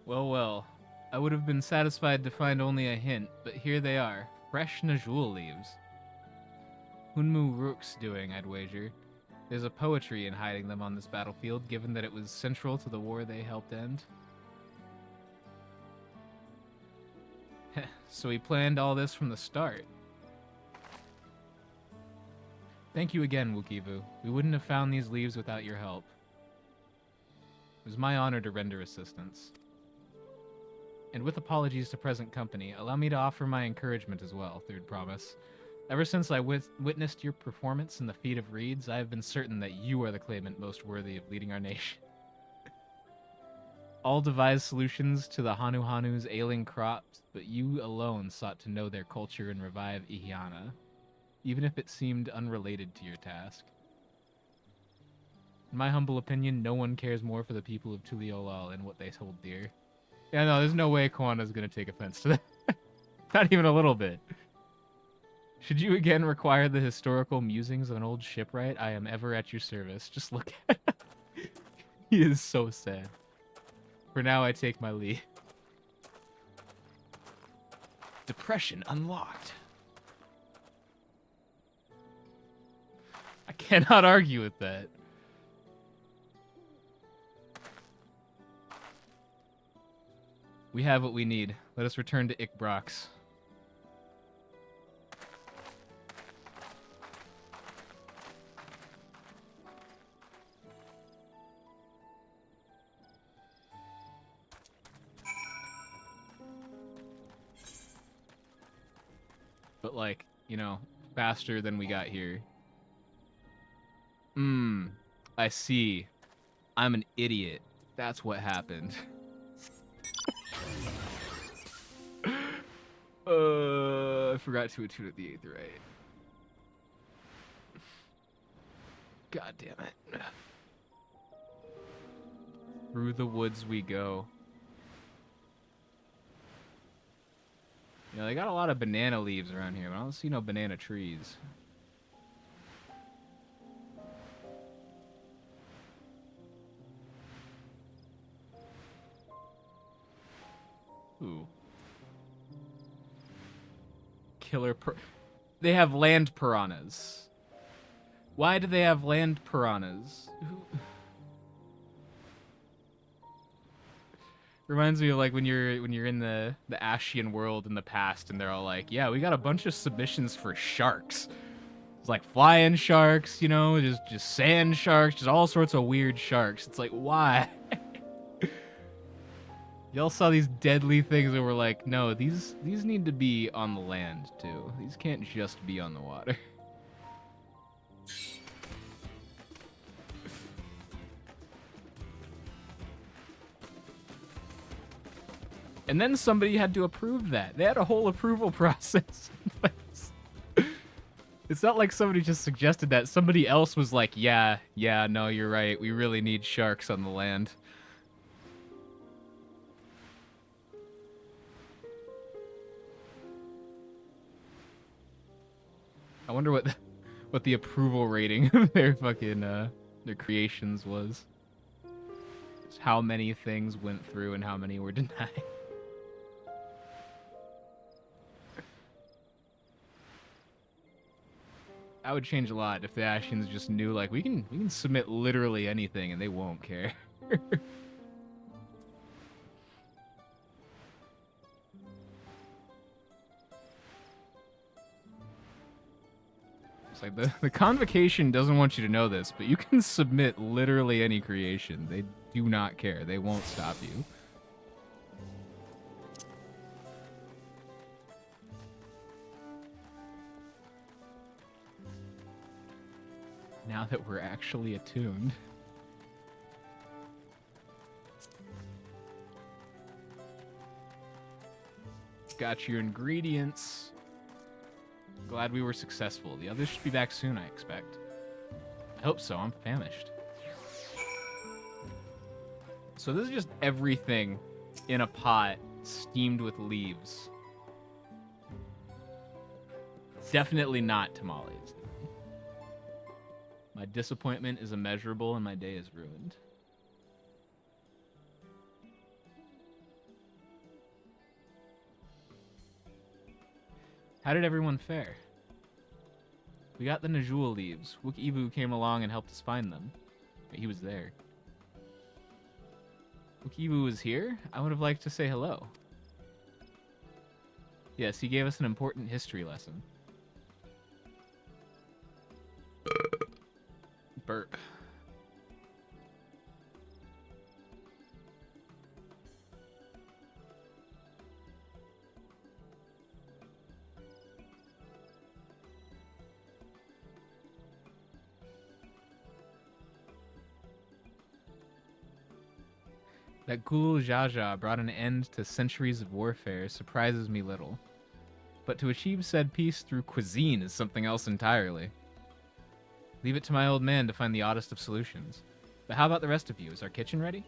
Well, well. I would have been satisfied to find only a hint, but here they are. Fresh Najul leaves. Hunmu Rook's doing, I'd wager. There's a poetry in hiding them on this battlefield, given that it was central to the war they helped end. So he planned all this from the start. Thank you again, Wukivu. We wouldn't have found these leaves without your help. It was my honor to render assistance. And with apologies to present company, allow me to offer my encouragement as well, Third Promise. Ever since I witnessed your performance in the feat of reeds, I have been certain that you are the claimant most worthy of leading our nation. All devised solutions to the Hanu-Hanu's ailing crops, but you alone sought to know their culture and revive Ihiana, even if it seemed unrelated to your task. In my humble opinion, no one cares more for the people of Tuliolal and what they hold dear. Yeah, no, there's no way Kawana's gonna take offense to that. Not even a little bit. Should you again require the historical musings of an old shipwright, I am ever at your service. Just look at him. He is so sad. For now, I take my leave. Depression unlocked. I cannot argue with that. We have what we need. Let us return to Ikbrox. But like, you know, faster than we got here. I see. I'm an idiot. That's what happened. I forgot to attune at the 8th right. God damn it. Through the woods we go. You know, they got a lot of banana leaves around here, but I don't see no banana trees. Ooh. They have land piranhas. Why do they have land piranhas? Reminds me of like when you're in the Ashian world in the past, and they're all like, "Yeah, we got a bunch of submissions for sharks. It's like flying sharks, you know, just sand sharks, just all sorts of weird sharks." It's like, why? Y'all saw these deadly things and were like, no, these need to be on the land too. These can't just be on the water. And then somebody had to approve that. They had a whole approval process in place. It's not like somebody just suggested that. Somebody else was like, yeah, no, you're right. We really need sharks on the land. I wonder what the approval rating of their fucking their creations was. Just how many things went through and how many were denied. That would change a lot if the Ashians just knew, like, we can submit literally anything and they won't care. It's like the Convocation doesn't want you to know this, but you can submit literally any creation. They do not care. They won't stop you. Now that we're actually attuned. Got your ingredients. Glad we were successful. The others should be back soon, I expect. I hope so. I'm famished. So this is just everything in a pot steamed with leaves. Definitely not tamales. My disappointment is immeasurable and my day is ruined. How did everyone fare? We got the Najul leaves. Wook Ibu came along and helped us find them. He was there. Wook Ibu was here? I would have liked to say hello. Yes, he gave us an important history lesson. Burp. That Gulul Jaja brought an end to centuries of warfare surprises me little. But to achieve said peace through cuisine is something else entirely. Leave it to my old man to find the oddest of solutions. But how about the rest of you? Is our kitchen ready?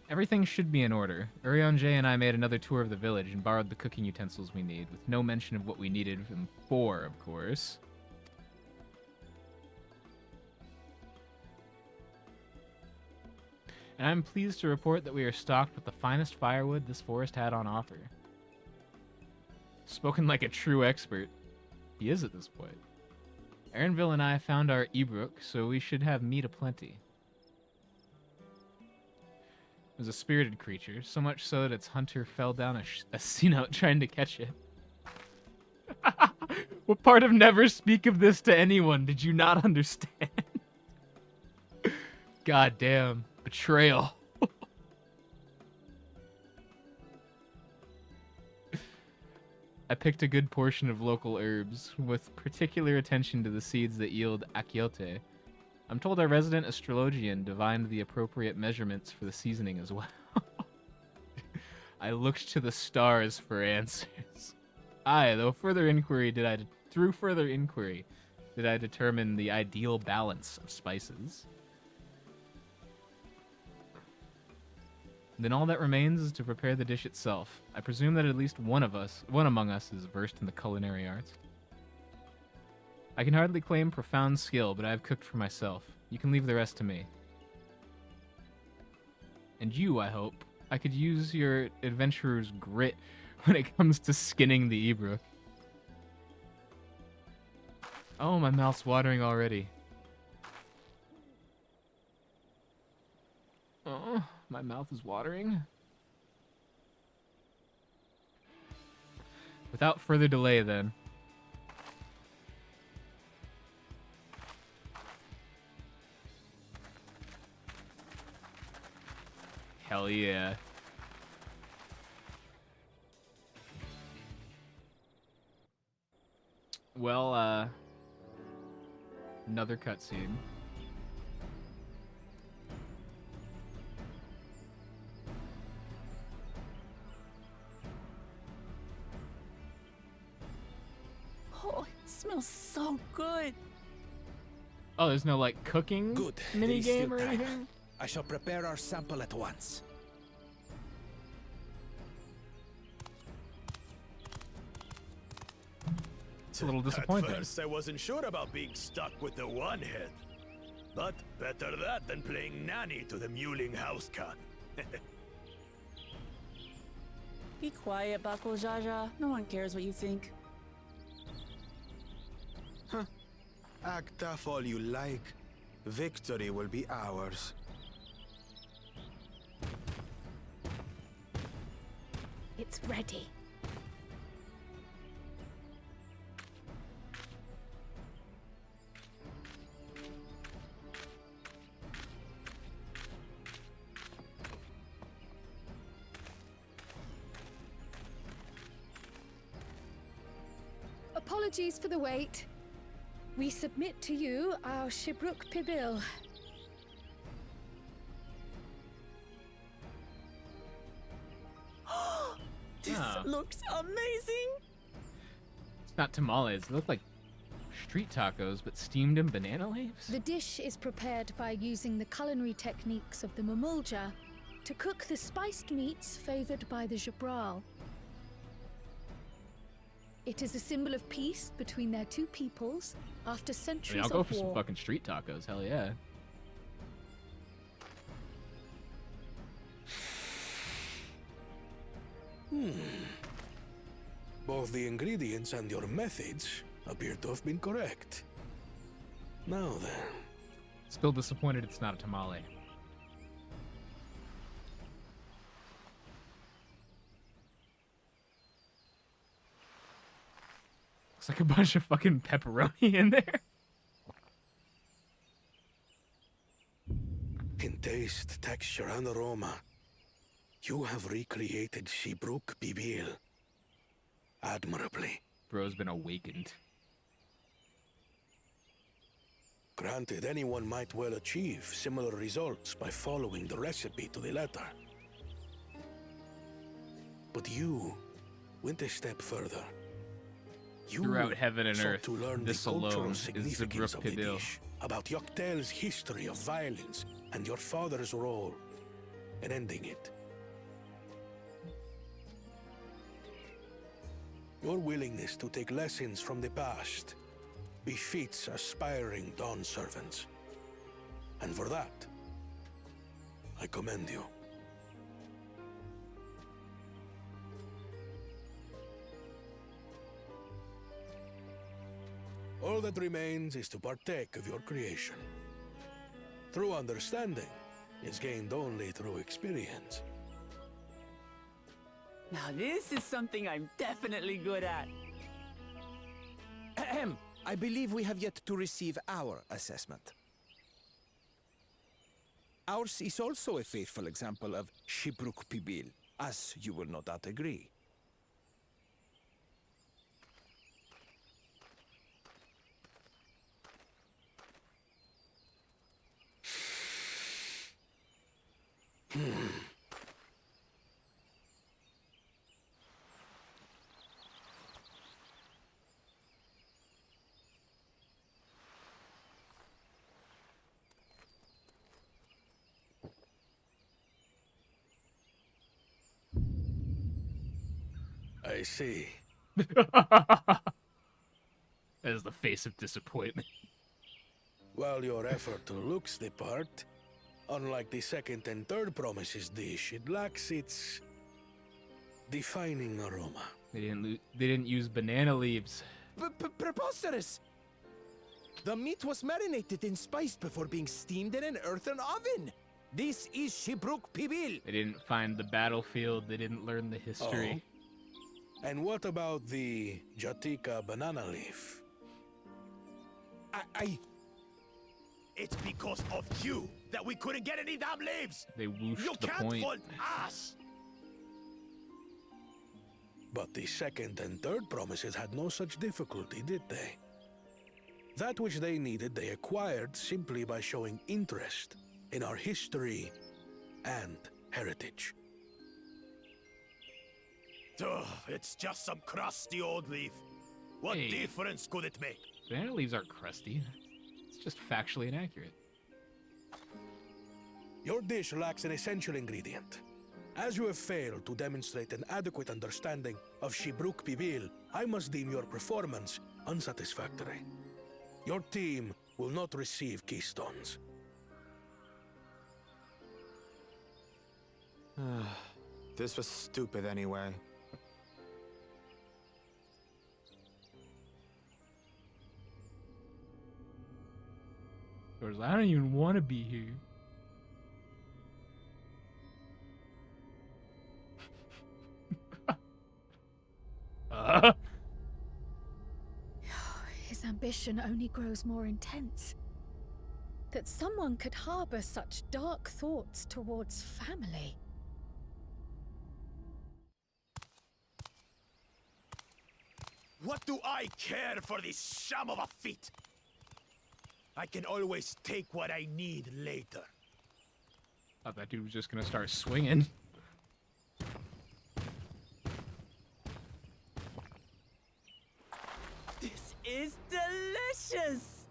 Everything should be in order. Urion J and I made another tour of the village and borrowed the cooking utensils we need, with no mention of what we needed them for, of course. And I'm pleased to report that we are stocked with the finest firewood this forest had on offer. Spoken like a true expert. He is at this point. Aaronville and I found our Ebrook, so we should have meat aplenty. It was a spirited creature, so much so that its hunter fell down a sea-note trying to catch it. What part of never speak of this to anyone did you not understand? God damn. Betrayal. I picked a good portion of local herbs, with particular attention to the seeds that yield achiote. I'm told our resident astrologian divined the appropriate measurements for the seasoning as well. I looked to the stars for answers. Through further inquiry did I determine the ideal balance of spices. Then all that remains is to prepare the dish itself. I presume that at least one among us is versed in the culinary arts. I can hardly claim profound skill, but I have cooked for myself. You can leave the rest to me. And you, I hope. I could use your adventurer's grit when it comes to skinning the Ebrook. Oh, my mouth's watering already. Oh. My mouth is watering. Without further delay, then. Hell yeah. Well, another cutscene. Smells so good. Oh, there's no like cooking mini game or time. anything? I shall prepare our sample at once. It's a little disappointing. At first, I wasn't sure about being stuck with the one head. But better that than playing nanny to the mewling house cat. Be quiet, Bako Jaja. No one cares what you think. Huh. Act tough all you like. Victory will be ours. It's ready. Apologies for the wait. We submit to you our Shibruk Pibil. This looks amazing! It's not tamales. They look like street tacos, but steamed in banana leaves? The dish is prepared by using the culinary techniques of the Mamulja to cook the spiced meats favored by the Jabral. It is a symbol of peace between their two peoples after centuries I'll go of for war. some fucking street tacos. Hell yeah. Both the ingredients and your methods appear to have been correct. Now then. Still disappointed it's not a tamale. Looks like a bunch of fucking pepperoni in there. In taste, texture, and aroma, you have recreated Shibruk Pibil admirably. Bro's been awakened. Granted, anyone might well achieve similar results by following the recipe to the letter. But you went a step further. You Throughout heaven and sought earth, to learn this the cultural alone is the significance of the Brooke dish, about Yoctel's history of violence and your father's role in ending it. Your willingness to take lessons from the past befits aspiring Dawn servants. And for that, I commend you. All that remains is to partake of your creation. True understanding is gained only through experience. Now this is something I'm definitely good at. Ahem. I believe we have yet to receive our assessment. Ours is also a faithful example of Shibruk Pibil, as you will no doubt agree. I see. That is the face of disappointment. While your effort looks the part, unlike the second and third promises dish, it lacks its defining aroma. They didn't use banana leaves. Preposterous! The meat was marinated and spiced before being steamed in an earthen oven. This is Shibruk Pibil. They didn't find the battlefield. They didn't learn the history. Oh. And what about the Jatika banana leaf? It's because of you that we couldn't get any damn leaves! They whooshed You the can't point. fault us! But the second and third promises had no such difficulty, did they? That which they needed, they acquired simply by showing interest in our history and heritage. Ugh, it's just some crusty old leaf. What Hey. difference could it make? Banana leaves aren't crusty. It's just factually inaccurate. Your dish lacks an essential ingredient. As you have failed to demonstrate an adequate understanding of Shibruk Pibil, I must deem your performance unsatisfactory. Your team will not receive keystones. This was stupid anyway. Goes, I don't even want to be here. His ambition only grows more intense. That someone could harbor such dark thoughts towards family. What do I care for this sham of a feat? I can always take what I need later. Thought that dude was just gonna start swinging. This is delicious!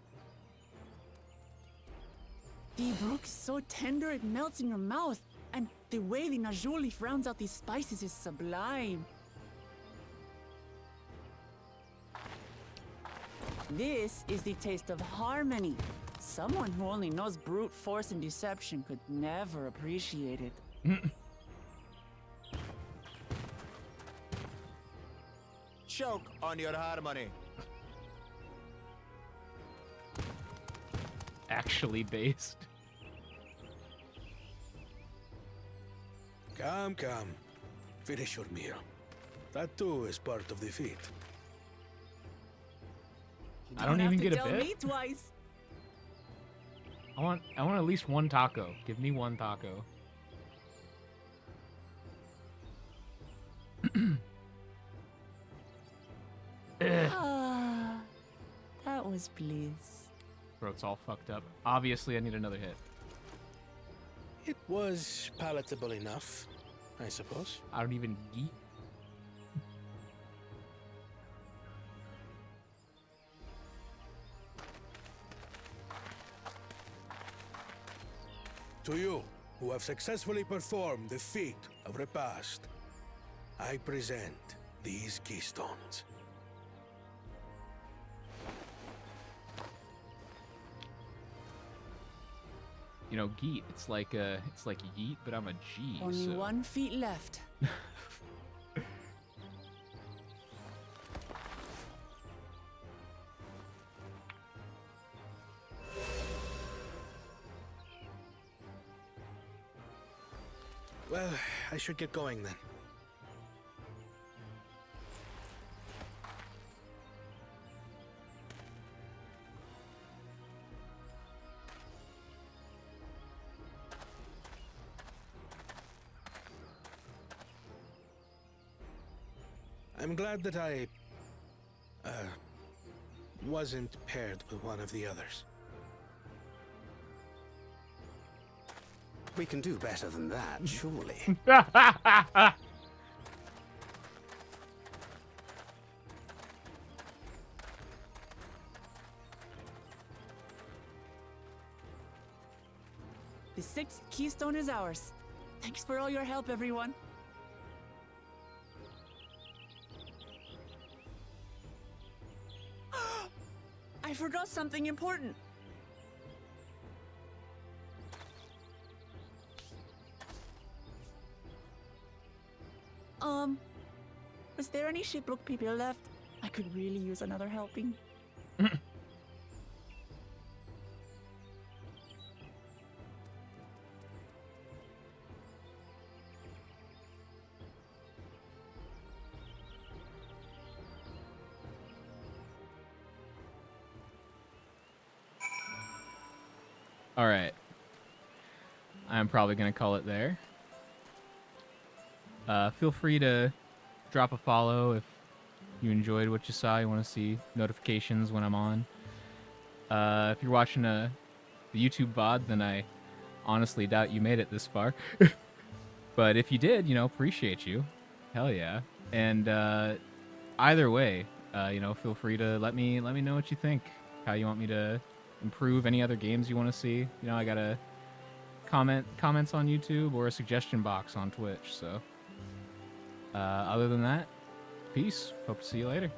The brook is so tender it melts in your mouth, and the way the najou leaf rounds out these spices is sublime. This is the taste of harmony. Someone who only knows brute force and deception could never appreciate it. Choke on your harmony. Actually based. Come, come. Finish your meal. That too is part of the feat. I don't even get a tell bit. me twice. I want at least one taco. Give me one taco. Ah, that was bliss. Throat's all fucked up. Obviously, I need another hit. It was palatable enough, I suppose. I don't even eat. To you, who have successfully performed the feat of repast, I present these keystones. You know, geet. It's like yeet, but I'm a G. Only so. 1 feet left. Well, I should get going then. I'm glad that I wasn't paired with one of the others. We can do better than that, surely. The 6th keystone is ours. Thanks for all your help, everyone. I forgot something important. Was there any shipwreck people left? I could really use another helping. All right. I'm probably going to call it there. Feel free to drop a follow if you enjoyed what you saw. You want to see notifications when I'm on. If you're watching the YouTube VOD, then I honestly doubt you made it this far. But if you did, appreciate you. Hell yeah. And either way, feel free to let me know what you think. How you want me to improve, any other games you want to see. I got a comments on YouTube or a suggestion box on Twitch. So other than that, peace. Hope to see you later.